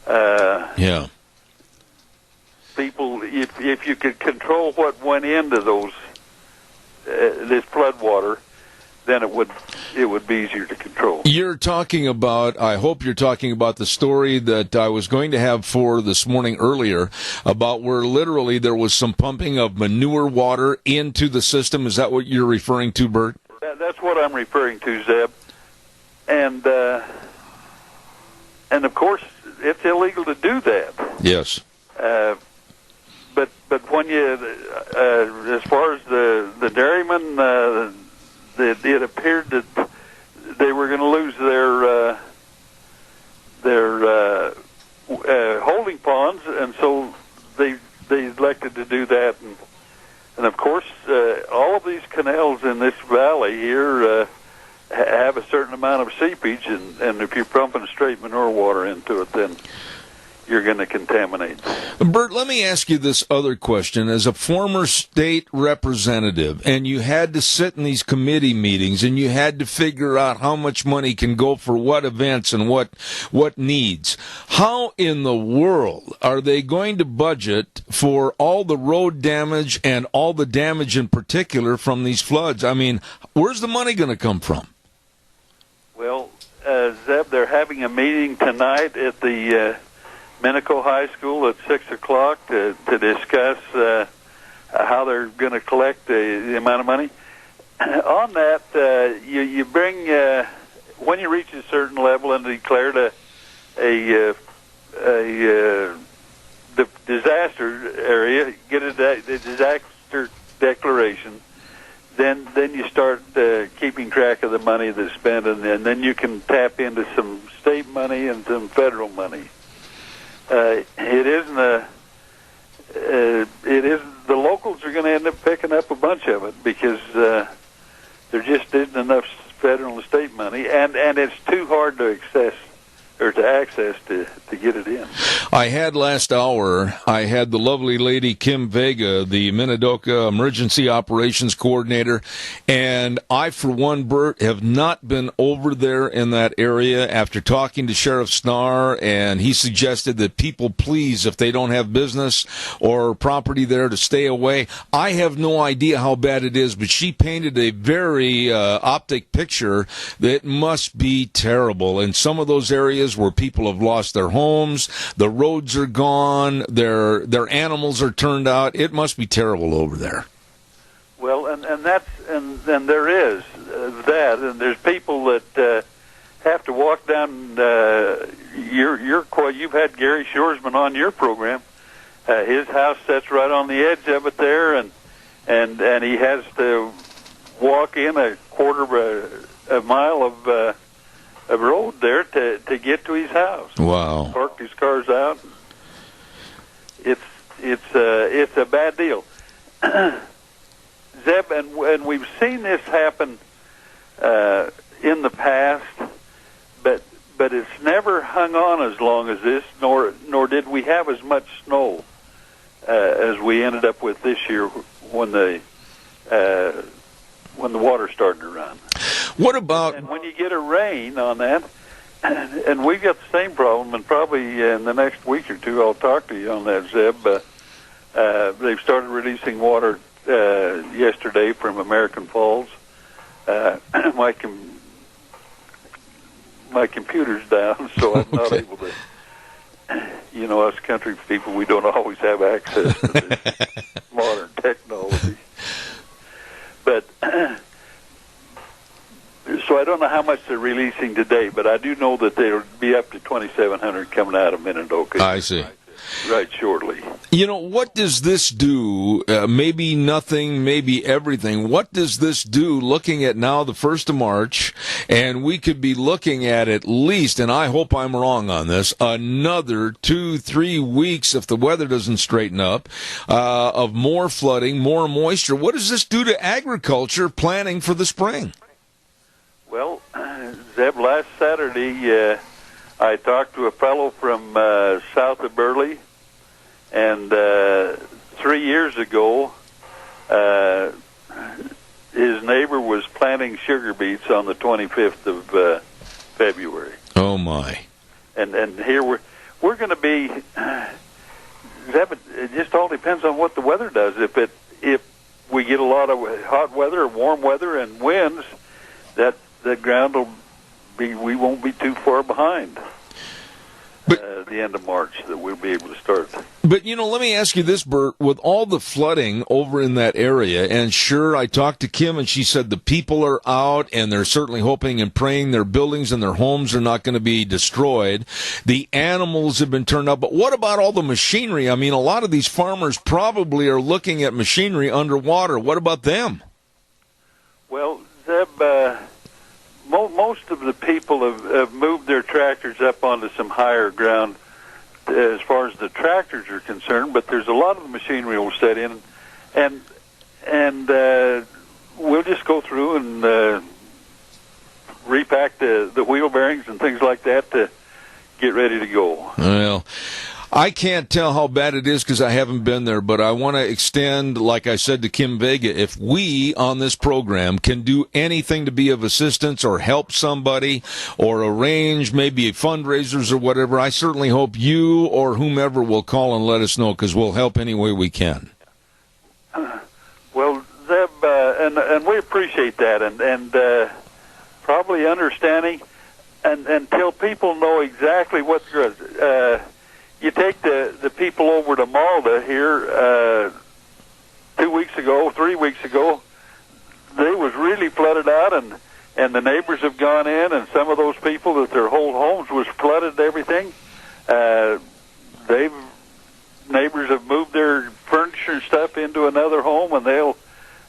[SPEAKER 2] Yeah.
[SPEAKER 20] People, if you could control what went into those this flood water, then it would be easier to control.
[SPEAKER 2] You're talking about, I hope you're talking about the story that I was going to have for this morning earlier about where literally there was some pumping of manure water into the system. Is that what you're referring to, Bert?
[SPEAKER 20] That's what I'm referring to, Zeb. And of course, it's illegal to do that.
[SPEAKER 2] Yes.
[SPEAKER 20] But when you, as far as the dairymen, it appeared that they were going to lose their holding ponds, and so they elected to do that. And of course, all of these canals in this valley here have a certain amount of seepage, and if you're pumping straight manure water into it, then you're going to contaminate.
[SPEAKER 2] Bert, let me ask you this other question. As a former state representative, and you had to sit in these committee meetings, and you had to figure out how much money can go for what events and what needs, how in the world are they going to budget for all the road damage and all the damage in particular from these floods? I mean, where's the money going to come from?
[SPEAKER 20] Well, Zeb, they're having a meeting tonight at the Minico High School at 6 o'clock to discuss how they're going to collect the amount of money. On that, you bring, when you reach a certain level and declared a disaster area, get the disaster declaration, then you start keeping track of the money that's spent, and then you can tap into some state money and some federal money. The locals are going to end up picking up a bunch of it because there just isn't enough federal and state money, and it's too hard to access to get it in.
[SPEAKER 2] I had last hour, I had the lovely lady Kim Vega, the Minidoka Emergency Operations Coordinator, and I, for one, Bert, have not been over there in that area after talking to Sheriff Snar, and he suggested that people please, if they don't have business or property there, to stay away. I have no idea how bad it is, but she painted a very optic picture that must be terrible. In some of those areas where people have lost their homes, the roads are gone, their animals are turned out. It must be terrible over there.
[SPEAKER 20] Well, and there is that, and there's people that have to walk down you've had Gary Shoresman on your program. His house sits right on the edge of it there, and he has to walk in a quarter of a mile of road there to get to his house.
[SPEAKER 2] Wow!
[SPEAKER 20] Parked his cars out. It's a bad deal, Zeb, and we've seen this happen in the past, but it's never hung on as long as this, nor did we have as much snow as we ended up with this year when the water started to run.
[SPEAKER 2] What about...
[SPEAKER 20] And when you get a rain on that, and we've got the same problem, and probably in the next week or two I'll talk to you on that, Zeb. They've started releasing water yesterday from American Falls. My computer's down, so I'm not able to... us country people, we don't always have access to this modern technology. But... So I don't know how much they're releasing today, but I do know that they'll be up to 2,700 coming out of Minidoka.
[SPEAKER 2] I see.
[SPEAKER 20] Right shortly.
[SPEAKER 2] What does this do? Maybe nothing, maybe everything. What does this do looking at now the 1st of March, and we could be looking at least, and I hope I'm wrong on this, another 2-3 weeks if the weather doesn't straighten up, of more flooding, more moisture. What does this do to agriculture planning for the spring?
[SPEAKER 20] Well, Zeb, last Saturday I talked to a fellow from south of Burley, and 3 years ago his neighbor was planting sugar beets on the 25th of February.
[SPEAKER 2] Oh, my.
[SPEAKER 20] And here we're going to be, Zeb, it just all depends on what the weather does. If we get a lot of hot weather or warm weather and winds, that ground we won't be too far behind the end of March that we'll be able to start.
[SPEAKER 2] But, let me ask you this, Bert, with all the flooding over in that area, and sure, I talked to Kim and she said the people are out and they're certainly hoping and praying their buildings and their homes are not going to be destroyed. The animals have been turned up, but what about all the machinery? I mean, a lot of these farmers probably are looking at machinery underwater. What about them?
[SPEAKER 20] Well, Zeb, most of the people have moved their tractors up onto some higher ground as far as the tractors are concerned, but there's a lot of the machinery will set in, and we'll just go through and repack the wheel bearings and things like that to get ready to go.
[SPEAKER 2] Well, I can't tell how bad it is because I haven't been there, but I want to extend, like I said to Kim Vega, if we on this program can do anything to be of assistance or help somebody or arrange maybe fundraisers or whatever, I certainly hope you or whomever will call and let us know because we'll help any way we can.
[SPEAKER 20] Well, Zeb, and we appreciate that, and probably understanding, and until people know exactly what you take the people over to Malta here 2 weeks ago, 3 weeks ago, they was really flooded out, and the neighbors have gone in, and some of those people that their whole homes was flooded and everything, neighbors have moved their furniture and stuff into another home, and they'll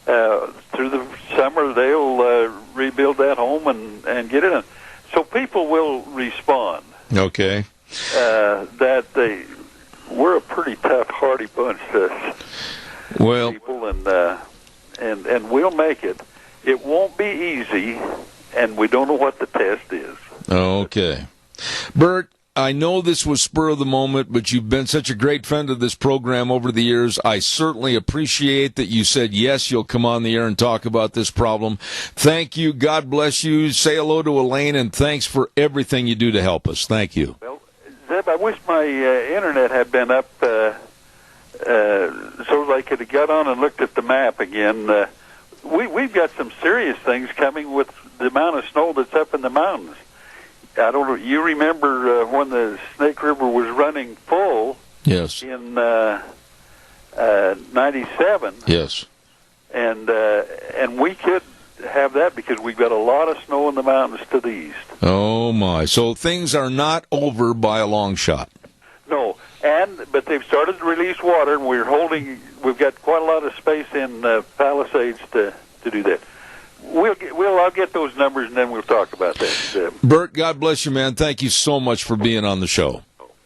[SPEAKER 20] through the summer they'll rebuild that home and get it in. So people will respond.
[SPEAKER 2] Okay.
[SPEAKER 20] We're a pretty tough, hardy bunch.
[SPEAKER 2] Well,
[SPEAKER 20] people, and we'll make it. It won't be easy, and we don't know what the test is.
[SPEAKER 2] Okay. Bert, I know this was spur of the moment, but you've been such a great friend of this program over the years. I certainly appreciate that you said, yes, you'll come on the air and talk about this problem. Thank you. God bless you. Say hello to Elaine, and thanks for everything you do to help us. Thank you.
[SPEAKER 20] Well, Zeb, I wish my internet had been up so I could have got on and looked at the map again. We've got some serious things coming with the amount of snow that's up in the mountains. I don't know. You remember when the Snake River was running full?
[SPEAKER 2] Yes.
[SPEAKER 20] In 97.
[SPEAKER 2] Yes.
[SPEAKER 20] And we could have that because we've got a lot of snow in the mountains to the east.
[SPEAKER 2] Oh my! So things are not over by a long shot.
[SPEAKER 20] No, but they've started to release water, and we've got quite a lot of space in Palisades to do that. I'll get those numbers, and then we'll talk about that.
[SPEAKER 2] Bert, God bless you, man. Thank you so much for being on the show.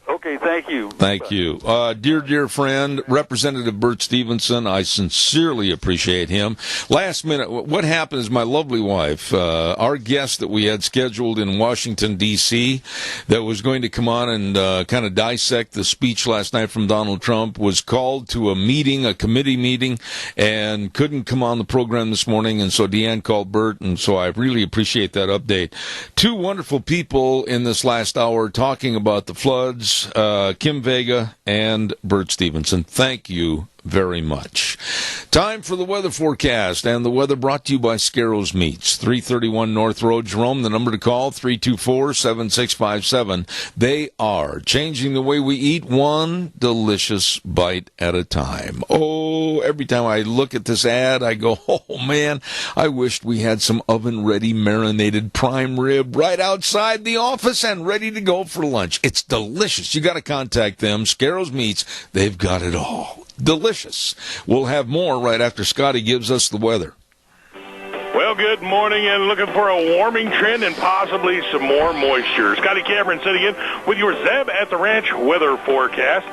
[SPEAKER 20] Okay, thank you.
[SPEAKER 2] Thank you. Dear friend, Representative Bert Stevenson, I sincerely appreciate him. Last minute, what happened is my lovely wife, our guest that we had scheduled in Washington, D.C., that was going to come on and kind of dissect the speech last night from Donald Trump, was called to a committee meeting, and couldn't come on the program this morning, and so Deanne called Bert, and so I really appreciate that update. Two wonderful people in this last hour talking about the floods, Kim Vega and Bert Stevenson. Thank you very much. Time for the weather forecast, and the weather brought to you by Scarrows Meats, 331 North Road, Jerome. The number to call, 324-7657. They are changing the way we eat, one delicious bite at a time. Oh, every time I look at this ad, I go, oh man, I wished we had some oven-ready marinated prime rib right outside the office and ready to go for lunch. It's delicious. You got to contact them, Scarrows Meats. They've got it all. Delicious. We'll have more right after Scotty gives us the weather.
[SPEAKER 4] Well, good morning, and looking for a warming trend and possibly some more moisture. Scotty Cameron sitting in with your Zeb at the Ranch weather forecast.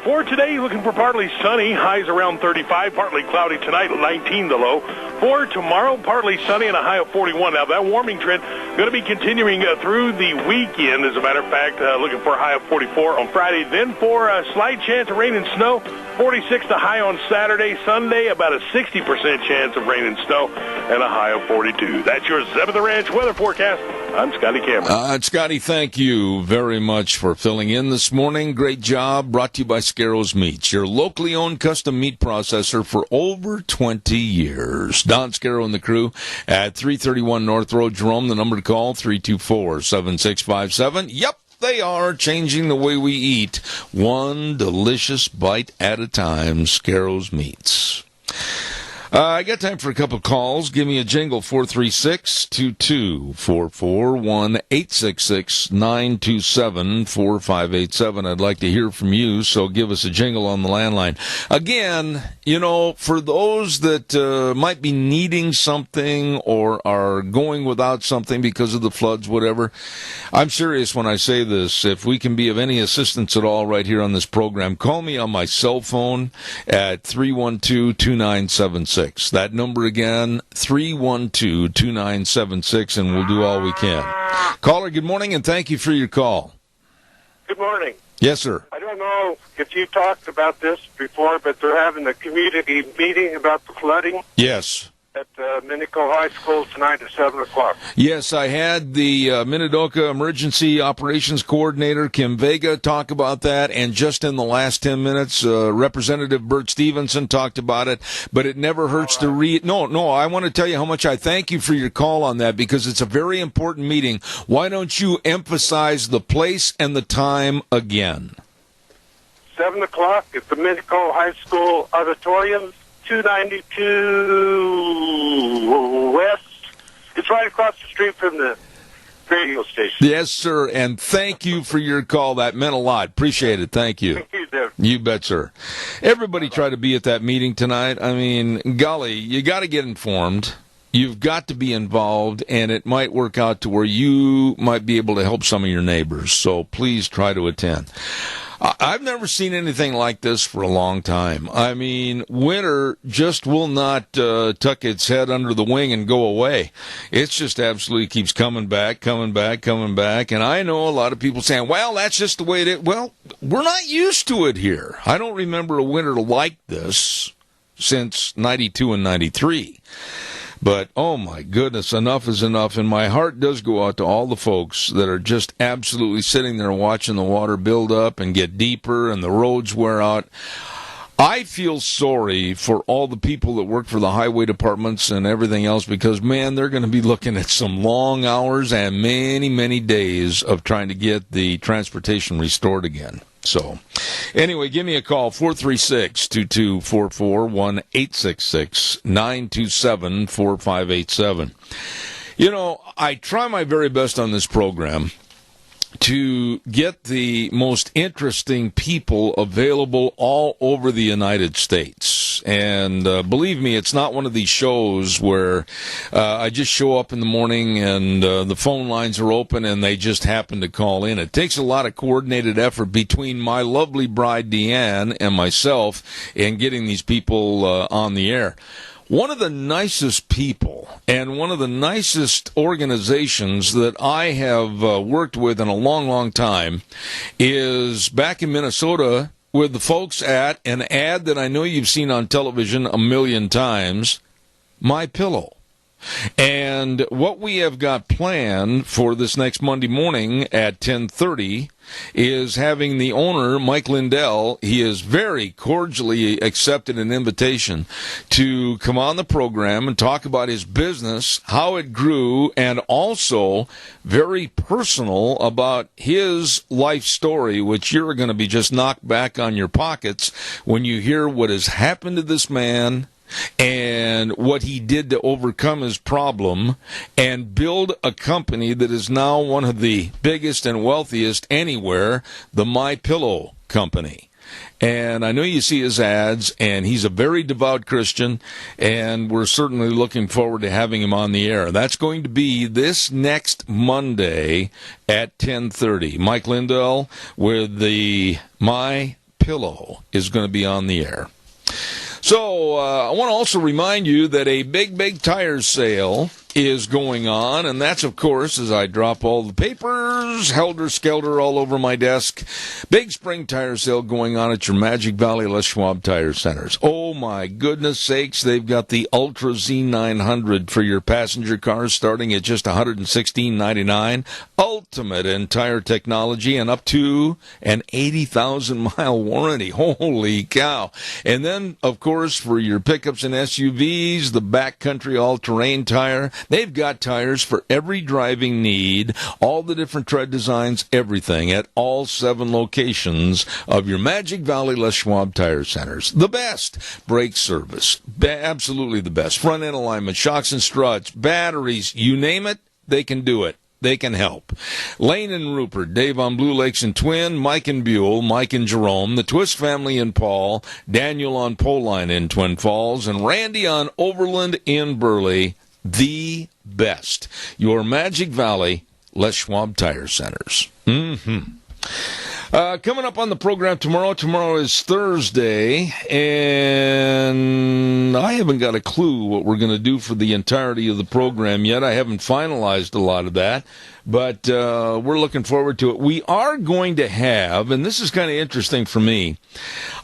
[SPEAKER 4] For today, looking for partly sunny, highs around 35, partly cloudy tonight, 19 the low. For tomorrow, partly sunny and a high of 41. Now, that warming trend going to be continuing through the weekend. As a matter of fact, looking for a high of 44 on Friday. Then for a slight chance of rain and snow, 46 the high on Saturday. Sunday, about a 60% chance of rain and snow, and a high of 42. That's your Zeb at the Ranch weather forecast. I'm Scotty Cameron.
[SPEAKER 2] Scotty, thank you very much for filling in this morning. Great job. Brought to you by Scarrows Meats, your locally owned custom meat processor for over 20 years. Don Scarrow and the crew at 331 North Road, Jerome. The number to call, 324-7657. Yep. They are changing the way we eat, one delicious bite at a time. Scarrows Meats. I got time for a couple calls. Give me a jingle, 436-2244, 1-866-927-4587. I'd like to hear from you, so give us a jingle on the landline. Again, for those that might be needing something or are going without something because of the floods, whatever, I'm serious when I say this. If we can be of any assistance at all right here on this program, call me on my cell phone at 312-2976. That number again, 312-2976, and we'll do all we can. Caller, good morning, and thank you for your call.
[SPEAKER 17] Good morning.
[SPEAKER 2] Yes, sir.
[SPEAKER 17] I don't know if you talked about this before, but they're having a community meeting about the flooding.
[SPEAKER 2] Yes.
[SPEAKER 17] At Minico High School tonight at 7 o'clock.
[SPEAKER 2] Yes, I had the Minidoka Emergency Operations Coordinator, Kim Vega, talk about that, and just in the last 10 minutes, Representative Bert Stevenson talked about it, but it never hurts to read. No, I want to tell you how much I thank you for your call on that, because it's a very important meeting. Why don't you emphasize the place and the time again?
[SPEAKER 17] 7 o'clock at the Medical High School Auditorium, 292 West. It's right across the street from the radio station.
[SPEAKER 2] Yes, sir, and thank you for your call. That meant a lot. Appreciate it. Thank you.
[SPEAKER 17] Thank you, Dave.
[SPEAKER 2] You bet, sir. Everybody try to be at that meeting tonight. I mean, golly, you got to get informed. You've got to be involved, and it might work out to where you might be able to help some of your neighbors. So please try to attend. I've never seen anything like this for a long time. I mean, winter just will not tuck its head under the wing and go away. It just absolutely keeps coming back. And I know a lot of people saying, well, that's just the way it is. Well, we're not used to it here. I don't remember a winter like this since 92 and 93. But, oh my goodness, enough is enough. And my heart does go out to all the folks that are just absolutely sitting there watching the water build up and get deeper and the roads wear out. I feel sorry for all the people that work for the highway departments and everything else because, man, they're going to be looking at some long hours and many, many days of trying to get the transportation restored again. So, anyway, give me a call, 436-2244, 1-866-927-4587. You know, I try my very best on this program to get the most interesting people available all over the United States. And believe me, it's not one of these shows where I just show up in the morning and the phone lines are open and they just happen to call in. It takes a lot of coordinated effort between my lovely bride, Deanne, and myself in getting these people on the air. One of the nicest people and one of the nicest organizations that I have worked with in a long, long time is back in Minnesota with the folks at an ad that I know you've seen on television a million times, MyPillow. And what we have got planned for this next Monday morning at 10:30 is having the owner, Mike Lindell. He has very cordially accepted an invitation to come on the program and talk about his business, how it grew, and also very personal about his life story, which you're going to be just knocked back on your pockets when you hear what has happened to this man and what he did to overcome his problem and build a company that is now one of the biggest and wealthiest anywhere, the MyPillow Company. And I know you see his ads, and he's a very devout Christian, and we're certainly looking forward to having him on the air. That's going to be this next Monday at 10:30. Mike Lindell with the MyPillow is going to be on the air. So I want to also remind you that a big tire sale is going on, and that's, of course, as I drop all the papers, helter-skelter all over my desk, big spring tire sale going on at your Magic Valley Les Schwab Tire Centers. Oh, my goodness sakes, they've got the Ultra Z900 for your passenger cars starting at just $116.99, ultimate in tire technology, and up to an 80,000-mile warranty. Holy cow. And then, of course, for your pickups and SUVs, the backcountry all-terrain tire. They've got tires for every driving need, all the different tread designs, everything at all 7 locations of your Magic Valley Les Schwab Tire Centers. The best brake service, absolutely the best. Front end alignment, shocks and struts, batteries, you name it, they can do it. They can help. Lane and Rupert, Dave on Blue Lakes and Twin, Mike and Buell, Mike and Jerome, the Twist family in Paul, Daniel on Poline in Twin Falls, and Randy on Overland in Burley. The best. Your Magic Valley Les Schwab Tire Centers. Coming up on the program tomorrow is Thursday, and I haven't got a clue what we're going to do for the entirety of the program yet. I haven't finalized a lot of that, but we're looking forward to it. We are going to have, and this is kind of interesting for me,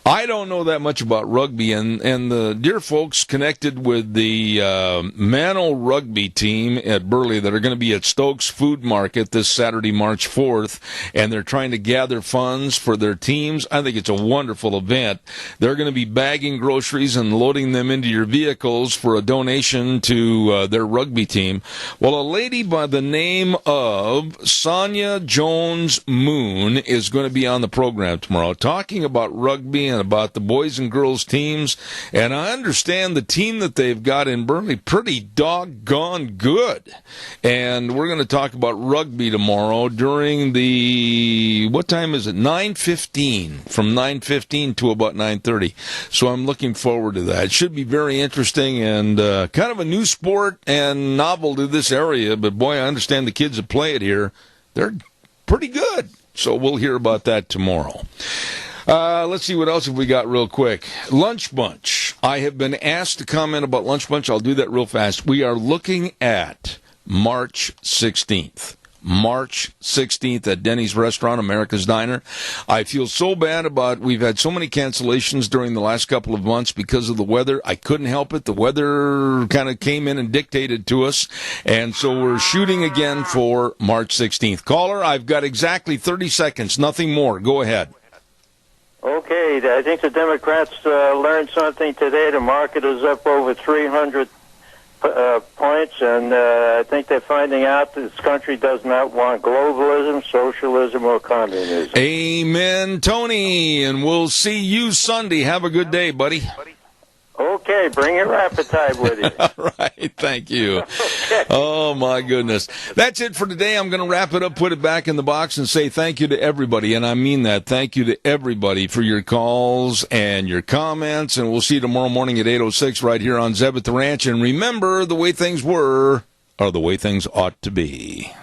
[SPEAKER 2] I don't know that much about rugby, and the dear folks connected with the Mano rugby team at Burley that are going to be at Stokes Food Market this Saturday, March 4th, and they're trying to gather funds for their teams. I think it's a wonderful event. They're going to be bagging groceries and loading them into your vehicles for a donation to their rugby team. Well, a lady by the name of Sonia Jones Moon is going to be on the program tomorrow talking about rugby and about the boys and girls teams. And I understand the team that they've got in Burnley pretty doggone good. And we're going to talk about rugby tomorrow during the, what time is it? 9:15, from 9:15 to about 9:30. So I'm looking forward to that. It should be very interesting and kind of a new sport and novel to this area. But boy, I understand the kids that play it here, they're pretty good. So we'll hear about that tomorrow. Let's see what else have we got real quick. Lunch Bunch. I have been asked to comment about Lunch Bunch. I'll do that real fast. We are looking at March 16th. March 16th at Denny's Restaurant, America's Diner. I feel so bad about, we've had so many cancellations during the last couple of months because of the weather. I couldn't help it. The weather kind of came in and dictated to us. And so we're shooting again for March 16th. Caller, I've got exactly 30 seconds, nothing more. Go ahead.
[SPEAKER 21] Okay, I think the Democrats learned something today. The market is up over 300 points, and I think they're finding out that this country does not want globalism, socialism, or communism.
[SPEAKER 2] Amen, Tony, and we'll see you Sunday. Have a good day, buddy.
[SPEAKER 21] Okay, bring your appetite with you.
[SPEAKER 2] All right, thank you. Okay. Oh, my goodness. That's it for today. I'm going to wrap it up, put it back in the box, and say thank you to everybody, and I mean that. Thank you to everybody for your calls and your comments, and we'll see you tomorrow morning at 8:06 right here on Zeb at the Ranch. And remember, the way things were are the way things ought to be.